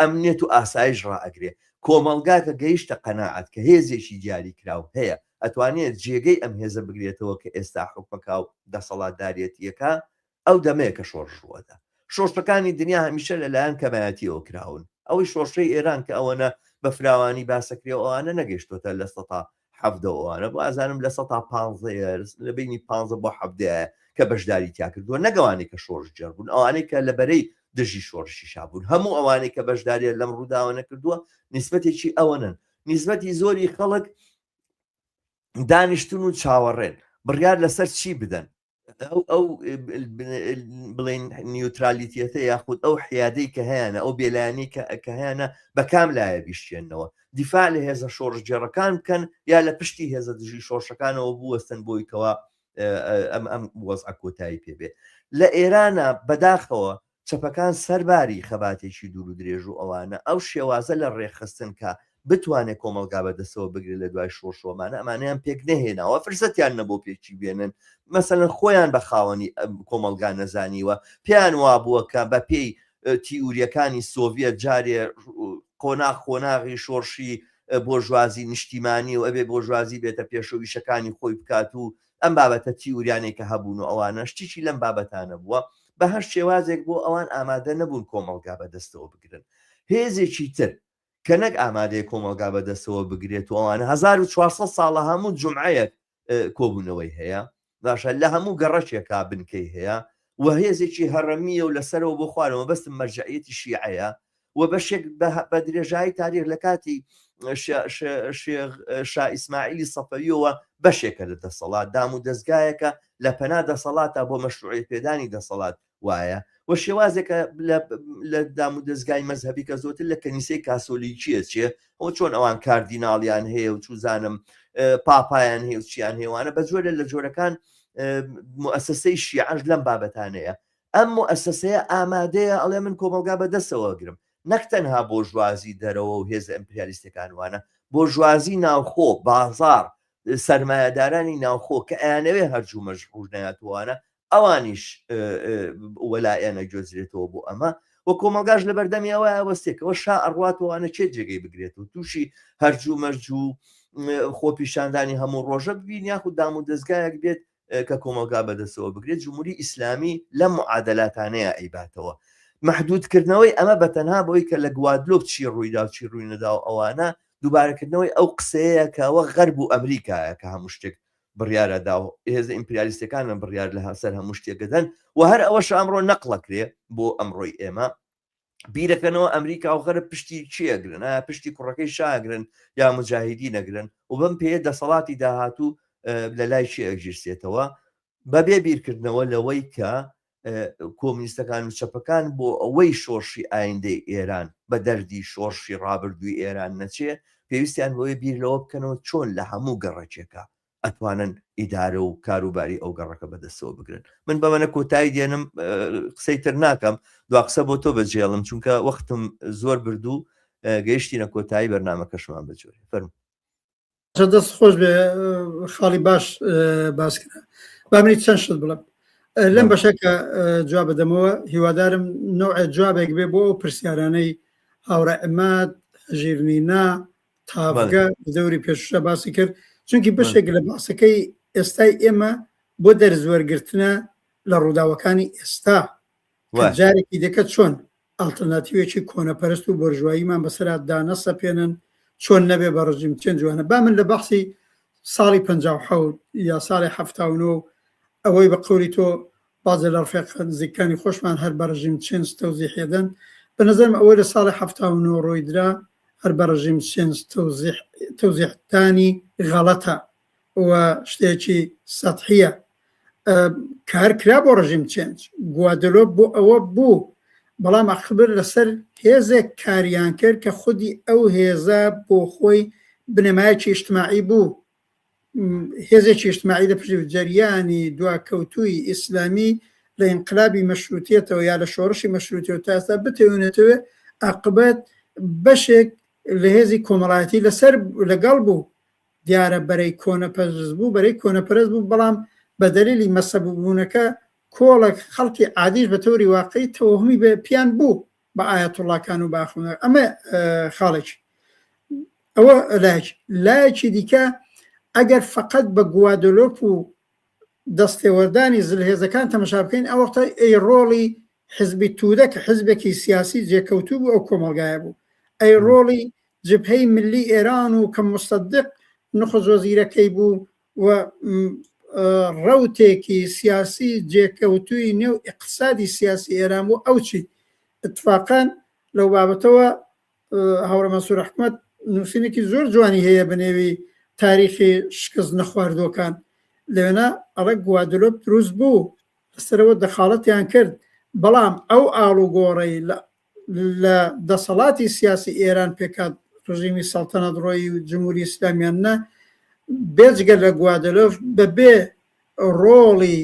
ئەمنێت و ئاسایش ڕائەگرێ کۆمەلگا کە گەیشتە قەناعەت کە هێزێکی دیاری کراو هەیە ئەتوانێت جێگەی ئەم هێزە بگرێتەوە کە ئێستا حکومەکە و دەسەڵاتدارێتیەکە ئەو دەمەیە کە شۆڕژوەدا شۆڕشەکانی دنیا هەمیشە لەلایەن کەمایەتیەوە کراون ئەوەی شۆڕشەی ئێران کە ئەوەنە بە فراوانی باسەکرێ ئەوانە نەگەیشتۆتە لە 1970 بۆ ئازانم لە 1950 لە بینی 15 بۆ 17 کە بەشداری تیا کردووە نەگەوانی کە شۆڕش جەربوون ئەوانەی کە لەبەرەی دژی شۆڕشی شابوون هەموو ئەوانەی کە بەشداریە لەم ڕووداوە نەکردووە نیسبەتێکی ئەوەنن نیسبەتی زۆری خەڵک دانیشتون و چاوەڕێن بڕیار لەسەر چی بدەن ئەو بڵێن نیوترالیتێتە یاخود ئەو حیادەی کە هەیەە ئەو بێلایانی کە هەیەە بە کام لایە بیشتێنەوە دیفاع لە هێزە شۆڕژگێڕەکان بکەن یا لە پشتی هێزە دژی شۆڕشەکانەوە بوەستن بۆی کەوا ئەم وەزع کۆتایی پێبێ لە ئێرانە بەداخەوە چەپەکان سەرباری خەباتێکی دوور و درێژ و ئەوانە ئەو شێوازە لە ڕێخستن کە بتوانێت کۆمەلگا بەدەستەوە بگرێت لە دوای شۆڕشۆمانە ئەمانیان پێک نەهێناوە فرسەتیان نەبوو پێکی بێنن مەسەلەن خۆیان بە خاوەنی کۆمەلگا نەزانیوە پێیان وابووە کە بە پێی تیوریەکانی سۆڤێت جارێ خۆناغی شۆڕشی بۆ ژوازی نیشتیمانی و ئەبێ بۆ ژوازی بێتە پێشەویشەکانی خۆی بکات و ئەم بابەتە تیوریانێک کە هەبوون و ئەوانە شتێکی لەم بابەتانە بووە بە هەر شێوازێک بۆ ئەوان ئامادە نەبوون کۆمەلگا بەدەستەوە بگرن هێزێکی تر کە نەک ئامادەی کۆمەلگا بەدەستەوە بگرێت و ئەوانە 1400 ساڵە هەموو جمعەیەک کۆبوونەوەی هەیە باشە لە هەموو گەڕەشێکا بنکەی هەیە و هێزێکی هەڕەمیە و لەسەرەوە بۆ خوارەوە بەستم مەرجعیەتی شیعەیە و بەشێک بە درێژایی تاریخ لە کاتی شا ئیسماعیلی سەفەویەوە بەشێکە لە دەسەڵات دام و دەستگایەکە لە پەنا دەسەڵاتە بۆ مەشروعی پێدانی دەسەڵات وایە و شێوازێکە لە دام و دەستگای مەزهبی کە زۆتر لە کەنیسەی کاسۆلیکیە چێ ئەو چۆن ئەوان کاردیناڵیان هەیە و چوزانم پاپایان هەیە و چیان هێوانە بە جۆرە لە جۆرەکان مؤسسەی شیعەش لەم بابەتانەیە ئەم مؤسسەیە ئامادەیە ئەڵێ من کۆمەلگا بەدەستەوە گرم نەک تەنها بۆ ژوازی دەرەوە و هێزە ئەمپریالیستەکان وانە بۆ ژوازی ناوخۆ بازار سەرمایەدارانی ناوخۆ کە ئەیانەوێ هەرجوو مەشغول نەیاتوانە ئەوانیش وەلایەنە گوێزرێتەوە بۆ ئەمە و کۆمەلگاش لە بەردەمی ئەوە وەستێکەوە شا ئەڕواتەوەوانە چێت جێگەی بگرێت و تووشی هەرجوو مەرجوو خۆپیشاندانی هەموو ڕۆژە ببین یاخود دام و دەستگایەک بێت کە کۆمەلگا بەدەستەوە بگرێت جمهوری ئیسلامی لە معادلاتانەیە ئەیباتەوە محدودکردنەوەی ئەمە بەتەنها بۆی کە لە گوادلۆب چی ڕوویدا و چی ڕووی نەدا و ئەوانە دووبارەکردنەوەی ئەو قسەیە کەەوە غەرب و ئەمریکایە کە هەموو شتێک بڕیارەدا و هێز ئیمپریالیستەکانە بڕیار لە هەسەر هەموو شتێکدەن و هەر ئەوەش ئەمڕۆ نەقڵەکرێ بۆ ئەمڕۆی ئێمە بیرەکەنەوە ئەمریکا و غەرب پشتی چیەگرن پشتی کوڕەکەی شاگرن یا مجاهیدی نەگرن و بەم پێ دەسەڵاتی داهاتوو لە لای چی ئەگیرسێتەوە بەبێ بیرکردنەوە لەوەی کە کۆمونیستەکان و چەپەکان بۆ ئەوەی شۆڕشی ئایندەی ئێران بە دەردی شۆڕشی ڕابردووی ئێران نەچێ پێویستیان بۆی بیر لەوە بکەنەوە چۆن لە هەموو گەڕەکێکە ئەتوانن ئیدارە و کاروباری ئەو گەڕەکە بەدەستەوە بگرن من بەمەنە کۆتایی دێنم قسەی تر ناکەم دو قسە بۆ تۆ بەجێڵم چونکە وەختم زۆر بردوو گەیشتینە کۆتایی بەرنامەکەشمان بەجۆرێ فەرموو
دەست خۆش بێ خاڵی باش باسکرا با منی چەند شت بڵم لەم بەشەکە جواب بدەمەوە هیوادارم نوع جوابێک بێ بۆ پرسیارانەی هاوڕە ئەماد ژیرنینا تافگە دەوری پێشوشە باسی کرد چونکی بەشێک لە باسەکەی ئێستای ئێمە بۆ دەرزوەرگرتنە لە ڕووداوەکانی ئێستا جارێکی دەکەت چۆن ئالتەرناتیوێکی کۆنەپەرست و بۆرژواییمان بەسەرا دانەسەپێنن چۆن نەبێ بە ڕژیم چەند جوانە با من لە بەحسی ساڵی 57 یا ساڵی 79 ئەوەی بە قوری تۆ بازە لە ڕفێق نزیکانی خۆشمان هەر بە ڕژیم چێنج تەوزیحێدەن بە نەزەرم ئەوەی لە ساڵی 79 ڕۆیدرا هەر بە ڕژیم چێنج تەوزیحدانی غەڵەتە و شتێکی سەتحیە کارکرا بۆ ڕژیم چێنج گوادلۆ بۆ ئەوە بوو بەڵام ئەخبر لەسەر هێزێک کاریان کرد کە خودی ئەو هێزە بۆ خۆی بنەمایەکی ئیجتماعی بوو هێزێکی ئیجتماعی لە پشت جەریانی دواکەوتووی ئیسلامی لە ئینقلابی مەشروتیەتەوە یا لە شۆڕشی مەشروتیەوە تا ئێستا بتەوێنێتەوە عاقبەت بەشێک لە هێزی کۆمەڵایەتی لەسەر لەگەڵ بوو دیارە بەرەی کۆنەپەرست بوو بەرەی کۆنەپەرست بوو بەڵام بە دەلیلی مەسەبوونەکە کۆڵک خەڵکی عادیش بە تۆری واقعی تەوهمی بە پیان بوو بە ئایەتوڵڵاکان و باخونەوە ئەمە خاڵێکی ئەوە لایەکی دیکە ئەگەر فقط بە گوادلۆپ و دەستێوەردانی زلهێزەکان تەمەشا بکەین ئەو وەختە ئەی ڕۆڵی حزبی توودە کە حزبێکی سیاسی جێکەوتوو بوو ئەو کۆمەلگایە بوو ئەی ڕۆڵی جبهەی ملی ئێران و کە مستەدق نخست وەزیرەکەی بوو و ڕەوتێکی سیاسی جێکەوتووی نێو ئیقتصادی سیاسی ئێران بوو ئەو چی اتفاقان لەو بابەتەوە هاوڕێ مەنسوور ئەحمەد نووسینێکی زۆر جوانی هەیە بنێوی تاریخی شکست نەخواردوەکان لەوێنە ئەڵێ گوادلۆپ دروست بوو لەسەرەوە دەخاڵەتیان کرد بەڵام ئەو ئاڵوگۆڕەی لە دەسەڵاتی سیاسی ئێران پێکات ڕژیمی سەڵتەنەت ڕۆیی و جمهوری ئیسلامیانە بێجگە لە گوادلۆف بەبێ ڕۆڵی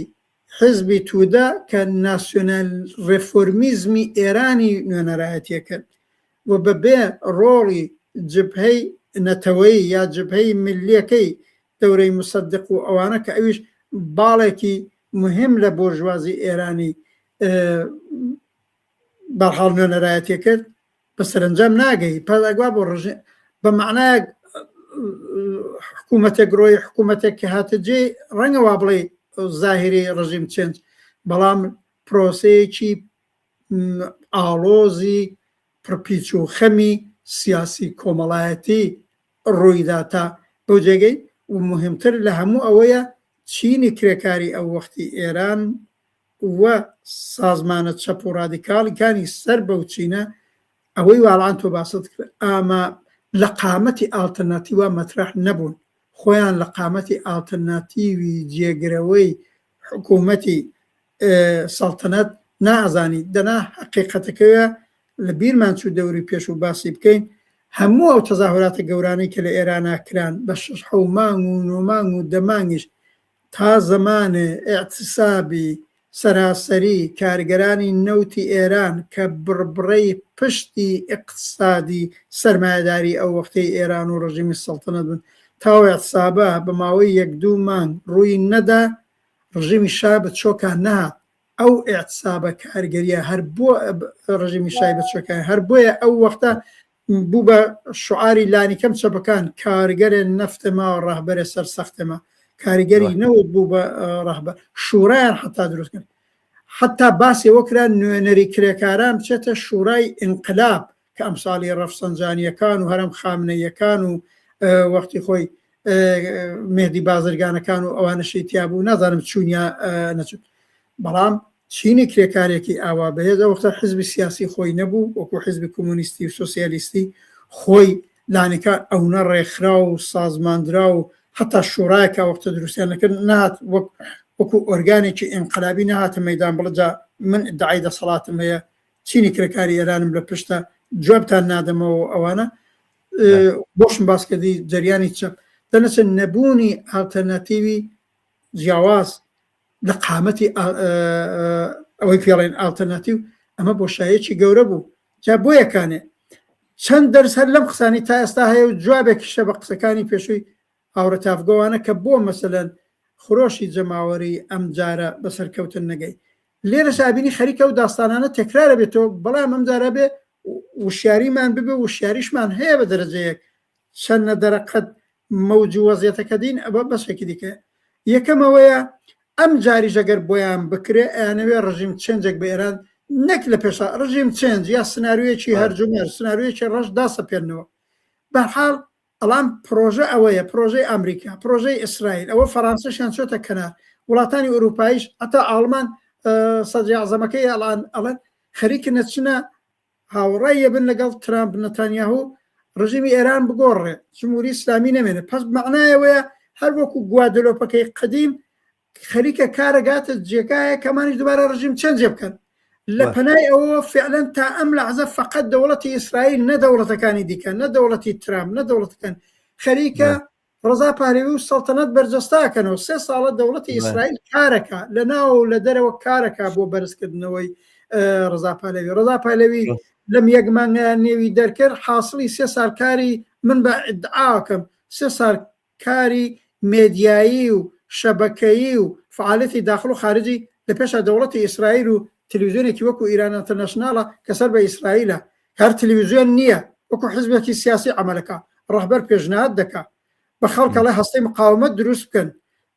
حزبی توودە کە ناسیۆنال ڕێفۆرمیزمی ئێرانی نوێنەرایەتیە کرد و بەبێ ڕۆڵی جبهەی نەتەوەی یا جبهەی ملیەکەی دەورەی مصدق و ئەوانە کە ئەویش باڵێکی مهم لە بۆژوازی ئێرانی بەرحاڵ نوێنەرایەتیە کرد بە سەرنجام ناگەی پاداگوا بۆ ڕژێ بە معنای حکوومەتێک ڕۆی حکوومەتێک کە هاتە جێ ڕەنگەوا بڵێ زاهری ڕژیم چێنج بەڵام پرۆسەیەکی ئاڵۆزی پڕپیچ و خەمی سیاسی کۆمەڵایەتی ڕوویدا تا بەو جێگەی و مهمتر لە هەموو ئەوەیە چینی کرێکاری ئەو وەختی ئێران و سازمانە چەپ و ڕادیکاڵیکانی سەر بەو چینە ئەوەی واڵان تۆ باست کرد ئاما لە قامەتی ئالتەرناتیوە مەترەح نەبوون خۆیان لە قامەتی ئالتەرناتیوی جێگرەوەی حکوومەتی سەڵتەنەت نازانی دەنا حقیقەتەکەوە لە بیرمان چوو دەوری پێش و باسی بکەین هەموو ئەو تەزاهوراتە گەورانەی کە لە ئێرانە کران بە 6 مانگ و 9 مانگ و 10 مانگیش تا زەمانێ ئیعتیسابی سەراسەری کارگەرانی نەوتی ئێران کە بڕبڕەی پشتی اقتصادی سەرمایه‌داری ئەو وەختەی ئێران و ڕژیمی سەڵتەنەت بن تاوە ئیعتیسابە بە ماوەی 1-2 مانگ ڕووی نەدا ڕژیمی شای بە چۆکان نهات ئەو ئیعتیسابە کارگەریە هەر بۆ ڕژیمی شای بە چۆکان هەر بۆیە ئەو وەختە بوو بە شعاری لانیکەم چەپەکان کارگەرێ نەفتەما و ڕاهبەرێ سەرسەختەما کاریگەری نەوت بوو بە ڕاهبەر شوورایان حتا دروست کرد حتا باسی وەکرا نوێنەری کرێکاران بچێتە شوورای ئینقلاب کە ئەمساڵی ڕەفسەنجانیەکان و هەرم خامنەیەکان و وەختی خۆی مێدی بازرگانەکان و ئەوانەشی تیا بوو نازانم چوونیا نەچوت بەڵام چینی کرێکارێکی ئاوا بەهێز وەختە حزبی سیاسی خۆی نەبوو وەکو حزبی کۆمۆنیستی و سۆسیالیستی خۆی لانیکە ئەوە ڕێکخرا و سازماندرا و حتا شوورایەکە وەختە دروستیان نەکرد نهات وەکو ئۆرگانێکی ئینقلابی نەهاتە مەیدان بڵجا من ئیدعای دەسەڵاتم هەیە چینی کرێکاری ئێرانم لە پشتە جوابتان نادەمەوە ئەوانە بۆشم باسکردی جریانی چەپ دەنەچن نەبوونی ئالتەرناتیوی جیاواز لە قامەتی ئەوەی پێڵێن ئالتەرناتیو ئەمە بۆشایەکی گەورە بوو جا بۆ یەکانێ چەند دەرس هەر لەم قسانی تا ئێستا هەیە و جوابێکیشە بە قسەکانی پێشووی هاوڕە تافگەوانە کە بۆ مەسەلەن خۆشی جەماوەری ئەم جارە بەسەرکەوتن نەگەی لێرە شابینی خەریکە و داستانانە تەکرارە بێتەوە بەڵام ئەم جارە بێ وشیاریمان ببێ وشیاریشمان هەیە بە دەرەجەیەک چەند نەدەرەقەت مەوج و وەزیەتەکە دین ئەوە بەشێکی دیکە یەکەمەوەیە ئەم جاریش ئەگەر بۆیان بکرێ ئەیانەوێ ڕژیم چێنجێک بە ئێران نەک لە پێشا ڕژیم چێنج یا سناریویەکی هەرجومەر سناریویەکی ڕەش داسەپێنەوە بەحاڵ ئەڵام پرۆژە ئەوەیە پرۆژەی ئەمریکا پرۆژەی ئیسرائیل ئەوە فەڕەنسەشیان چۆتە کەنار وڵاتانی ئەوروپاییش ئەتا ئاڵمان سەدری عەزەمەکەی ئەڵێن خەریکە نەچنە هاوڕێیە بن لەگەڵ ترامپ نەتانیاهو ڕژیمی ئێران بگۆڕێ جمهوری ئیسلامی نەمێنێ پس معنایەوەیە هەر وەکو گوادلۆپەکەی قەدیم خەریکە کارەگاتە جێگایە کەمانیش دوبارە ڕژیم چەنجێ بکەن لە پەنای ئەوە فعلا تا ئەم لەحظە فقط دەوڵەتی ئیسرائیل نە دەوڵەتەکانی دیکە نە دەوڵەتی ترامپ نە دەوڵەتەکان خەریکە ڕزا پارێوی و سەڵتەنەت بەرجەستاکەنەوە 3 ساڵە دەوڵەتی ئیسرائیل کارەکە لە ناو و لە دەرەوە کارەکە بۆ بەرزکردنەوەی ڕزا پالەوی لەم یەک مانگیان نێوی دەرکرد حاصلی 3 سال کاری من بە ئیدعاکەم 3 سال کاری مێدیایی و شەبەکەیی و فعالیتی داخل و خارجی لە پێشە دەوڵەتی ئیسرائیل و تەلەڤیزیۆنێکی وەکو ئیران ئینتەرنەشناڵە کەسەر بە ئیسرائیلە هەر تەلەڤیزیۆن نییە وەکو حزبێکی سیاسی عملەکە ڕەهبەر پێشنهاد دەکا بە خەڵکە لە هەستەی مقاومەت دروست بکەن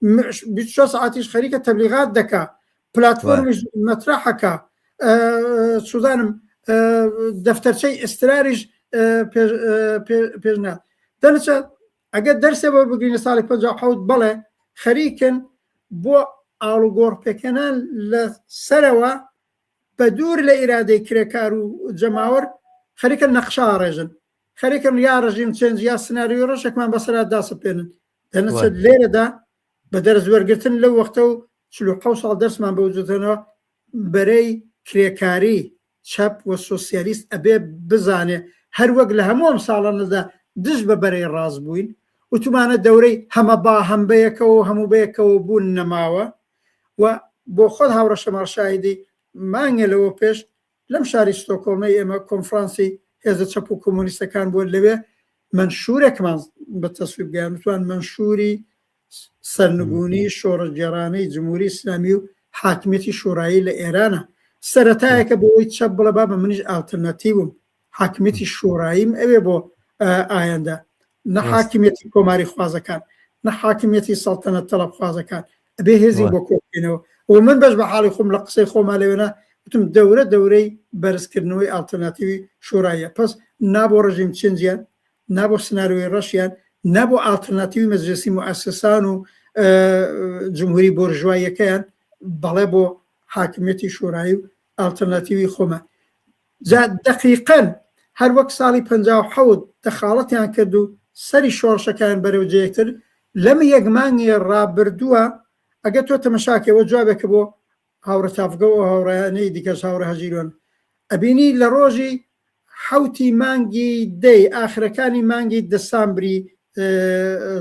24 ساعتیش خەریکە تەبلیغات دەکا پلاتفۆرمیش مەطرحەکە سوزانم دەفتەرچەی ئیسراریش پێشنهاد دەنچە ئەگەر دەرسێ بۆ بگرینە ساڵی 57 بەڵێ خەریکن بۆ ئاڵوگۆڕپێکەنان لە سەرەوە بە دوور لە ئیرادەی کرێکار و جەماوەر خەریکە نەخشا ڕێژن خەریکن یا ڕژیم چێنج یا سناریۆ ڕەشێکمان بەسەرا داسەپێنن دەنچە لێرەدا بە دەرزوەرگرتن لەو وەختە و 47 ساڵ دەرسمان بەوجودێنەوە بەرەی کرێکاری چەپ و سۆسیالیست ئەبێ بزانێ هەر وەک لە هەموو ئەم ساڵانەدا دژ بە بەرەی ڕاست بووین وتمانە دەورەی هەمە با هەمبەیەکەوە هەموو بەیەکەوە بوون نەماوە و بۆ خۆت هاوڕە شەمەڕشایدی مانگێ لەوە پێش لەم شاری ستۆکۆڵمەی ئێمە کۆنفرانسی هێزە چەپ و کۆمۆنیستەکان بۆ لەوێ منشورێکمان بە تەسویب گەیان وتوان منشوری سەرنگونی شۆڕەجێڕانەی جمهوری ئیسلامی و حاکمیەتی شوورایی لە ئێرانە سەرەتایەکە بۆی چەپ بڵە با بە منیش ئالتەرناتیڤم حاکمیەتی شووراییم ئەوێ بۆ ئایندا نە حاکمیەتی کۆماری خوازەکان نە حاکمیەتی سەڵتەنەت تەڵەب خوازەکان ئەبێ هێزی بۆ کۆبکەینەوە و من بەش بە حاڵی خۆم لە قسەی خۆما لەوێنە وتم دەورەی بەرزکردنەوەی ئالتەرناتیوی شووراییە پس نابۆ ڕژیم چنجیان نابۆ سناریۆی ڕەشیان نابۆ ئالتەرناتیوی مەجلیسی موئەسسەسان و جمهوری بۆرژواییەکەیان بەڵێ بۆ حاکمیەتی شوورایی و ئالتەرناتیوی خۆمە جا دقیقاً هەر وەک ساڵی 57 دەخاڵەتیان کرد و سەری شۆڕشەکان بەرەو جەیەکتر لەم یەک مانگی ڕابردووە ئەگە تۆ تەمەشاکەوە جوابێکە بۆ هاوڕە تافگە و هاوڕێیانەی دیکەش هاوڕە هەژیرۆن ئەبینی لە ڕۆژی حوتی مانگی دەی ئاخرەکانی مانگی دەسامبری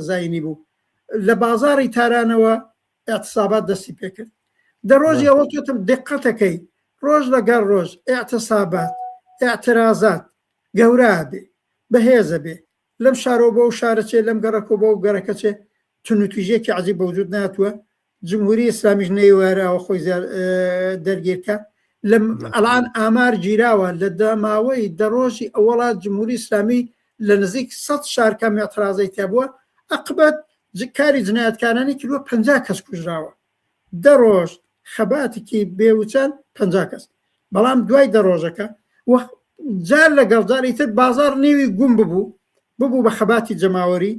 زاینی بوو لە بازاری تارانەوە ئاعتسابات دەستی پێکرد دە ڕۆژی ئەوە تۆتم دقەتەکەی ڕۆژ لەگەڵ ڕۆژ ئاعتسابات ئاعترازات گەورە بێ بەهێزە بێ لەم شارۆ بۆ و شارەچێ لەم گەڕەکۆ بۆ و گەڕەکەچێ تونوتیژێکی عجیب بەوجود ناتووە جمهوری ئیسلامیش نەیوەراوە خۆی دەرگیرکە لەم ئەڵان ئامار گیراوە لە داماوەی دەڕۆژی ئەوڵات جمهوری ئیسلامی لە نزیک 100 شارکەم ئەترازەی تێبووە عەقبەت کاری جنایەتکارانی کردووە 50 کەس کوژراوە دەڕۆژ خەباتێکی بێوچان 50 کەس بەڵام دوای دەڕۆژەکە جار لەگەڵ جاری تر بازار نێوی گوم ببوو بە خەباتی جەماوەری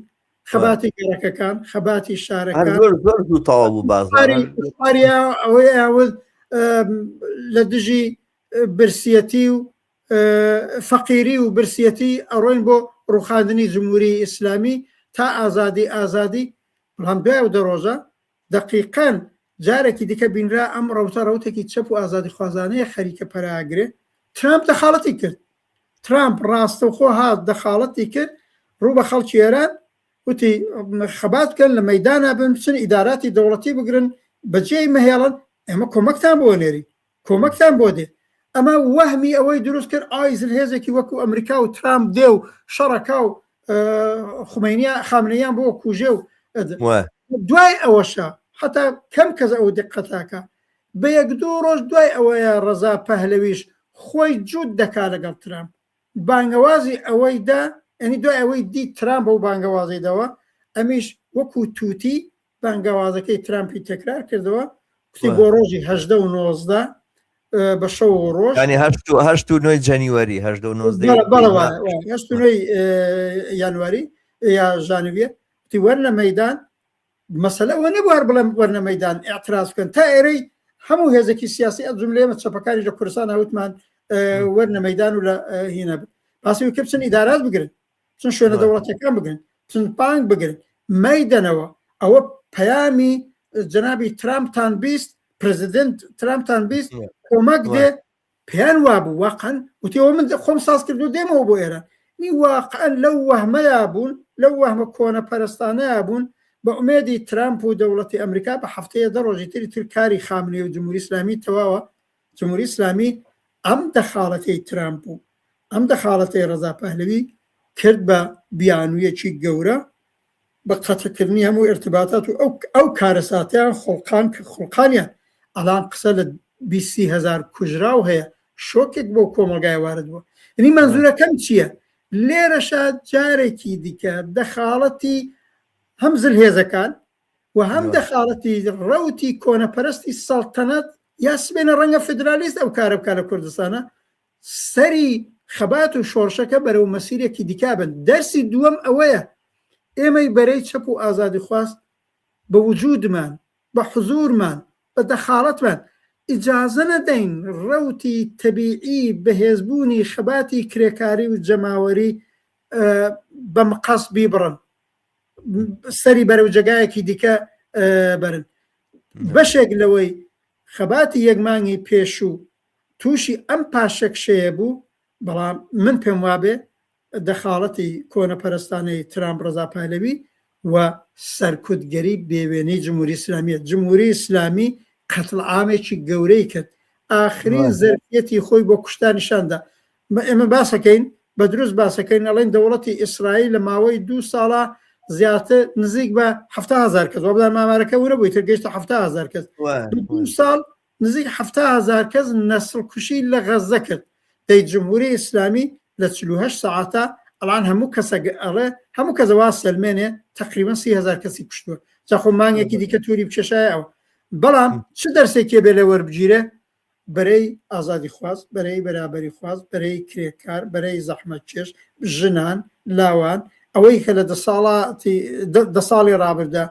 خەباتی گەڕەکەکان خەباتی شارەکان ئەوەی لە دژی برسیەتی و فەقیری و برسیەتی ئەڕۆین بۆ ڕووخاندنی جمهوری ئیسلامی تا ئازادی بەڵام دوای و دەڕۆژە دقیقاً جارێکی دیکە بینرا ئەم ڕەوتەڕەوتێکی چەپ و ئازادی خوازانەیە خەریکە پەراگرێ ترامپ دەخاڵەتی کرد ترامپ ڕاستەوخۆ هات دەخاڵەتی کرد ڕوو بە خەڵکی ئێران وتی خەبات بکەن لە مەیدانە بن بچن ئیداراتی دەوڵەتی بگرن بەجێی مەهێڵن ئێمە کۆمەکتان بۆ نێری کۆمەکتان بۆ دێ ئەمە وەهمی ئەوەی دروست کرد ئایزل هێزێکی وەکو ئەمریکا و ترامپ دێ و شەڕەکا و خامنەیان بۆ کوژێ و دوای ئەوەشە حتا کەم کەس ئەو دقەتاکە بە یەک دوو ڕۆژ دوای ئەوەیە ڕەزا پەهلەویش خۆی جوود دەکا لەگەڵ ترامپ بانگەوازی ئەوەیدا ئەنی دوای ئەوەی دی ترامپ بەو بانگەوازیدەوە ئەمیش وەکو تووتی بانگەوازەکەی ترامپی تەکرار کردەوە کوتی بۆ ڕۆژی 19 و 19 بە شەو ڕۆژ
هەشت و نۆی جەنیوەری
19 یانواری یا ژانڤیە وتی وەرنە مەیدان مەسەلە ئەوە نەبوو هەر بڵێم وەرنە مەیدان ئاعتراز بکەن تا ئێرەی هەموو هێزێکی سیاسی ئەجملێمە چەپەکانی لە کوردستان هاوتمان وەرنە مەیدان و لە هینە باسی کە بچن ئیدارات بگرن چون شوێنە دەوڵەتەکان بگرن چون پانگ بگرن مەیدەنەوە ئەوە پەیامی جنابی ترامپتان بیست پرزیدنت ترامپتان بیست کۆمەک دێ پێیان وابوو واقعا وتیەوە من خۆم ساز کردو دێمەوە بۆ ئێران نی واقعا لەو وەهمەیە بوون لەو وەهمە کۆنە پەرستانەیە بوون بە ئومێدی ترامپ و دەوڵەتی ئەمریکا بە هەفتەیە دە ڕۆژی تر کاری خامنەی و جمهوری ئیسلامی تەواوە جمهوری ئیسلامی ئەم دەخاڵەتەی ترامپ و ئەم دەخاڵەتەی ڕەزا پەهلەوی کرد بە بیانوویەکی گەورە بە قەتەکردنی هەموو ارتباطات و ئەو کارەساتیان خوڵقانیان ئەڵان قسە لە 20,000 کوژراو هەیە شۆکێک بۆ کۆمەلگای وارد بووە نی منزورەکەم چییە لێرەشە جارێکی دیکە دەخاڵەتی هەم زلهێزەکان و هەم دەخاڵەتی ڕەوتی کۆنەپەرستی سەڵتەنەت یا سبێنە ڕەنگە فدرالیست ئەو کارە بکە لە کوردستانە سەری خەبات و شۆڕشەکە بەرەو مەسیرێکی دیکابن دەرسی دووەم ئەوەیە ئێمەی بەرەی چەپ و ئازادی خواست بە وجودمان بە حزورمان بە دەخاڵەتمان ئیجازە نەدەین ڕەوتی تەبیعی بەهێزبوونی خەباتی کرێکاری و جەماوەری بە مقاس بیبڕن سەری بەرەو جێگایەکی دیکە بەرن بەشێک لەوەی خەباتی یەکمانگی پێشوو تووشی ئەم پاشەکشەیە بوو بەڵام من پێم وابێ دەخاڵەتی کۆنەپەرستانەی ترامپ ڕەزا پەهلەوی و سەرکوتگەری بێوێنەی جمهوری ئیسلامیە جمهوری ئیسلامی قەتڵ عامێکی گەورەی کرد ئاخرین زەرفەتی خۆی بۆ کوشتانیشاندا ئێمە باسەکەین بە دروست باسەکەین ئەڵێن دەوڵەتی ئیسرائیل لە ماوەی 2 ساڵە زیاتر نزیک بە 7,000 کەس وەبدان مامارەکە ورە بووی ترگەیشتە 7,000 کەس 2 ساڵ نزیک 7,000 کەس نەسڵ کوشی لە غەزە کرد دەی جمهوری ئیسلامی لە 48 ساعتە ئەڵان هەموو کەسە ئەڵێ هەموو کەسەوا سلمێنێ تقریبا 30,000 کەسی کوشتووە جاخۆ مانگێکی دیکە تووری بکێشایە ئەوە بەڵام چ دەرسێکێ بێ لە وەربگیرە بەرەی ئازادی خواست بەرەی بەرابەری خواست بەرەی کرێکار بەرەی زەحمەتکێش ژنان لاوان ئەوەی کە لە دە ساڵی ڕابردا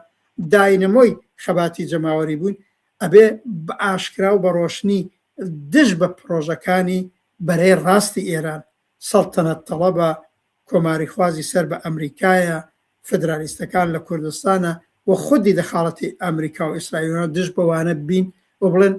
داینەمۆی خەباتی جەماوەری بوون ئەبێ بە ئاشکرا و بە ڕۆشنی دژ بە پرۆژەکانی بەرەی ڕاستی ئێران سەڵتەنەت تەڵەبە کۆماری خوازی سەر بە ئەمریکایە فدرالیستەکان لە کوردستانە و خودی دەخاڵەتی ئەمریکا و ئیسرائیلەوە دژ بەوانە بین و بڵێن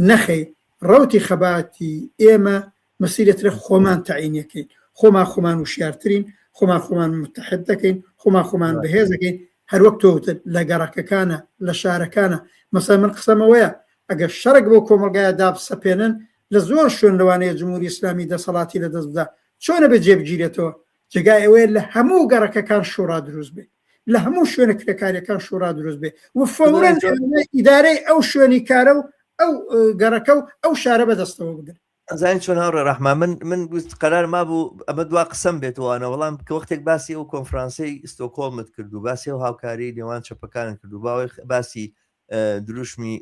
نەخەی ڕەوتی خەباتی ئێمە مەسیرەترە خۆمان تەعینەکەین خۆمان وشیارترین خۆمان متحد دەکەین خۆمان بەهێز دەکەین هەروەک تۆوتر لە گەڕەکەکانە لە شارەکانە مەسەڵەن من قسەمەوەیە ئەگەر شەرک بۆ کۆمەلگایە دابسەپێنن لە زۆر شوێن لەوانەیە جمهوری ئیسلامی دەسەڵاتی لە دەست بدا چۆنە بە جێبگیرێتەوە جێگای ئەوەیە لە هەموو گەڕەکەکان شوڕا دروست بێ لە هەموو شوێنە کرێکاریەکان شوڕا دروست بێ و فەورەن ئیدارەی ئەو شوێنی کارە و ئەو گەڕەکە و ئەو شارە بەدەستەوە بدەن
زین چۆن هاوڕێ ڕەحمان من قەرار مابوو ئەمە دوا قسەم بێتوانە وەڵام کە وەختێک باسی ئەو کۆنفرانسەی ئستۆکۆڵمت کرد و باسی ئەو هاوکاری نێوان چەپەکانت کرد و باوەی باسی دروشمی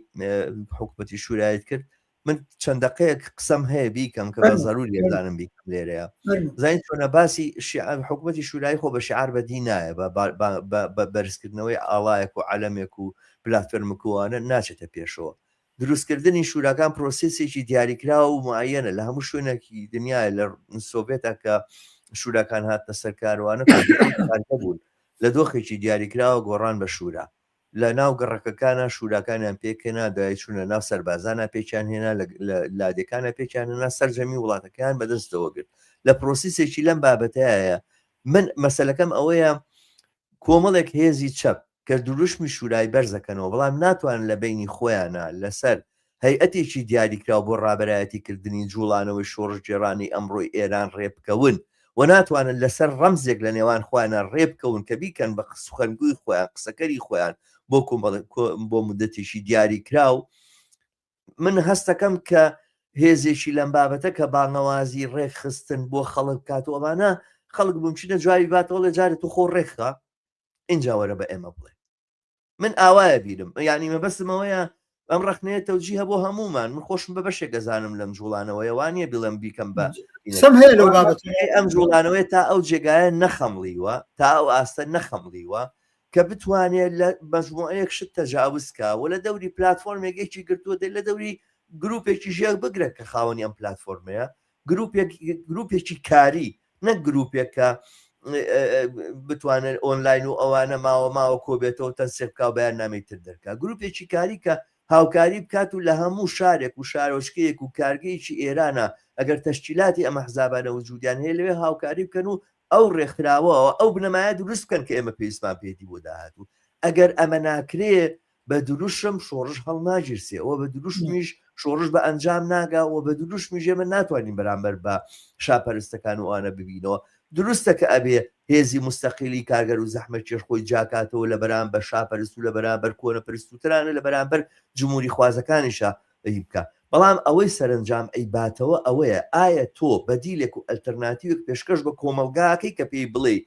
حکومەتی شورایەت کرد من چەند دقەیەک قسەم هەیە بیکەم کە بە ضروری ێزانم بیکەم لێرەیە زین چۆنە باسی حکومەتی شورایی خۆ بە شعار بەدی نایە بە بەرزکردنەوەی ئاڵایەک و عەلەمێک و پلاتفۆرمەکەوانە ناچێتە پێشەوە دروستکردنی شوراکان پرۆسسێکی دیاریکراوە و معەنە لە هەموو شوێنێکی دنیای لە سۆڤێتە کە شوراکان هاتنە سەرکاروانە بوون لە دۆخێکی دیاریکراوە گۆڕان بە شورا لە ناو گەڕەکەکانە شوراکانیان پێکێنا دای چوونە ناو سەربازانە پێچیان هێنا لە لادەکانە پێچیان هێنا سەرجەمی وڵاتەکان بەدەستەوە گرت لە پرۆسیسێکی لەم بابەتایە من مەسەلەکەم ئەوەیە کۆمەڵێک هێزی چەپ کە دروشمی شورای بەرزەکەنەوە بەڵام ناتوانن لە بینی خۆیانە لەسەر هەیئەتێکی دیاریکراو بۆ ڕابەرایەتیکردنی جوڵانەوەی شۆڕژگێڕانی ئەمڕۆی ئێران ڕێبکەون و ناتوانن لەسەر ڕەمزێک لە نێوان خۆیانە ڕێبکەون کە بیکەن بە سوخەنگووی خۆیان قسەکەری خۆیان بۆ مدەتێکی دیاریکراو من هەستەکەم کە هێزێکی لەم بابەتە کە باڵنەوازی ڕێکخستن بۆ خەڵک کاتوەوانە خەڵک بمچینە جوابی باتەوە لە جارێت و خۆ ڕێکخە اینجا وەرە بە ئێمە بڵێ من ئاوایە بیرم یعنی مەبەستمەوەیە ئەم ڕخنەیە تەوجیهە بۆ هەمومان من خۆشم بە بەشێک گەزانم لەم جوڵانەوەی وانە بڵم بیکەم بە ئەم جوڵانەوەی تا ئەو جێگایە نەخەمڵیوە تا ئەو ئاستە نەخەمڵیوە کە بتوانێت لە مەجموعەیەک شت تەجاوزکە و لە دەوری پلتفۆرمێکێکی گرتووە دەی لە دەوری گروپێکی ژێر بگرێت کە خاوەنی ئەم پلتفۆرمەیە گروپێکی کاری نەک گروپێک کە بتوانێت ئۆنلاین و ئەوانە ماوە کۆبێتەوە تەنسێک بکە و بەیان نامی تر دەرکە گروپێکی کاری کە هاوکاری بکات و لە هەموو شارێک و شارۆچکەیەک و کارگەیەکی ئێرانە ئەگەر تەشکیلاتی ئەمە حزابانە وجودیان هەیە لەوێ هاوکاری بکەن و ئەو ڕێکخراوەوە ئەو بنەمایە دروست بکەن کە ئێمە پێویستمان پێێتی بۆ داهاتوو ئەگەر ئەمە ناکرێ بە دروشم شۆڕش هەڵناگیرسێ ئەوە بە دروشمیش شۆڕش بە ئەنجام ناگاوە بە دروشمیش ئێمە ناتوانین بەرامبەر بە شاپەرستەکان و ئەوانە ببینەوە دروستە کە ئەبێ هێزی مستەقیلی کارگەر و زەحمەت کێش خۆی جاکاتەوە لە بەرامبەر شاپەرست و لە بەرامبەر کۆنە پرستوترانە لە بەرامبەر جمهوری خوازەکانیشە بکە بەڵام ئەوەی سەرنجام ئەی باتەوە ئەوەیە ئایا تۆ بەدیلێک و ئەلتەرناتیوێک پێشکەش بە کۆمەلگاکەی کە پێی بڵێ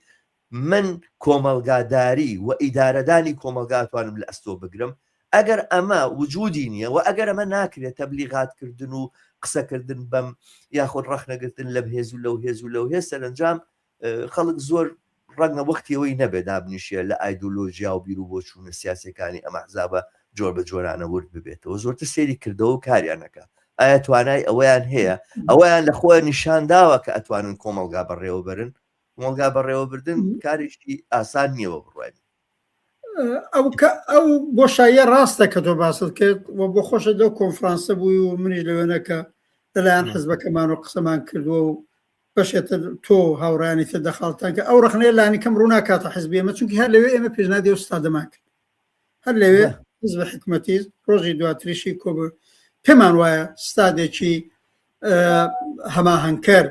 من کۆمەلگاداری و ئیدارەدانی کۆمەلگاتوانم لە ئەستۆ بگرم ئەگەر ئەمە وجودی نییە و ئەگەر ئەمە ناکرێت تەبلیغاتکردن و قسەکردن بەم یاخۆ ڕەخنەگرتن لە هێز و لەو هێز و لەو هێز سەرنجام خەڵک زۆر ڕەنگە وەختیەوەی نەبێت دابنیشیە لە ئایدۆلۆژیا و بیر و بۆ چوونە سیاسەکانی ئەمە حزابە جۆر بە جۆرانە ورد ببێتەوە زۆرتر سێری کردەوە و کاریانەکە ئایا توانای ئەوەیان هەیە ئەوەیان لە خۆیان نیشانداوە کە ئەتوانن کۆمەلگا بەڕێوە برن کۆمەلگا بەڕێوەبردن کارێکی ئاسان نییەوە بڕوای
ئەو بۆشاییە ڕاستە کە تۆ باست کرد و بۆ خۆشە لەو کۆنفرانسە بووی و منیش لەوێنەکە لەلایەن حزبەکەمان و قسەمان کردووە و بەشێتر تۆ هاوڕانی تر دەخاڵتان کە ئەو ڕخنەیە لانی کەم ڕووناکاتە حزبی ئێمە چونکی هەر لەوێ ئێمە پێشنادی و ستادەمان کرد هەر لەوێ حزب حکومەتی ڕۆژی دواتریشی کۆبوو پێمان وایە ستادێکی هەماهەنگکەر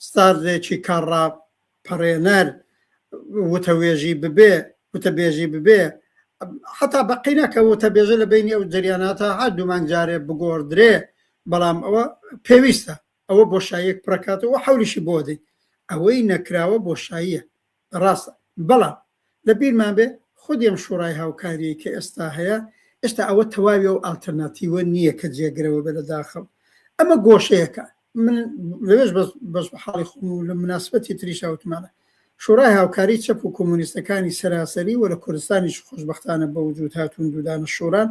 ستادێکی کارڕاپەڕێنەر وتەوێژی ببێ وتەبێژی ببێ حتا بەقینەکە وتەبێژە لە بینی ئەو جریاناتە هەردوو مانگ جارێ بگۆڕدرێ بەڵام ئەوە پێویستە ئەوە بۆشاییەک پڕکاتەوە حولیشی بۆ دەی ئەوەی نەکراوە بۆشاییە ڕاستە بەڵام لە بیرمان بێ خودیم شوڕای هاوکاری کە ئێستا هەیە ئێستا ئەوە تەواوی و ئالتەرناتیوە نییە کە جێگرەوە بە لە داخەڵ ئەمە گۆشەیەەکە من لەوێش بەس حاڵی خۆم و لە مناسبەتی تریشاوتمانە شورای هاوکاری چەپ و کۆمونیستەکانی سەراسەری و لە کوردستانیش خۆشبەختانە بە وجود هاتوون دوودانە شوران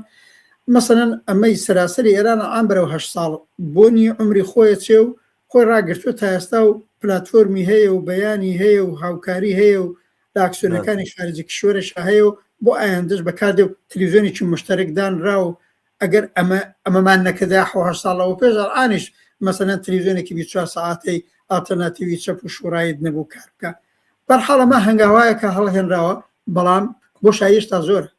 مەسەلەن ئەمەی سەراسەری ئێران ئام بەرەو 8 ساڵ بۆنی عمری خۆیە چێ و خۆی ڕاگرتووە تا ئێستا و پلاتفۆرمی هەیە و بەیانی هەیە و هاوکاری هەیە و لە ئاکسیۆنەکانی خارجی کشوەرش هەیە و بۆ ئایاندەش بەکاردێ و تەلەڤیزیۆنێکی مشتەرەکدانرا و ئەگەر ئەمەمان نەکەدا 8 ساڵەوە پێش ئانیش مەسەلەن تەلەڤیزیۆنێکی 24 ساعەتەی ئالتەرناتیوی چەپ و شورایت نەبوو کار بکە بەرحاڵ ئەمە هەنگاوایە کە هەڵهێنراوە بەڵام بۆشایی هێشتا زۆرە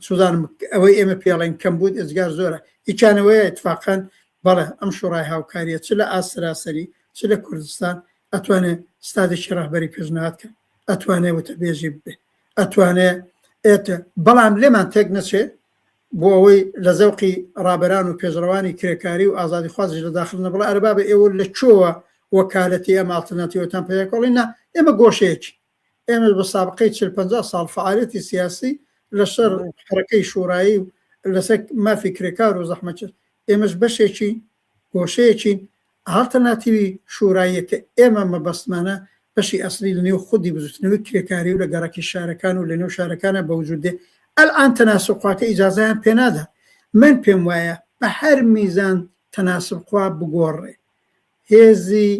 سوزانم ئەوەی ئێمە پێڵێن کەمبوود ئێزگار زۆرە هیچانەوەی اتفاقان بەڵێ ئەم شورای هاوکاریە چ لە ئاسراسەری چ لە کوردستان ئەتوانێت ستادێکی ڕاهبەری پێشنهات کە ئەتوانێت وتەبێژی ببێ ئەتوانێت بەڵام لێمان تێک نەچێت بۆ ئەوەی لە زەوقی ڕابەران و پێشڕەوانی کرێکاری و ئازادی خوازی لە داخل نەبڵ ئەربا بە ئێوە لە چۆوە وەکالەتی ئەمە ئالتەرناتیڤەتان پێکۆڵینا ئێمە گۆشەیەکی ئێمە بە سابقەی 40-50 ساڵ فعالیەتی سیاسی لەسەر حرەکەی شورایی و لەسەر مافی کرێکار و زەحمەت ئێمەش بەشێکی گۆشەیەکی ئالتەرناتیوی شوراییە کە ئێمە مەبەستمانە بەشی ئەسلی لە نێو خودی بزوتنەوەی کرێکاری و لە گەڕەکی شارەکان و لە نێو شارەکانە بەوجود دێ ئەلئان تەناسبخواکە ئیجازەیان پێنادا من پێم وایە بە هەر میزان تەناسبخوا بگۆڕێ هێزی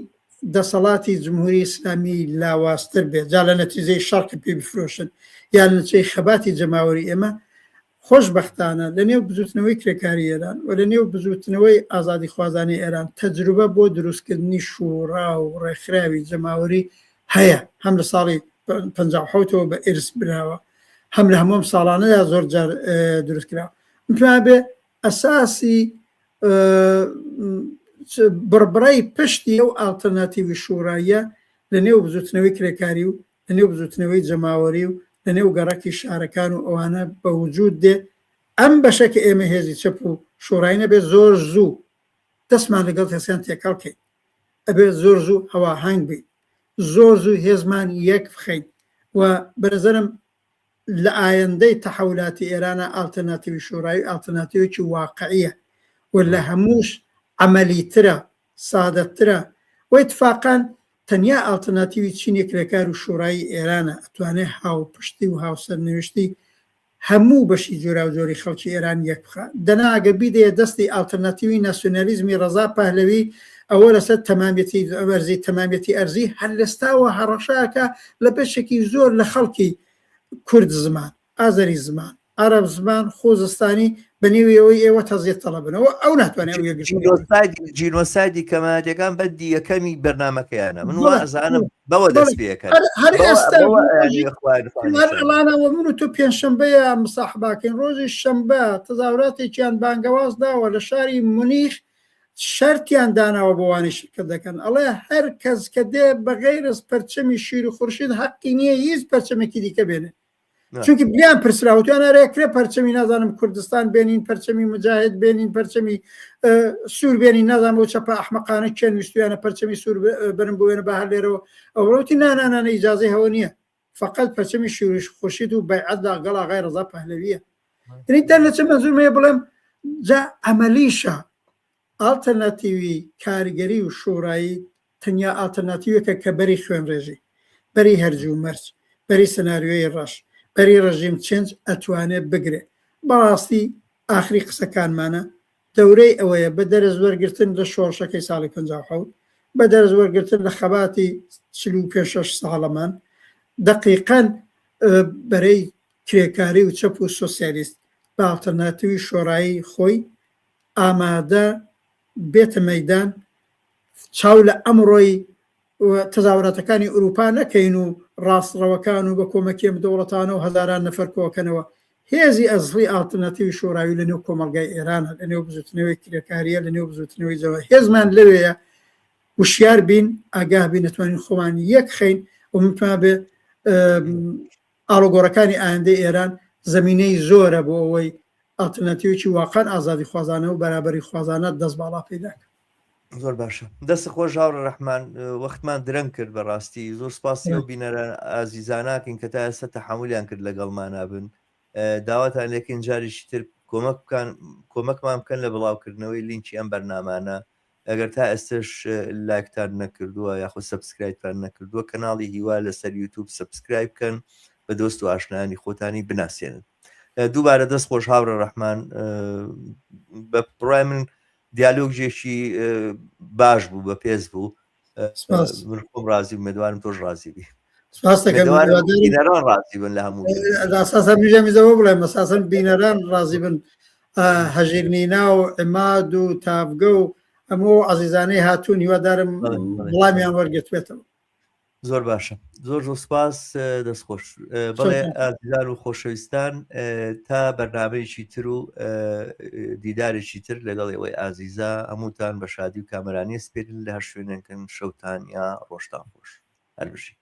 دەسەڵاتی جمهوری ئیسلامی لاوااستر بێت جا لە نەتیجەی شەڕکە پێ بفرۆشن یا لە نەتیجەی خەباتی جەماوەری ئێمە خۆشبەختانە لە نێو بزوتنەوەی کرێکاری ئێران و لە نێو بزوتنەوەی ئازادی خوازانی ئێران تەجروبە بۆ دروستکردنی شورا و ڕێکخراوی جەماوەری هەیە هەم لە ساڵی 57ەوە بە ئێرس براوە هەم لە هەموم ساڵانەدا زۆر جار دروستکراوە میتوانێت بێ ئەساسی بڕبڕی پشتی ئەو ئالتەرناتیوی شوراییە لە نێو بزوتنەوەی کرێکاری و لە نێو بزوتنەوەی جەماوەری و لە نێو گەڕەکی شارەکان و ئەوانە بە وجود دێ ئەم بەشەکە ئێمە هێزی چەپ و شورای نەبێت زۆر زوو دەستمان لەگەڵ هێزیان تێکەڵکەین ئەبێت زۆر زوو هەواهەنگ بین زۆر زوو هێزمان یەک بخەین و بەنظرم لە ئایندەی تەحولاتی ئێرانە ئالتەرناتیوی شورایی ئالتەرناتیوێکی واقعیە و لە هەمووش عملیترە سادەترە و اتفاقان تەنیا ئالتەرناتیوی چینی کرێکار و شورایی ئێرانە ئەتوانێت هاوپشتی و هاوسەرنوشتی هەموو بەشی جۆرا و جۆری خەڵکی ئێران یەک بخە دەناگە بیدەیە دەستی ئالتەرناتیوی ناسیۆنالیزمی ڕەزا پەهلەوی ئەوە لەسەر تەمامەتی ئەوەرزی تەمامەتی ئەرزی هەر لەستاوە هەڕەشاکە لە بەشێکی زۆر لە خەڵکی کورد زمان ئازەری زمان عرب زمان خۆزستانی بەنێوەوەی ئێوە تەزیێت تەڵەبنەوە ئەو ناتوانێت ئەو یەکگشت
جینۆسایدی کەماتەکان بەدی یەکەمی بەرنامەکەیانە من وازانم بەوە دەست پێەکەن
هەر ئێستاڵانەوە من و تۆ پێنجشەمبەیە مساحباکەین ڕۆژی شەمبە تەزاوراتێکیان بانگەواز داوە لە شاری مونیخ شەرتیان داناوە بۆوانی شرکت دەکەن ئەڵێ هەر کەس کە دێ بەغیرز پەرچەمی شیر و خورشید حەقی نییە هیچ پەرچەمێکی دیکە بێنێ چونکی بلیان پرسراوتیان ئەرێکرێ پەرچەمی نازانم کوردستان بێنین پەرچەمی مجاهد بێنین پەرچەمی سوور بێنین نازانم بۆ چەپە ئەحمەقانە کێن ویستویانە پەرچەمی سوور برن بوێنە بە هەر لێرەوە ئەوڕوتی نانانانە ئیجازەی هەوە نییە فقط پەرچەمی شیرش خورشید و بەیعەتدا گەڵ ئاغای ڕەزا پەهلەویە دەر لە چه مەزورمەیە بڵێم جا ئەمەلیشە ئالتەرناتیوی کاریگەری و شۆڕایی تەنیا ئالتەرناتیوەکە کە بەری خوێنڕێژی بەری هەرج و مەرج بەری سناریۆی ڕەش بەری ڕژیم چنج ئەتوانێت بگرێت بەڕاستی ئاخری قسەکانمانە دەورەی ئەوەیە بە دەرز وەرگرتن لە شۆڕشەکەی ساڵی 57 بە دەرز وەرگرتن لە خەباتی 46 ساڵەمان دقیقاً بەرەی کرێکاری و چەپ و سۆسیالیست بە ئالتەرناتیوی شۆڕایی خۆی ئامادە بێتە مەیدان چاو لە ئەمڕۆی تەزاوراتەکانی ئوروپا نەکەین و ڕاستڕەوەکان و بە کۆمەکی دەوڵەتانە و هەزاران نەفەر کۆکەنەوە هێزی ئەزلی ئالتەرناتیوی شۆڕاوی لە نێو کۆمەلگای ئێرانە لە نێو بزوتنەوەی کرێکاریە لە نێو بزوتنەوەی جەوە هێزمان لەوەیە وشیار بین ئاگاه بین نتوانین خۆمان یەک خەین و متمان بێ ئاڵۆگۆڕەکانی ئایندەی ئێران زەمینەی زۆرە بۆ ئەوەی ئالتەرناتیوێکی واقعاً ئازادی خوازانە و بەرابەری خوازانە دەست باڵا پێداکە
زۆر باشە دەست خۆش هاوڕە ڕەحمان وەختمان درەنگ کرد بەڕاستی زۆر سپاسی و بینەرە ئازیزاناکەین کە تا ئێستا تەحمولیان کرد لەگەڵمانە بن داواتان لێکین جاریشی تر کۆمەکمان بکەن لە بڵاوکردنەوەی لینکی ئەم بەرنامانە ئەگەر تا ئێستش لایکتان نەکردووە یاخود سەبسکرایبتان نەکردووە کەناڵی هیوا لەسەر یوتیوب سەبسکرایب بکەن بە دۆست و ئاشنانی خۆتانی بناسیێنن دووبارە دەست خۆش هاوڕە ڕەحمان بە پڕای من دیالۆگێکی باش بوو بە پێز بوو من خۆم ڕازی بوو مێدوارم تۆش ڕازی بی بینەران ڕازی بن لە هەموو
ئاساسا میژەمیزەوە بڵێ مەساسن بینەران ڕازی بن هەژیرنینا و عماد و تافگە و هەموو عەزیزانەی هاتوون هیوادارم وەڵامیان وەرگرتوێتەوە
زۆر باشە زۆر سوپاس دەستخۆش بەڵێ ئازیزان و خۆشەویستان تا بەرنامەیەکی تر و دیدارێکی تر لەگەڵ ئێوەی ئازیزا هەمووتان بە شادی و کامەرانی سپێرن لە هەر شوێنێکن شەوتان یا ڕۆژتان خۆش هەر بژی